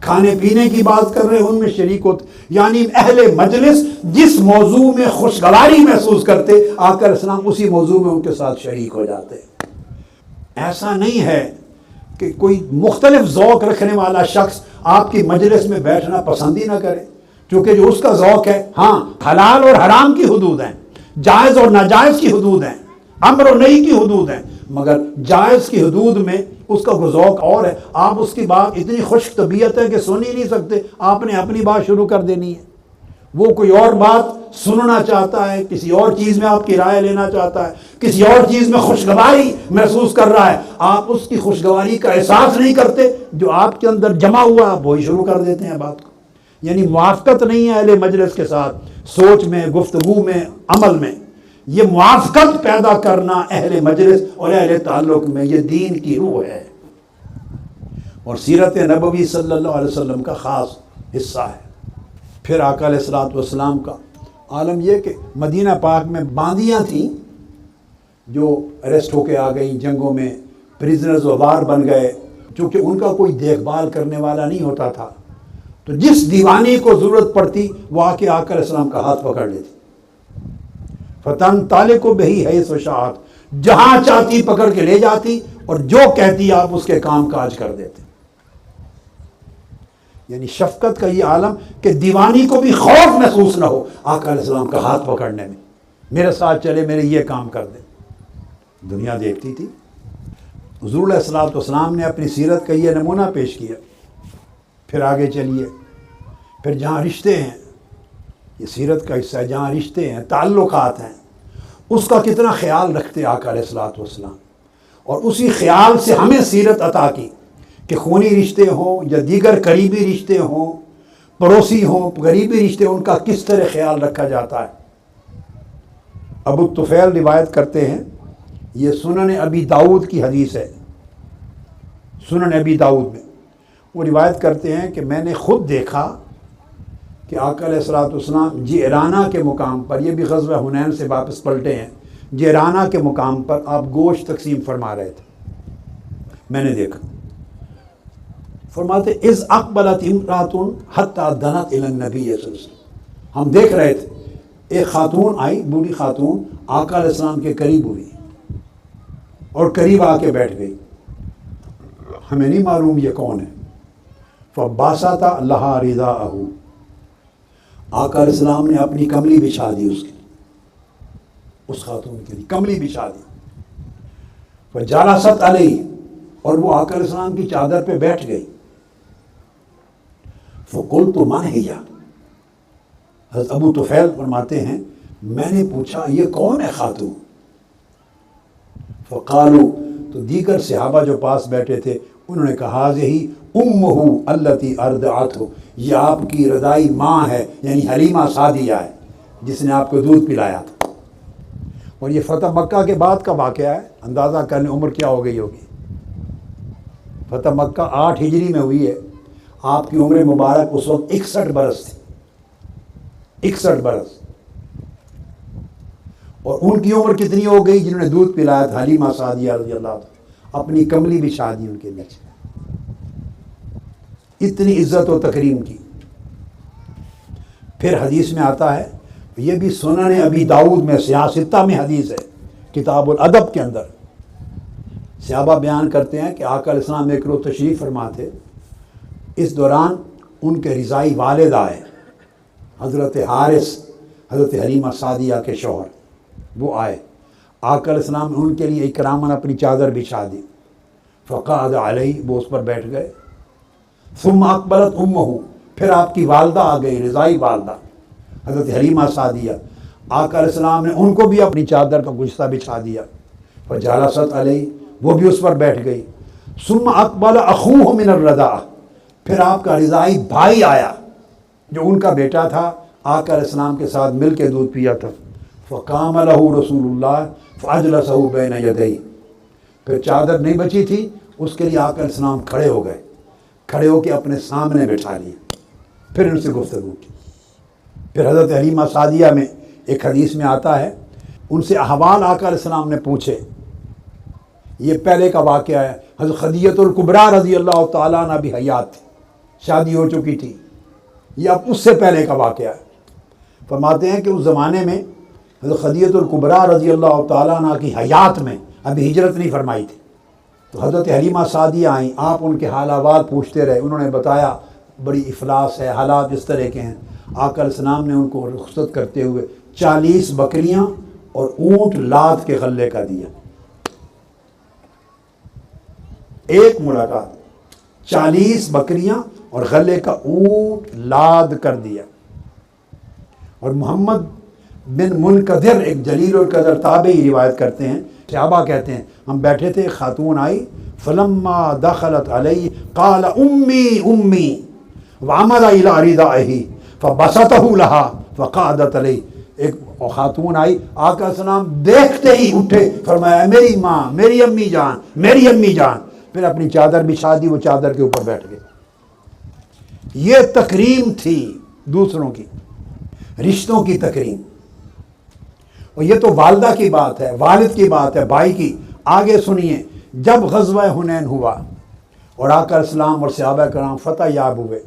کھانے پینے کی بات کر رہے ہیں ان میں شریک ہوتے۔ یعنی اہل مجلس جس موضوع میں خوشگواری محسوس کرتے، آقا علیہ السلام اسی موضوع میں ان کے ساتھ شریک ہو جاتے۔ ایسا نہیں ہے کہ کوئی مختلف ذوق رکھنے والا شخص آپ کی مجلس میں بیٹھنا پسند ہی نہ کرے، کیونکہ جو اس کا ذوق ہے، ہاں حلال اور حرام کی حدود ہیں، جائز اور ناجائز کی حدود ہیں، امر و نہی کی حدود ہیں، مگر جائز کی حدود میں اس کا کوئی ذوق اور ہے۔ آپ اس کی بات اتنی خشک طبیعت ہے کہ سن ہی نہیں سکتے، آپ نے اپنی بات شروع کر دینی ہے۔ وہ کوئی اور بات سننا چاہتا ہے، کسی اور چیز میں آپ کی رائے لینا چاہتا ہے، کسی اور چیز میں خوشگواری محسوس کر رہا ہے، آپ اس کی خوشگواری کا احساس نہیں کرتے، جو آپ کے اندر جمع ہوا آپ وہی شروع کر دیتے ہیں بات کو۔ یعنی موافقت نہیں ہے اہل مجلس کے ساتھ، سوچ میں، گفتگو میں، عمل میں۔ یہ موافقت پیدا کرنا اہل مجلس اور اہل تعلق میں، یہ دین کی روح ہے اور سیرت نبوی صلی اللہ علیہ وسلم کا خاص حصہ ہے۔ پھر آقا علیہ الصلوۃ والسلام کا عالم یہ کہ مدینہ پاک میں باندیاں تھیں جو اریسٹ ہو کے آ گئیں، جنگوں میں پریزنرز و وار بن گئے، چونکہ ان کا کوئی دیکھ بھال کرنے والا نہیں ہوتا تھا، تو جس دیوانی کو ضرورت پڑتی وہ آ کے آقا علیہ السلام کا ہاتھ پکڑ لیتی۔ فتن تالے کو بہی حیث و شاعت، جہاں چاہتی پکڑ کے لے جاتی اور جو کہتی آپ اس کے کام کاج کر دیتے۔ یعنی شفقت کا یہ عالم کہ دیوانی کو بھی خوف محسوس نہ ہو آقا علیہ السلام کا ہاتھ پکڑنے میں، میرے ساتھ چلے، میرے یہ کام کر دے۔ دنیا دیکھتی تھی۔ حضور علیہ الصلوۃ والسلام نے اپنی سیرت کا یہ نمونہ پیش کیا۔ پھر آگے چلیے، پھر جہاں رشتے ہیں، یہ سیرت کا حصہ ہے، جہاں رشتے ہیں، تعلقات ہیں، اس کا کتنا خیال رکھتے آقا علیہ الصلوۃ والسلام، اور اسی خیال سے ہمیں سیرت عطا کی کہ خونی رشتے ہوں یا دیگر قریبی رشتے ہوں، پڑوسی ہوں، قریبی رشتے ہوں، ان کا کس طرح خیال رکھا جاتا ہے۔ ابو طفیل روایت کرتے ہیں، یہ سنن ابی داؤد کی حدیث ہے، سنن ابی داؤد میں وہ روایت کرتے ہیں کہ میں نے خود دیکھا کہ آقا علیہ الصلوۃ والسلام جعرانہ کے مقام پر، یہ بھی غزوہ حنین سے واپس پلٹے ہیں، جعرانہ کے مقام پر آپ گوشت تقسیم فرما رہے تھے، میں نے دیکھا۔ فرماتے اذ اقبلت امرأۃ حتی دنت الی النبی صلی اللہ علیہ وسلم، ہم دیکھ رہے تھے ایک خاتون آئی، بوڑھی خاتون، آقا علیہ السلام کے قریب ہوئی اور قریب آ کے بیٹھ گئی، ہمیں نہیں معلوم یہ کون ہے۔ فباسط لہا رداءہ، آقا علیہ السلام نے اپنی کملی بچھا دی اس کے لیے، اس خاتون کے لیے کملی بچھا دی۔ فجلست علیہ، اور وہ آقا علیہ السلام کی چادر پہ بیٹھ گئی۔ فقلت من ہی، حضرت ابو طفیل فرماتے ہیں میں نے پوچھا یہ کون ہے خاتون؟ فقالوا، تو دیگر صحابہ جو پاس بیٹھے تھے انہوں نے کہا ہی امہ التی ارضعتہ، یہ آپ کی رضائی ماں ہے، یعنی حلیمہ سعدیہ ہے جس نے آپ کو دودھ پلایا تھا۔ اور یہ فتح مکہ کے بعد کا واقعہ ہے، اندازہ کرنے عمر کیا ہو گئی ہوگی۔ فتح مکہ 8 ہجری میں ہوئی ہے، آپ کی عمر مبارک اس وقت 61 برس تھی، 61 برس۔ اور ان کی عمر کتنی ہو گئی جنہوں نے دودھ پلایا تھا؟ حلیمہ سعدیہ رضی اللہ عنہ، اپنی کملی بچھا دی ان کے نیچے، اتنی عزت و تکریم کی۔ پھر حدیث میں آتا ہے، یہ بھی سنن ابی داؤد میں سیاستہ میں حدیث ہے، کتاب الادب کے اندر صحابہ بیان کرتے ہیں کہ آقا علیہ السلام ایک روز تشریف فرما تھے، اس دوران ان کے رضائی والد آئے، حضرت حارث حضرت حلیمہ سعدیہ کے شوہر وہ آئے، آقا علیہ السلام نے ان کے لیے اکراماً اپنی چادر بچھا دی، فقعد علیہ، وہ اس پر بیٹھ گئے، ثم اقبلت امہ، پھر آپ کی والدہ آ گئی، رضائی والدہ حضرت حلیمہ سعدیہ، آقا علیہ السلام نے ان کو بھی اپنی چادر کا گچھا بچھا دیا، فجلست علیہ، وہ بھی اس پر بیٹھ گئی، ثم اقبل اخوہ من الرضاعہ، پھر آپ کا رضائی بھائی آیا جو ان کا بیٹا تھا، آقا علیہ السلام کے ساتھ مل کے دودھ پیا تھا، فقام لہ رسول اللہ فاجلسہ بین یدیہ، پھر چادر نہیں بچی تھی، اس کے لیے آقا علیہ السلام کھڑے ہو گئے، کھڑے ہو کے اپنے سامنے بٹھا لیے، پھر ان سے گفتگو کی۔ پھر حضرت حلیمہ سعدیہ میں ایک حدیث میں آتا ہے، ان سے احوال آقا علیہ السلام نے پوچھے، یہ پہلے کا واقعہ ہے، حضرت خدیجہ الکبریٰ رضی اللہ تعالیٰ عنہ بھی حیات تھی، شادی ہو چکی تھی، یہ اب اس سے پہلے کا واقعہ ہے۔ فرماتے ہیں کہ اس زمانے میں حضرت خدیجہ الکبریٰ رضی اللہ تعالیٰ عنہ کی حیات میں ابھی ہجرت نہیں فرمائی تھی، تو حضرت حلیمہ سعدیہ آئیں، آپ ان کے حال احوال پوچھتے رہے، انہوں نے بتایا بڑی افلاس ہے، حالات اس طرح کے ہیں۔ آقا علیہ السلام نے ان کو رخصت کرتے ہوئے 40 بکریاں اور اونٹ لاد کے غلے کا دیا، ایک ملاقات، 40 بکریاں اور غلے کا اونٹ لاد کر دیا۔ اور محمد بن منقدر ایک جلیل القدر تابعی روایت کرتے ہیں، صحابہ کہتے ہیں ہم بیٹھے تھے، خاتون آئی، فلما دخلت علیہ قال امی امی وعمد الی ردائہ فبسطہ لہا فقعدت علیہ، ایک خاتون آئی، آقا علیہ السلام دیکھتے ہی اٹھے، فرمایا میری ماں، میری امی جان، میری امی جان، پھر اپنی چادر بچھا دی، وہ چادر کے اوپر بیٹھ گئے۔ یہ تکریم تھی دوسروں کی، رشتوں کی تکریم۔ اور یہ تو والدہ کی بات ہے، والد کی بات ہے، بھائی کی۔ آگے سنیے، جب غزوہ حنین ہوا اور آقا علیہ السلام اور صحابہ کرام فتح یاب ہوئے،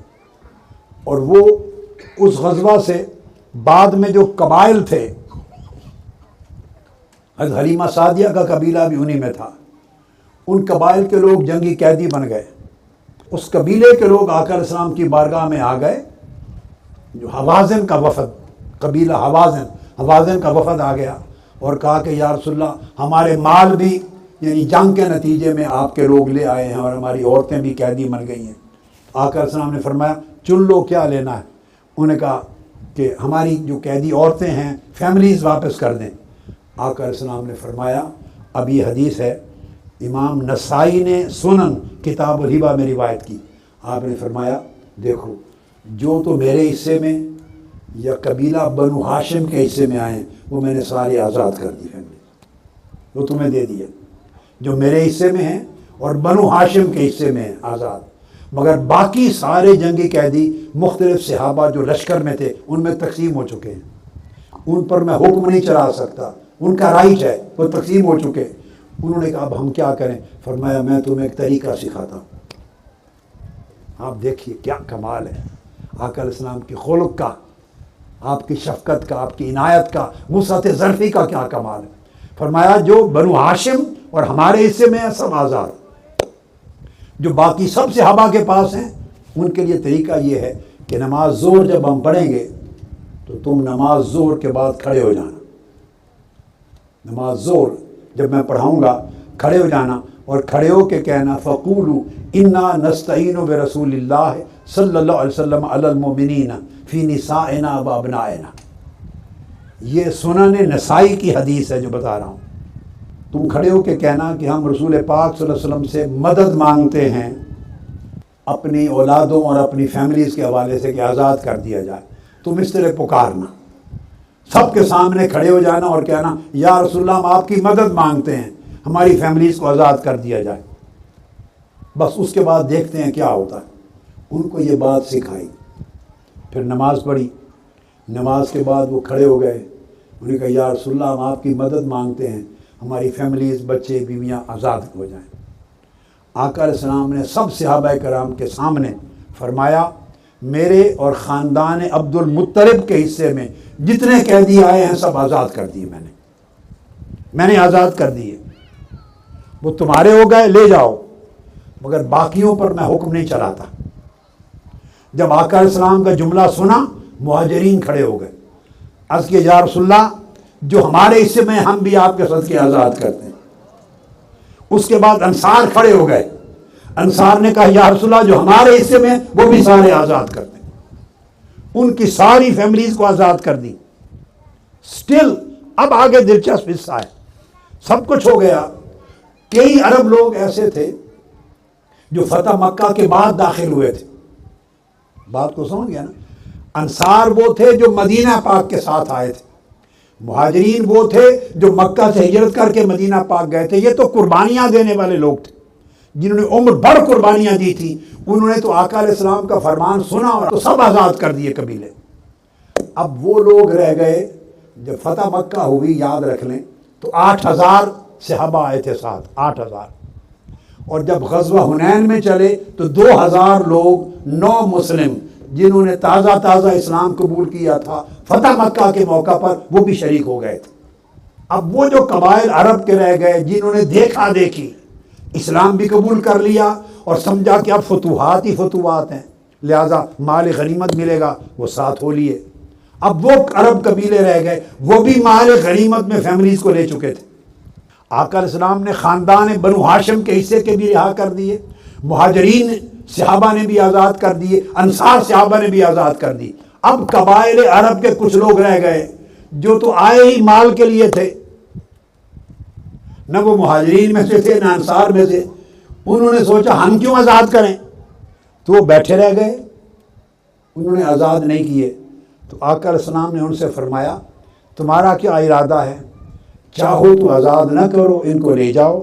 اور وہ اس غزوہ سے بعد میں جو قبائل تھے، حضرت حلیمہ سعدیہ کا قبیلہ بھی انہی میں تھا، ان قبائل کے لوگ جنگی قیدی بن گئے، اس قبیلے کے لوگ آقا علیہ السلام کی بارگاہ میں آ گئے، جو حوازن کا وفد، قبیلہ حوازن کا وفد آ گیا اور کہا کہ یا رسول اللہ ہمارے مال بھی یعنی جنگ کے نتیجے میں آپ کے لوگ لے آئے ہیں اور ہماری عورتیں بھی قیدی بن گئی ہیں۔ آقا علیہ السلام نے فرمایا چن لو کیا لینا ہے، انہوں نے کہا کہ ہماری جو قیدی عورتیں ہیں فیملیز واپس کر دیں۔ آقا علیہ السلام نے فرمایا، اب یہ حدیث ہے امام نسائی نے سنن کتاب الہبہ میں روایت کی، آپ نے فرمایا دیکھو جو تو میرے حصے میں یا قبیلہ بنو ہاشم کے حصے میں آئے ہیں وہ میں نے سارے آزاد کر دی، فیملی وہ تمہیں دے دیے، جو میرے حصے میں ہیں اور بنو ہاشم کے حصے میں ہیں آزاد، مگر باقی سارے جنگی قیدی مختلف صحابہ جو لشکر میں تھے ان میں تقسیم ہو چکے ہیں، ان پر میں حکم نہیں چلا سکتا، ان کا رائٹ ہے، وہ تقسیم ہو چکے۔ انہوں نے کہا اب ہم کیا کریں؟ فرمایا میں تمہیں ایک طریقہ سکھاتا ہوں۔ آپ دیکھیے کیا کمال ہے آقا علیہ السلام کی خلق کا، آپ کی شفقت کا، آپ کی عنایت کا، وسعت ظرفی کا کیا کمال ہے۔ فرمایا جو بنو ہاشم اور ہمارے حصے میں ہیں سب آزاد، جو باقی سب صحابہ کے پاس ہیں ان کے لیے طریقہ یہ ہے کہ نماز ظہر جب ہم پڑھیں گے تو تم نماز ظہر کے بعد کھڑے ہو جانا، نماز ظہر جب میں پڑھاؤں گا کھڑے ہو جانا اور کھڑے ہو کے کہنا فقولوا انا نستعین برسول اللہ صلی اللہ علیہ وسلم علی المؤمنین فی نسائنا و ابنائنا۔ یہ سنن نسائی کی حدیث ہے جو بتا رہا ہوں۔ تم کھڑے ہو کے کہنا کہ ہم رسول پاک صلی اللہ علیہ وسلم سے مدد مانگتے ہیں اپنی اولادوں اور اپنی فیملیز کے حوالے سے کہ آزاد کر دیا جائے۔ تم اس طرح پکارنا، سب کے سامنے کھڑے ہو جانا اور کہنا یا رسول اللہ ہم آپ کی مدد مانگتے ہیں، ہماری فیملیز کو آزاد کر دیا جائے۔ بس اس کے بعد دیکھتے ہیں کیا ہوتا ہے۔ ان کو یہ بات سکھائی، پھر نماز پڑھی، نماز کے بعد وہ کھڑے ہو گئے، انہوں نے کہا یا رسول اللہ ہم آپ کی مدد مانگتے ہیں، ہماری فیملیز، بچے، بیویاں آزاد ہو جائیں۔ آقا علیہ السلام نے سب صحابہ کرام کے سامنے فرمایا میرے اور خاندان عبد المطلب کے حصے میں جتنے قیدی آئے ہیں سب آزاد کر دیے، میں نے آزاد کر دیے، وہ تمہارے ہو گئے لے جاؤ، مگر باقیوں پر میں حکم نہیں چلاتا۔ جب آقا علیہ السلام کا جملہ سنا مہاجرین کھڑے ہو گئے، عرض کیا یا رسول اللہ جو ہمارے حصے میں ہم بھی آپ کے صدقے آزاد کرتے ہیں۔ اس کے بعد انصار کھڑے ہو گئے، انصار نے کہا یا رسول اللہ جو ہمارے حصے میں وہ بھی سارے آزاد کر دیں، ان کی ساری فیملیز کو آزاد کر دی۔ سٹل اب آگے دلچسپ حصہ ہے، سب کچھ ہو گیا۔ کئی عرب لوگ ایسے تھے جو فتح مکہ کے بعد داخل ہوئے تھے، بات کو سمجھ گیا نا۔ انصار وہ تھے جو مدینہ پاک کے ساتھ آئے تھے، مہاجرین وہ تھے جو مکہ سے ہجرت کر کے مدینہ پاک گئے تھے۔ یہ تو قربانیاں دینے والے لوگ تھے جنہوں نے عمر بھر قربانیاں دی تھی، انہوں نے تو آقا علیہ السلام کا فرمان سنا اور تو سب آزاد کر دیے قبیلے۔ اب وہ لوگ رہ گئے، جب فتح مکہ ہوئی یاد رکھ لیں تو 8,000 صحابہ آئے تھے ساتھ، 8,000، اور جب غزوہ حنین میں چلے تو 2,000 لوگ نو مسلم جنہوں نے تازہ اسلام قبول کیا تھا فتح مکہ کے موقع پر، وہ بھی شریک ہو گئے تھے۔ اب وہ جو قبائل عرب کے رہ گئے جنہوں نے دیکھا دیکھی اسلام بھی قبول کر لیا اور سمجھا کہ اب فتوحات ہی فتوحات ہیں، لہذا مال غنیمت ملے گا، وہ ساتھ ہو لیے۔ اب وہ عرب قبیلے رہ گئے، وہ بھی مال غنیمت میں فیملیز کو لے چکے تھے۔ آقا علیہ السلام نے خاندان بنو ہاشم کے حصے کے بھی رہا کر دیے، مہاجرین صحابہ نے بھی آزاد کر دیے، انصار صحابہ نے بھی آزاد کر دی۔ اب قبائل عرب کے کچھ لوگ رہ گئے جو تو آئے ہی مال کے لیے تھے، نہ وہ مہاجرین میں سے تھے نہ انصار میں سے۔ انہوں نے سوچا ہم کیوں آزاد کریں، تو وہ بیٹھے رہ گئے، انہوں نے آزاد نہیں کیے۔ تو آقا علیہ السلام نے ان سے فرمایا تمہارا کیا ارادہ ہے، چاہو تو آزاد نہ کرو، ان کو لے جاؤ،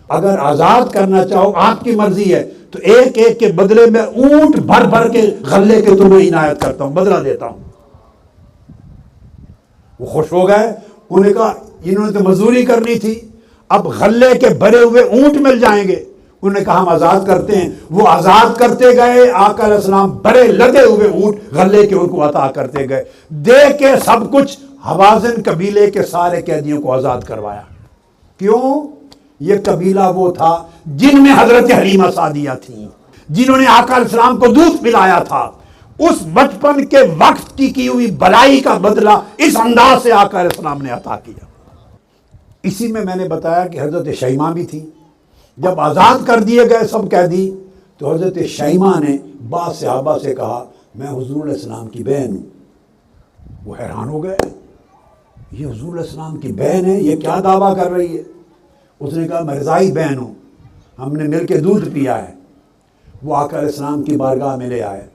اگر آزاد کرنا چاہو آپ کی مرضی ہے تو ایک ایک کے بدلے میں اونٹ بھر بھر کے غلے کے تمہیں عنایت کرتا ہوں، بدلہ دیتا ہوں۔ وہ خوش ہو گئے، انہوں نے کہا انہوں نے تو مزدوری کرنی تھی، اب غلے کے بھرے ہوئے اونٹ مل جائیں گے۔ انہوں نے کہا ہم آزاد کرتے ہیں، وہ آزاد کرتے گئے۔ آقا علیہ السلام بڑے لدے ہوئے اونٹ غلے کے ان کو عطا کرتے گئے، دے کے سب کچھ حوازن قبیلے کے سارے قیدیوں کو آزاد کروایا۔ کیوں؟ یہ قبیلہ وہ تھا جن میں حضرت حلیمہ سعدیہ تھیں، جنہوں نے آقا علیہ السلام کو دودھ پلایا تھا۔ اس بچپن کے وقت کی ہوئی بلائی کا بدلہ اس انداز سے آقا علیہ السلام نے عطا کیا۔ اسی میں نے بتایا کہ حضرت شیمہ بھی تھی۔ جب آزاد کر دیے گئے سب قیدی تو حضرت شیمہ نے بعض صحابہ سے کہا میں حضور علیہ السلام کی بہن ہوں۔ وہ حیران ہو گئے، یہ حضور علیہ السلام کی بہن ہے، یہ کیا دعویٰ کر رہی ہے؟ اس نے کہا میں رضائی بہن ہوں، ہم نے مل کے دودھ پیا ہے۔ وہ آقا علیہ السلام کی بارگاہ میں لے آئے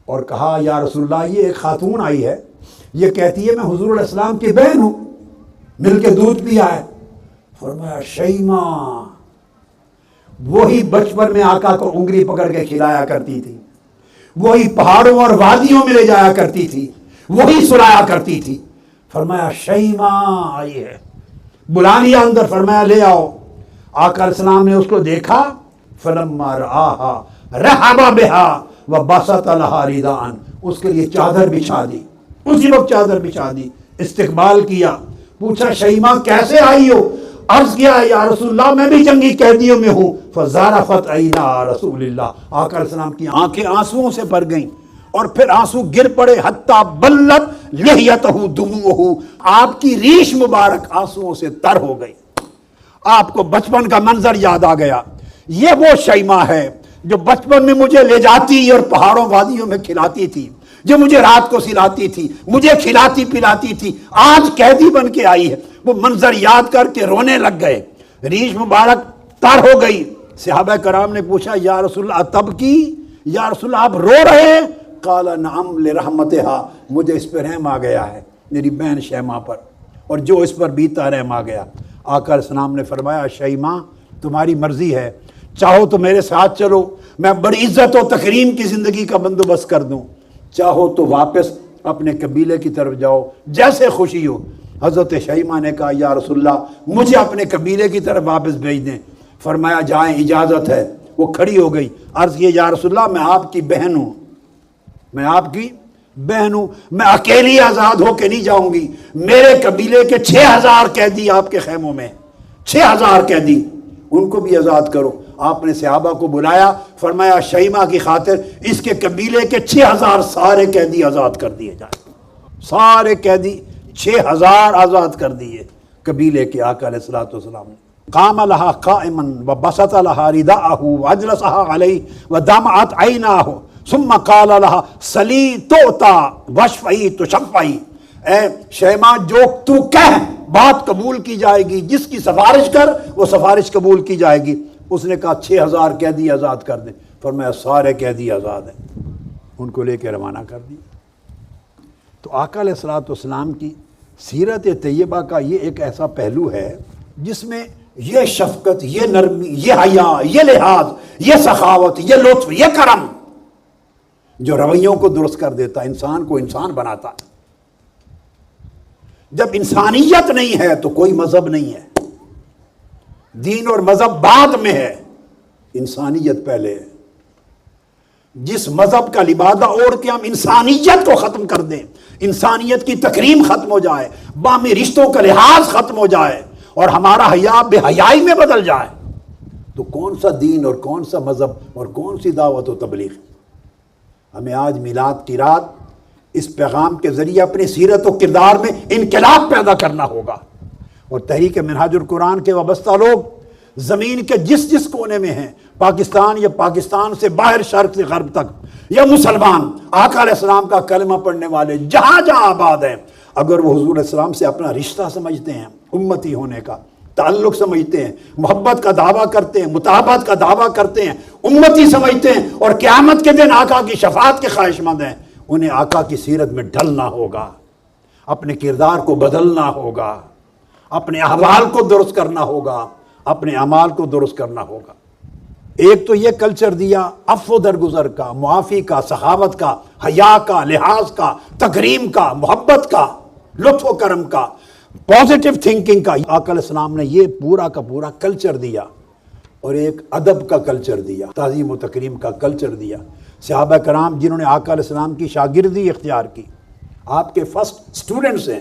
اور کہا یا رسول اللہ یہ ایک خاتون آئی ہے، یہ کہتی ہے میں حضور علیہ السلام کی بہن ہوں، مل کے دودھ پیا ہے۔ فرمایا شیمہ وہی بچپن میں آقا کو انگلی پکڑ کے کھلایا کرتی تھی، وہی پہاڑوں اور وادیوں میں لے جایا کرتی تھی، وہی سلایا کرتی تھی۔ فرمایا شیمہ آئی ہے، بلا لیا اندر، فرمایا لے آؤ۔ آقا علیہ السلام نے اس کو دیکھا، فلما رآہا رحب بہا وبسط لہا رداء، اس کے لیے چادر بچھا دی، اسی وقت چادر بچھا دی، استقبال کیا۔ پوچھا شیمہ کیسے آئی ہو؟ عرض کیا یا رسول اللہ میں بھی جنگی قیدیوں میں ہوں۔ فزارفت عینا رسول اللہ، آقا علیہ السلام کی آنکھیں آنسوؤں سے بھر گئیں اور پھر آنسو گر پڑے، حتی بلت لحیتہ دموعہ، آپ کی ریش مبارک آنسوؤں سے تر ہو گئی۔ آپ کو بچپن کا منظر یاد آ گیا، یہ وہ شیمہ ہے جو بچپن میں مجھے لے جاتی اور پہاڑوں وادیوں میں کھلاتی تھی، جو مجھے رات کو سلاتی تھی، مجھے کھلاتی پلاتی تھی، آج قیدی بن کے آئی ہے۔ وہ منظر یاد کر کے رونے لگ گئے، ریش مبارک تر ہو گئی۔ صحابہ کرام نے پوچھا یا رسول اللہ تب کی، یا رسول اللہ آپ رو رہے ہیں؟ قال نعم لرحمتہا، مجھے اس پہ رحم آ گیا ہے، میری بہن شیمہ پر، اور جو اس پر بیتا رحم آ گیا۔ آقا علیہ السلام نے فرمایا شیمہ تمہاری مرضی ہے، چاہو تو میرے ساتھ چلو، میں بڑی عزت و تکریم کی زندگی کا بندوبست کر دوں، چاہو تو واپس اپنے قبیلے کی طرف جاؤ، جیسے خوشی ہو۔ حضرت شیمہ نے کہا یا رسول اللہ مجھے اپنے قبیلے کی طرف واپس بھیج دیں۔ فرمایا جائیں، اجازت ہے۔ وہ کھڑی ہو گئی، عرض کیا یا رسول اللہ میں آپ کی بہن ہوں، میں آپ کی بہن ہوں، میں اکیلی آزاد ہو کے نہیں جاؤں گی، میرے قبیلے کے 6,000 قیدی آپ کے خیموں میں، 6,000 قیدی، ان کو بھی آزاد کرو۔ آپ نے صحابہ کو بلایا، فرمایا شیمہ کی خاطر اس کے قبیلے کے 6,000 سارے قیدی آزاد کر دیے جائیں۔ سارے قیدی 6000 آزاد کر دیے قبیلے کے آقا علیہ الصلوۃ والسلام نے. قام لها قائما وبسط لها رداءه واجلسها عليه ودمعت عيناه ثم قال لها سلی توتا وشفعی تشفعی. اے شیماء جو تو کہہ بات قبول کی جائے گی، جس کی سفارش کر وہ سفارش قبول کی جائے گی. اس نے کہا 6000 قیدی آزاد کر دیں. فرمایا سارے قیدی آزاد ہیں. ان کو لے کے روانہ کر دی. تو آقا علیہ الصلوۃ والسلام کی سیرت طیبہ کا یہ ایک ایسا پہلو ہے جس میں یہ شفقت، یہ نرمی، یہ حیا، یہ لحاظ، یہ سخاوت، یہ لطف، یہ کرم جو رویوں کو درست کر دیتا، انسان کو انسان بناتا. جب انسانیت نہیں ہے تو کوئی مذہب نہیں ہے. دین اور مذہب بعد میں ہے، انسانیت پہلے ہے. جس مذہب کا لبادہ اوڑھ کے ہم انسانیت کو ختم کر دیں، انسانیت کی تکریم ختم ہو جائے، باہمی رشتوں کا لحاظ ختم ہو جائے اور ہمارا حیا بے حیائی میں بدل جائے، تو کون سا دین اور کون سا مذہب اور کون سی دعوت و تبلیغ. ہمیں آج میلاد کی رات اس پیغام کے ذریعے اپنی سیرت و کردار میں انقلاب پیدا کرنا ہوگا. اور تحریک منہاج القرآن کے وابستہ لوگ زمین کے جس جس کونے میں ہیں، پاکستان یا پاکستان سے باہر، شرق سے غرب تک، یا مسلمان آقا علیہ السلام کا کلمہ پڑھنے والے جہاں جہاں آباد ہیں، اگر وہ حضور علیہ السلام سے اپنا رشتہ سمجھتے ہیں، امتی ہونے کا تعلق سمجھتے ہیں، محبت کا دعویٰ کرتے ہیں، مطابقت کا دعویٰ کرتے ہیں، امتی سمجھتے ہیں اور قیامت کے دن آقا کی شفاعت کے خواہش مند ہیں، انہیں آقا کی سیرت میں ڈھلنا ہوگا، اپنے کردار کو بدلنا ہوگا، اپنے احوال کو درست کرنا ہوگا، اپنے اعمال کو درست کرنا ہوگا. ایک تو یہ کلچر دیا عفو درگزر کا، معافی کا، سخاوت کا، حیا کا، لحاظ کا، تکریم کا، محبت کا، لطف و کرم کا، پازیٹیو تھنکنگ کا. آقا علیہ السلام نے یہ پورا کا پورا کلچر دیا. اور ایک ادب کا کلچر دیا، تعظیم و تکریم کا کلچر دیا. صحابہ کرام جنہوں نے آقا علیہ السلام کی شاگردی اختیار کی، آپ کے فرسٹ سٹوڈنٹس ہیں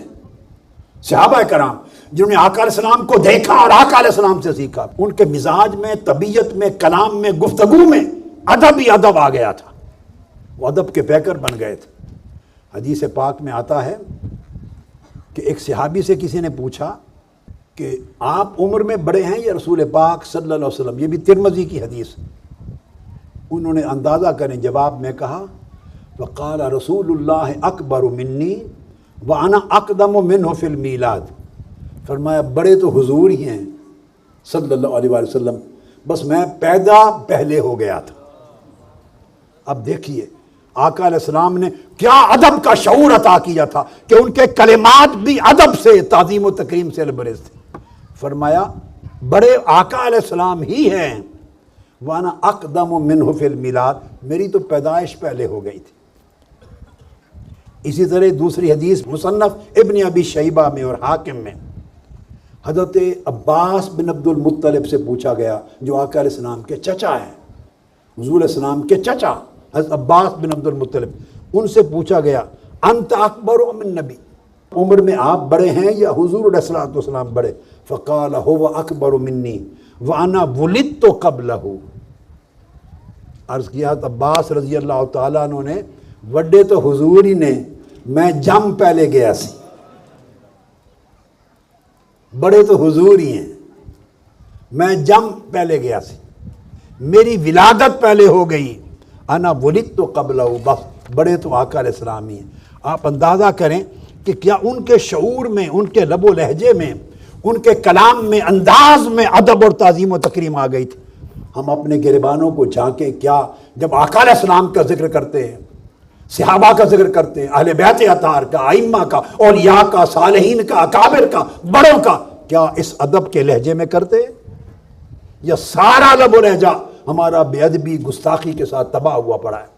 صحابہ کرام، جنہوں نے آقا علیہ السلام کو دیکھا اور آقا علیہ السلام سے سیکھا. ان کے مزاج میں، طبیعت میں، کلام میں، گفتگو میں ادب ہی ادب آ گیا تھا. وہ ادب کے پیکر بن گئے تھے. حدیث پاک میں آتا ہے کہ ایک صحابی سے کسی نے پوچھا کہ آپ عمر میں بڑے ہیں یا رسول پاک صلی اللہ علیہ وسلم؟ یہ بھی ترمذی کی حدیث. انہوں نے اندازہ کریں جواب میں کہا وقال رسول اللہ اکبر منی وانا اقدم منہ فی المیلاد. فرمایا بڑے تو حضور ہی ہیں صلی اللہ علیہ وسلم، بس میں پیدا پہلے ہو گیا تھا. اب دیکھیے آقا علیہ السلام نے کیا ادب کا شعور عطا کیا تھا کہ ان کے کلمات بھی ادب سے، تعظیم و تکریم سے لبریز تھے. فرمایا بڑے آقا علیہ السلام ہی ہیں، وانا اقدم منہ فی المیلاد، میری تو پیدائش پہلے ہو گئی تھی. اسی طرح دوسری حدیث مصنف ابن ابی شیبہ میں اور حاکم میں حضرت عباس بن عبد المطلب سے پوچھا گیا، جو آقا علیہ السلام کے چچا ہیں، حضور علیہ السلام کے چچا حضرت عباس بن عبد المطلب، ان سے پوچھا گیا انت اکبر ام النبی، عمر میں آپ بڑے ہیں یا حضور علیہ السلام بڑے؟ فقال هو اکبر منی وانا ولدت قبلہ. عرض کیا عباس رضی اللہ تعالیٰ عنہ نے، وڈے تو حضور ہی نے، میں جم پہلے گیا سی. بڑے تو حضور ہی ہیں، میں جم پہلے گیا سی، میری ولادت پہلے ہو گئی. انا ولدت قبلہ، بس بڑے تو آقا علیہ السلام ہی ہیں. آپ اندازہ کریں کہ کیا ان کے شعور میں، ان کے لب و لہجے میں، ان کے کلام میں، انداز میں ادب اور تعظیم و تکریم آ گئی تھی. ہم اپنے گریبانوں کو جھانکیں، کیا جب آقا علیہ السلام کا ذکر کرتے ہیں، صحابہ کا ذکر کرتے ہیں، اہل بیت اطہار کا، ائمہ کا، اولیاء کا، صالحین کا، اکابر کا، بڑوں کا، کیا اس ادب کے لہجے میں کرتے ہیں؟ یا سارا لب و لہجہ ہمارا بے ادبی، گستاخی کے ساتھ تباہ ہوا پڑا ہے؟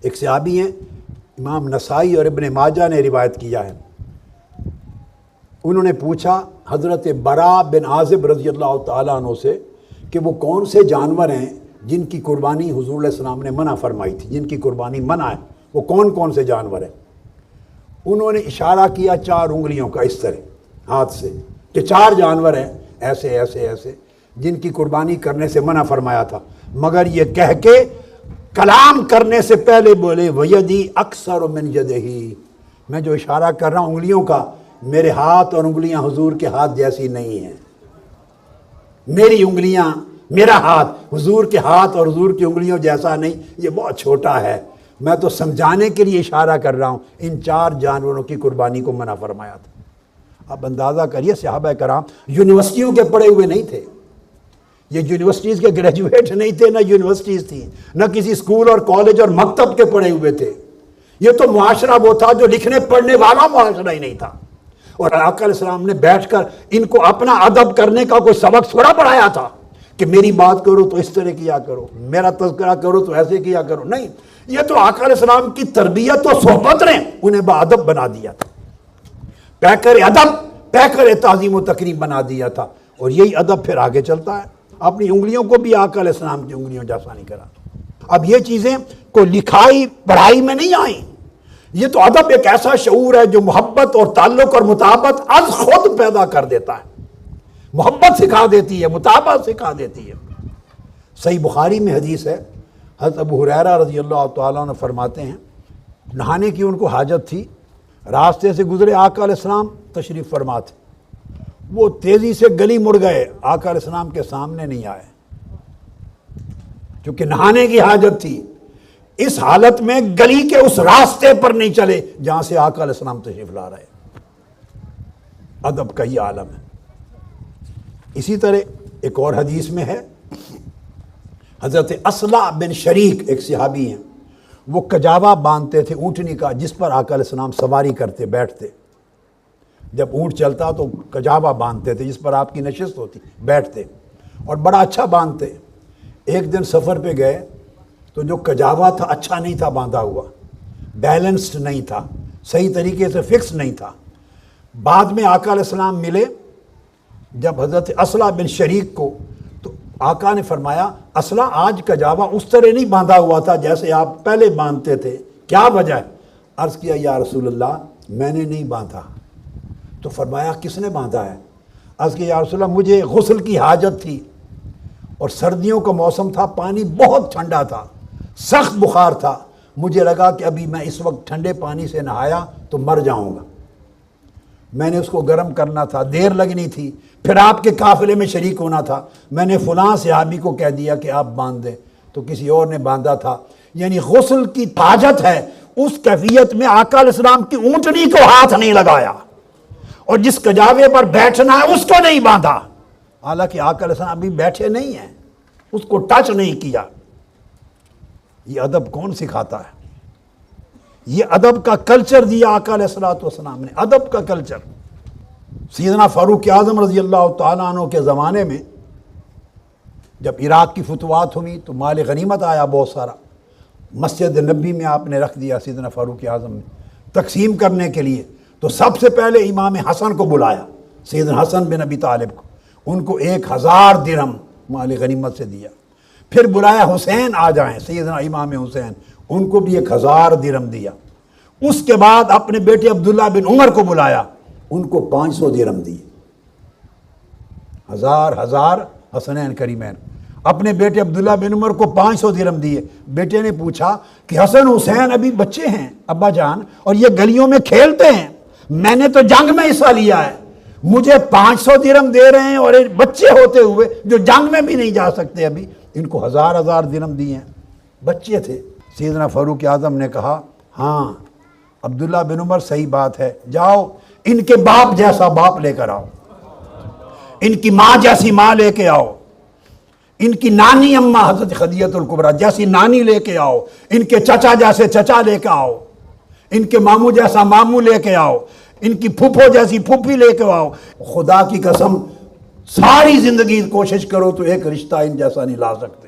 ایک صحابی ہیں، امام نسائی اور ابن ماجہ نے روایت کیا ہے، انہوں نے پوچھا حضرت برا بن عازب رضی اللہ تعالیٰ عنہ سے کہ وہ کون سے جانور ہیں جن کی قربانی حضور علیہ السلام نے منع فرمائی تھی، جن کی قربانی منع ہے، وہ کون کون سے جانور ہیں؟ انہوں نے اشارہ کیا 4 انگلیوں کا اس طرح ہاتھ سے کہ 4 جانور ہیں ایسے ایسے ایسے جن کی قربانی کرنے سے منع فرمایا تھا، مگر یہ کہہ کے کلام کرنے سے پہلے بولے ویدی اکثر من یدہی، میں جو اشارہ کر رہا ہوں انگلیوں کا، میرے ہاتھ اور انگلیاں حضور کے ہاتھ جیسی نہیں ہیں. میری انگلیاں، میرا ہاتھ حضور کے ہاتھ اور حضور کی انگلیوں جیسا نہیں، یہ بہت چھوٹا ہے. میں تو سمجھانے کے لیے اشارہ کر رہا ہوں. ان 4 جانوروں کی قربانی کو منع فرمایا تھا. اب اندازہ کریے صحابہ کرام یونیورسٹیوں کے پڑھے ہوئے نہیں تھے، یہ یونیورسٹیز کے گریجویٹ نہیں تھے، نہ یونیورسٹیز تھیں، نہ کسی اسکول اور کالج اور مکتب کے پڑھے ہوئے تھے. یہ تو معاشرہ وہ تھا جو لکھنے پڑھنے والا معاشرہ ہی نہیں تھا. اور آقا علیہ السلام نے بیٹھ کر ان کو اپنا ادب کرنے کا کوئی سبق تھوڑا پڑھایا تھا کہ میری بات کرو تو اس طرح کیا کرو، میرا تذکرہ کرو تو ایسے کیا کرو. نہیں، یہ تو آقا علیہ السلام کی تربیت و صحبت نے انہیں باادب بنا دیا تھا، پیکر ادب، پیکر تعظیم و تکریم بنا دیا تھا. اور یہی ادب پھر آگے چلتا ہے. اپنی انگلیوں کو بھی آقا علیہ السلام کی انگلیوں جیسا نہیں کرا. اب یہ چیزیں کوئی لکھائی پڑھائی میں نہیں آئیں، یہ تو ادب ایک ایسا شعور ہے جو محبت اور تعلق اور مطابقت از خود پیدا کر دیتا ہے. محبت سکھا دیتی ہے، مطابقت سکھا دیتی ہے. صحیح بخاری میں حدیث ہے، حضرت ابو ہریرہ رضی اللہ تعالیٰ عنہ فرماتے ہیں نہانے کی ان کو حاجت تھی، راستے سے گزرے آقا علیہ السلام تشریف فرما تھے. وہ تیزی سے گلی مڑ گئے، آقا علیہ السلام کے سامنے نہیں آئے کیونکہ نہانے کی حاجت تھی. اس حالت میں گلی کے اس راستے پر نہیں چلے جہاں سے آقا علیہ السلام تشریف لا رہے. ادب کا یہ عالم ہے. اسی طرح ایک اور حدیث میں ہے، حضرت اصلع بن شریک ایک صحابی ہیں، وہ کجاوا باندھتے تھے اونٹنی کا جس پر آقا علیہ السلام سواری کرتے بیٹھتے. جب اونٹ چلتا تو کجاوا باندھتے تھے جس پر آپ کی نشست ہوتی، بیٹھتے اور بڑا اچھا باندھتے. ایک دن سفر پہ گئے تو جو کجاوا تھا اچھا نہیں تھا باندھا ہوا، بیلنسڈ نہیں تھا، صحیح طریقے سے فکس نہیں تھا. بعد میں آقا علیہ السلام ملے جب حضرت اصلع بن شریک کو، تو آقا نے فرمایا اصلع آج کجاوا اس طرح نہیں باندھا ہوا تھا جیسے آپ پہلے باندھتے تھے، کیا وجہ ہے؟ عرض کیا یا رسول اللہ میں نے نہیں باندھا. تو فرمایا کس نے باندھا ہے؟ عرض کیا یا رسول اللہ مجھے غسل کی حاجت تھی اور سردیوں کا موسم تھا، پانی بہت ٹھنڈا تھا، سخت بخار تھا، مجھے لگا کہ ابھی میں اس وقت ٹھنڈے پانی سے نہایا تو مر جاؤں گا. میں نے اس کو گرم کرنا تھا، دیر لگنی تھی، پھر آپ کے قافلے میں شریک ہونا تھا. میں نے فلاں صحابی کو کہہ دیا کہ آپ باندھ دیں تو کسی اور نے باندھا تھا. یعنی غسل کی حاجت ہے، اس کیفیت میں آقا علیہ السلام کی اونٹنی کو ہاتھ نہیں لگایا اور جس کجاوے پر بیٹھنا ہے اس کو نہیں باندھا. حالانکہ آقا علیہ السلام ابھی بیٹھے نہیں ہیں، اس کو ٹچ نہیں کیا. یہ ادب کون سکھاتا ہے؟ یہ ادب کا کلچر دیا آقا علیہ السلام نے، ادب کا کلچر. سیدنا فاروق اعظم رضی اللہ تعالیٰ عنہ کے زمانے میں جب عراق کی فتوحات ہوئی تو مال غنیمت آیا بہت سارا، مسجد نبی میں آپ نے رکھ دیا سیدنا فاروق اعظم نے تقسیم کرنے کے لیے. تو سب سے پہلے امام حسن کو بلایا، سیدنا حسن بن ابی طالب کو، ان کو 1000 درہم مال غنیمت سے دیا. پھر بلایا حسین آ جائیں، سیدنا امام حسین، ان کو بھی 1000 درہم دیا. اس کے بعد اپنے بیٹے عبداللہ بن عمر کو بلایا، ان کو 500 درہم دیے. 1000 حسنین کریمین. اپنے بیٹے عبداللہ بن عمر کو 500 درہم دیے. بیٹے نے پوچھا کہ حسن حسین ابھی بچے ہیں ابا جان اور یہ گلیوں میں کھیلتے ہیں، میں نے تو جنگ میں حصہ لیا ہے، مجھے 500 درہم دے رہے ہیں اور بچے ہوتے ہوئے جو جنگ میں بھی نہیں جا سکتے ابھی ان کو 1000 درہم دیے ہیں. بچے تھے. سیدنا فاروق اعظم نے کہا ہاں عبداللہ بن عمر صحیح بات ہے، جاؤ ان کے باپ جیسا باپ لے کر آؤ، ان کی ماں جیسی ماں لے کے آؤ، ان کی نانی اماں حضرت خدیجہ الکبریٰ جیسی نانی لے کے آؤ، ان کے چچا جیسے چچا لے کے آؤ، ان کے ماموں جیسا ماموں لے کے آؤ، ان کی پھوپھو جیسی پھوپھی لے کے آؤ. خدا کی قسم ساری زندگی کوشش کرو تو ایک رشتہ ان جیسا نہیں لا سکتے.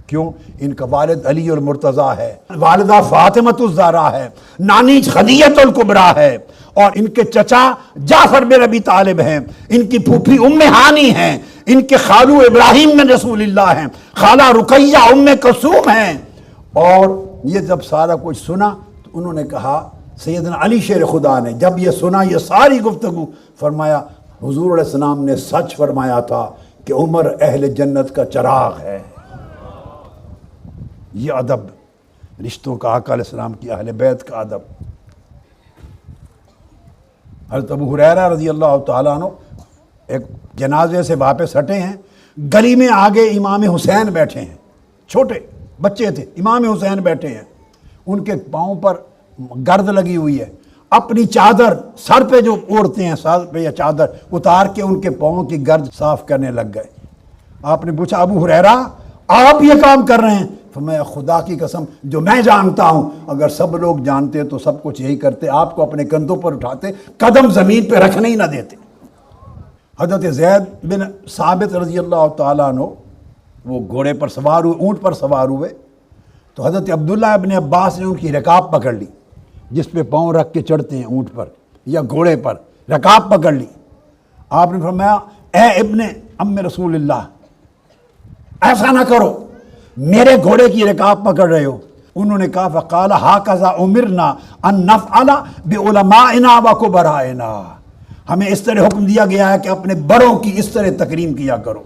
کیوں؟ ان کا والد علی المرتضیٰ ہے، والدہ فاطمۃ الزہرا ہے، نانی خدیجہ الکبریٰ ہے، اور ان کے چچا جعفر بن ابی طالب ہیں، ان کی پھوپھی ام ہانی ہیں، ان کے خالو ابراہیم بن رسول اللہ ہیں، خالہ رقیہ ام کلثوم ہیں. اور یہ جب سارا کچھ سنا تو انہوں نے کہا، سیدنا علی شیر خدا نے جب یہ سنا یہ ساری گفتگو، فرمایا حضور علیہ السلام نے سچ فرمایا تھا کہ عمر اہل جنت کا چراغ ہے. یہ ادب رشتوں کا، آقا علیہ السلام کی اہل بیت کا ادب۔ حضرت ابو ہریرہ رضی اللہ تعالیٰ عنہ ایک جنازے سے واپس ہٹے ہیں، گلی میں آگے امام حسین بیٹھے ہیں، چھوٹے بچے تھے، امام حسین بیٹھے ہیں، ان کے پاؤں پر گرد لگی ہوئی ہے، اپنی چادر سر پہ جو اوڑھتے ہیں، سر پہ یا چادر اتار کے ان کے پاؤں کی گرد صاف کرنے لگ گئے۔ آپ نے پوچھا ابو ہریرہ آپ یہ کام کر رہے ہیں؟ فرمایا خدا کی قسم جو میں جانتا ہوں اگر سب لوگ جانتے تو سب کچھ یہی کرتے، آپ کو اپنے کندھوں پر اٹھاتے، قدم زمین پہ رکھنے ہی نہ دیتے۔ حضرت زید بن ثابت رضی اللہ تعالیٰ عنہ وہ گھوڑے پر سوار ہوئے، اونٹ پر سوار ہوئے، تو حضرت عبداللہ ابن عباس نے ان کی رکاب پکڑ لی، جس پہ پاؤں رکھ کے چڑھتے ہیں اونٹ پر یا گھوڑے پر، رکاب پکڑ لی۔ آپ نے فرمایا اے ابن ام رسول اللہ ایسا نہ کرو، میرے گھوڑے کی رکاب پکڑ رہے ہو۔ انہوں نے کہا فقال ہاکذا امرنا ان نفعل بعلمائنا وکبرائنا، ہمیں اس طرح حکم دیا گیا ہے کہ اپنے بڑوں کی اس طرح تکریم کیا کرو۔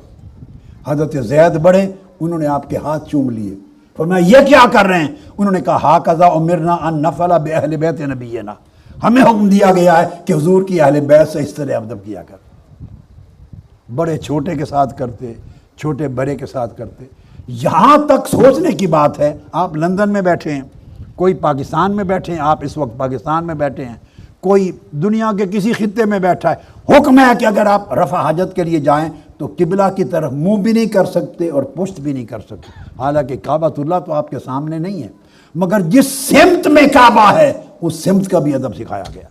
حضرت زید بڑے، انہوں نے آپ کے ہاتھ چوم لیے، فرمایا یہ کیا کر رہے ہیں؟ انہوں نے کہا ہاکذا امرنا ان نفعل باہل بیت نبینا، ہمیں حکم دیا گیا ہے کہ حضور کی اہل بیت سے اس طرح ادب کیا کر۔ بڑے چھوٹے کے ساتھ کرتے، چھوٹے بڑے کے ساتھ کرتے۔ یہاں تک سوچنے کی بات ہے، آپ لندن میں بیٹھے ہیں، کوئی پاکستان میں بیٹھے ہیں، آپ اس وقت پاکستان میں بیٹھے ہیں، کوئی دنیا کے کسی خطے میں بیٹھا ہے، حکم ہے کہ اگر آپ رفع حاجت کے لیے جائیں تو قبلہ کی طرف منہ بھی نہیں کر سکتے اور پشت بھی نہیں کر سکتے۔ حالانکہ کعبۃ اللہ تو آپ کے سامنے نہیں ہے، مگر جس سمت میں کعبہ ہے اس سمت کا بھی ادب سکھایا گیا،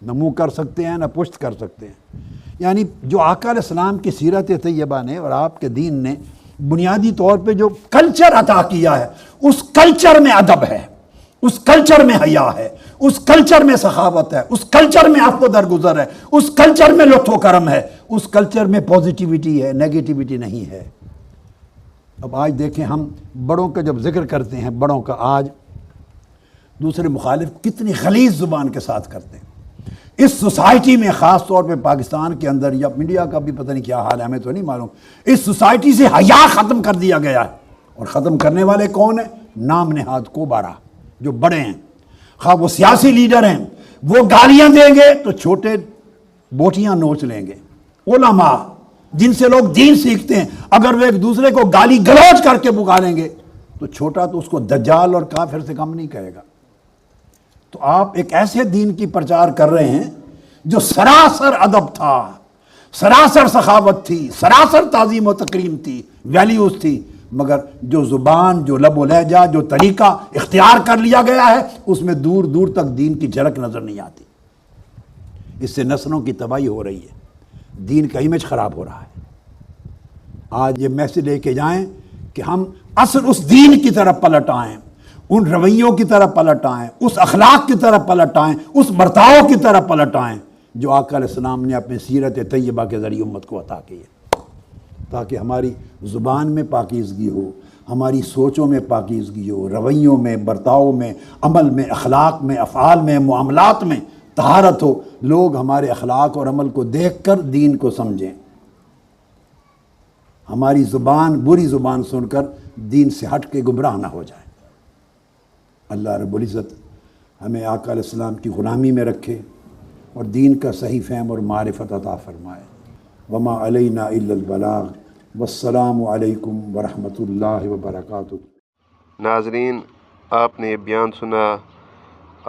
نہ منہ کر سکتے ہیں نہ پشت کر سکتے ہیں۔ یعنی جو آقا علیہ السلام کی سیرت طیبہ نے اور آپ کے دین نے بنیادی طور پہ جو کلچر عطا کیا ہے، اس کلچر میں ادب ہے، اس کلچر میں حیا ہے، اس کلچر میں سخاوت ہے، اس کلچر میں عفو درگزر ہے، اس کلچر میں لطف و کرم ہے، اس کلچر میں پازیٹیوٹی ہے، نیگیٹیوٹی نہیں ہے۔ اب آج دیکھیں ہم بڑوں کا جب ذکر کرتے ہیں، بڑوں کا آج دوسرے مخالف کتنی غلیظ زبان کے ساتھ کرتے ہیں۔ اس سوسائٹی میں خاص طور پہ پاکستان کے اندر یا انڈیا کا بھی پتہ نہیں کیا حال ہے، ہمیں تو نہیں معلوم، اس سوسائٹی سے حیا ختم کر دیا گیا ہے۔ اور ختم کرنے والے کون ہیں؟ نام نہاد کو بارہ جو بڑے ہیں، خواہ وہ سیاسی لیڈر ہیں، وہ گالیاں دیں گے تو چھوٹے بوٹیاں نوچ لیں گے۔ علماء جن سے لوگ دین سیکھتے ہیں، اگر وہ ایک دوسرے کو گالی گلوچ کر کے پکاریں گے تو چھوٹا تو اس کو دجال اور کافر سے کم نہیں کہے گا۔ تو آپ ایک ایسے دین کی پرچار کر رہے ہیں جو سراسر ادب تھا، سراسر سخاوت تھی، سراسر تعظیم و تکریم تھی، ویلیوز تھی، مگر جو زبان، جو لب و لہجہ، جو طریقہ اختیار کر لیا گیا ہے اس میں دور دور تک دین کی جھلک نظر نہیں آتی۔ اس سے نسلوں کی تباہی ہو رہی ہے، دین کا امیج خراب ہو رہا ہے۔ آج یہ میسج لے کے جائیں کہ ہم اصل اس دین کی طرف پلٹ آئیں، ان رویوں کی طرف پلٹ آئیں، اس اخلاق کی طرف پلٹ آئیں، اس برتاؤ کی طرف پلٹ آئیں جو آقا علیہ السلام نے اپنی سیرت طیبہ کے ذریعے امت کو عطا کی ہے، تاکہ ہماری زبان میں پاکیزگی ہو، ہماری سوچوں میں پاکیزگی ہو، رویوں میں، برتاؤ میں، عمل میں، اخلاق میں، افعال میں، معاملات میں طہارت ہو، لوگ ہمارے اخلاق اور عمل کو دیکھ کر دین کو سمجھیں، ہماری زبان بری زبان سن کر دین سے ہٹ کے گمراہ نہ ہو جائے۔ اللہ رب العزت ہمیں آقا علیہ السلام کی غلامی میں رکھے اور دین کا صحیح فہم اور معرفت عطا فرمائے۔ وما علینا الا البلاغ والسلام علیکم ورحمۃ اللہ وبرکاتہ۔ ناظرین، آپ نے یہ بیان سنا،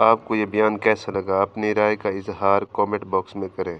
آپ کو یہ بیان کیسا لگا؟ اپنی رائے کا اظہار کومنٹ باکس میں کریں۔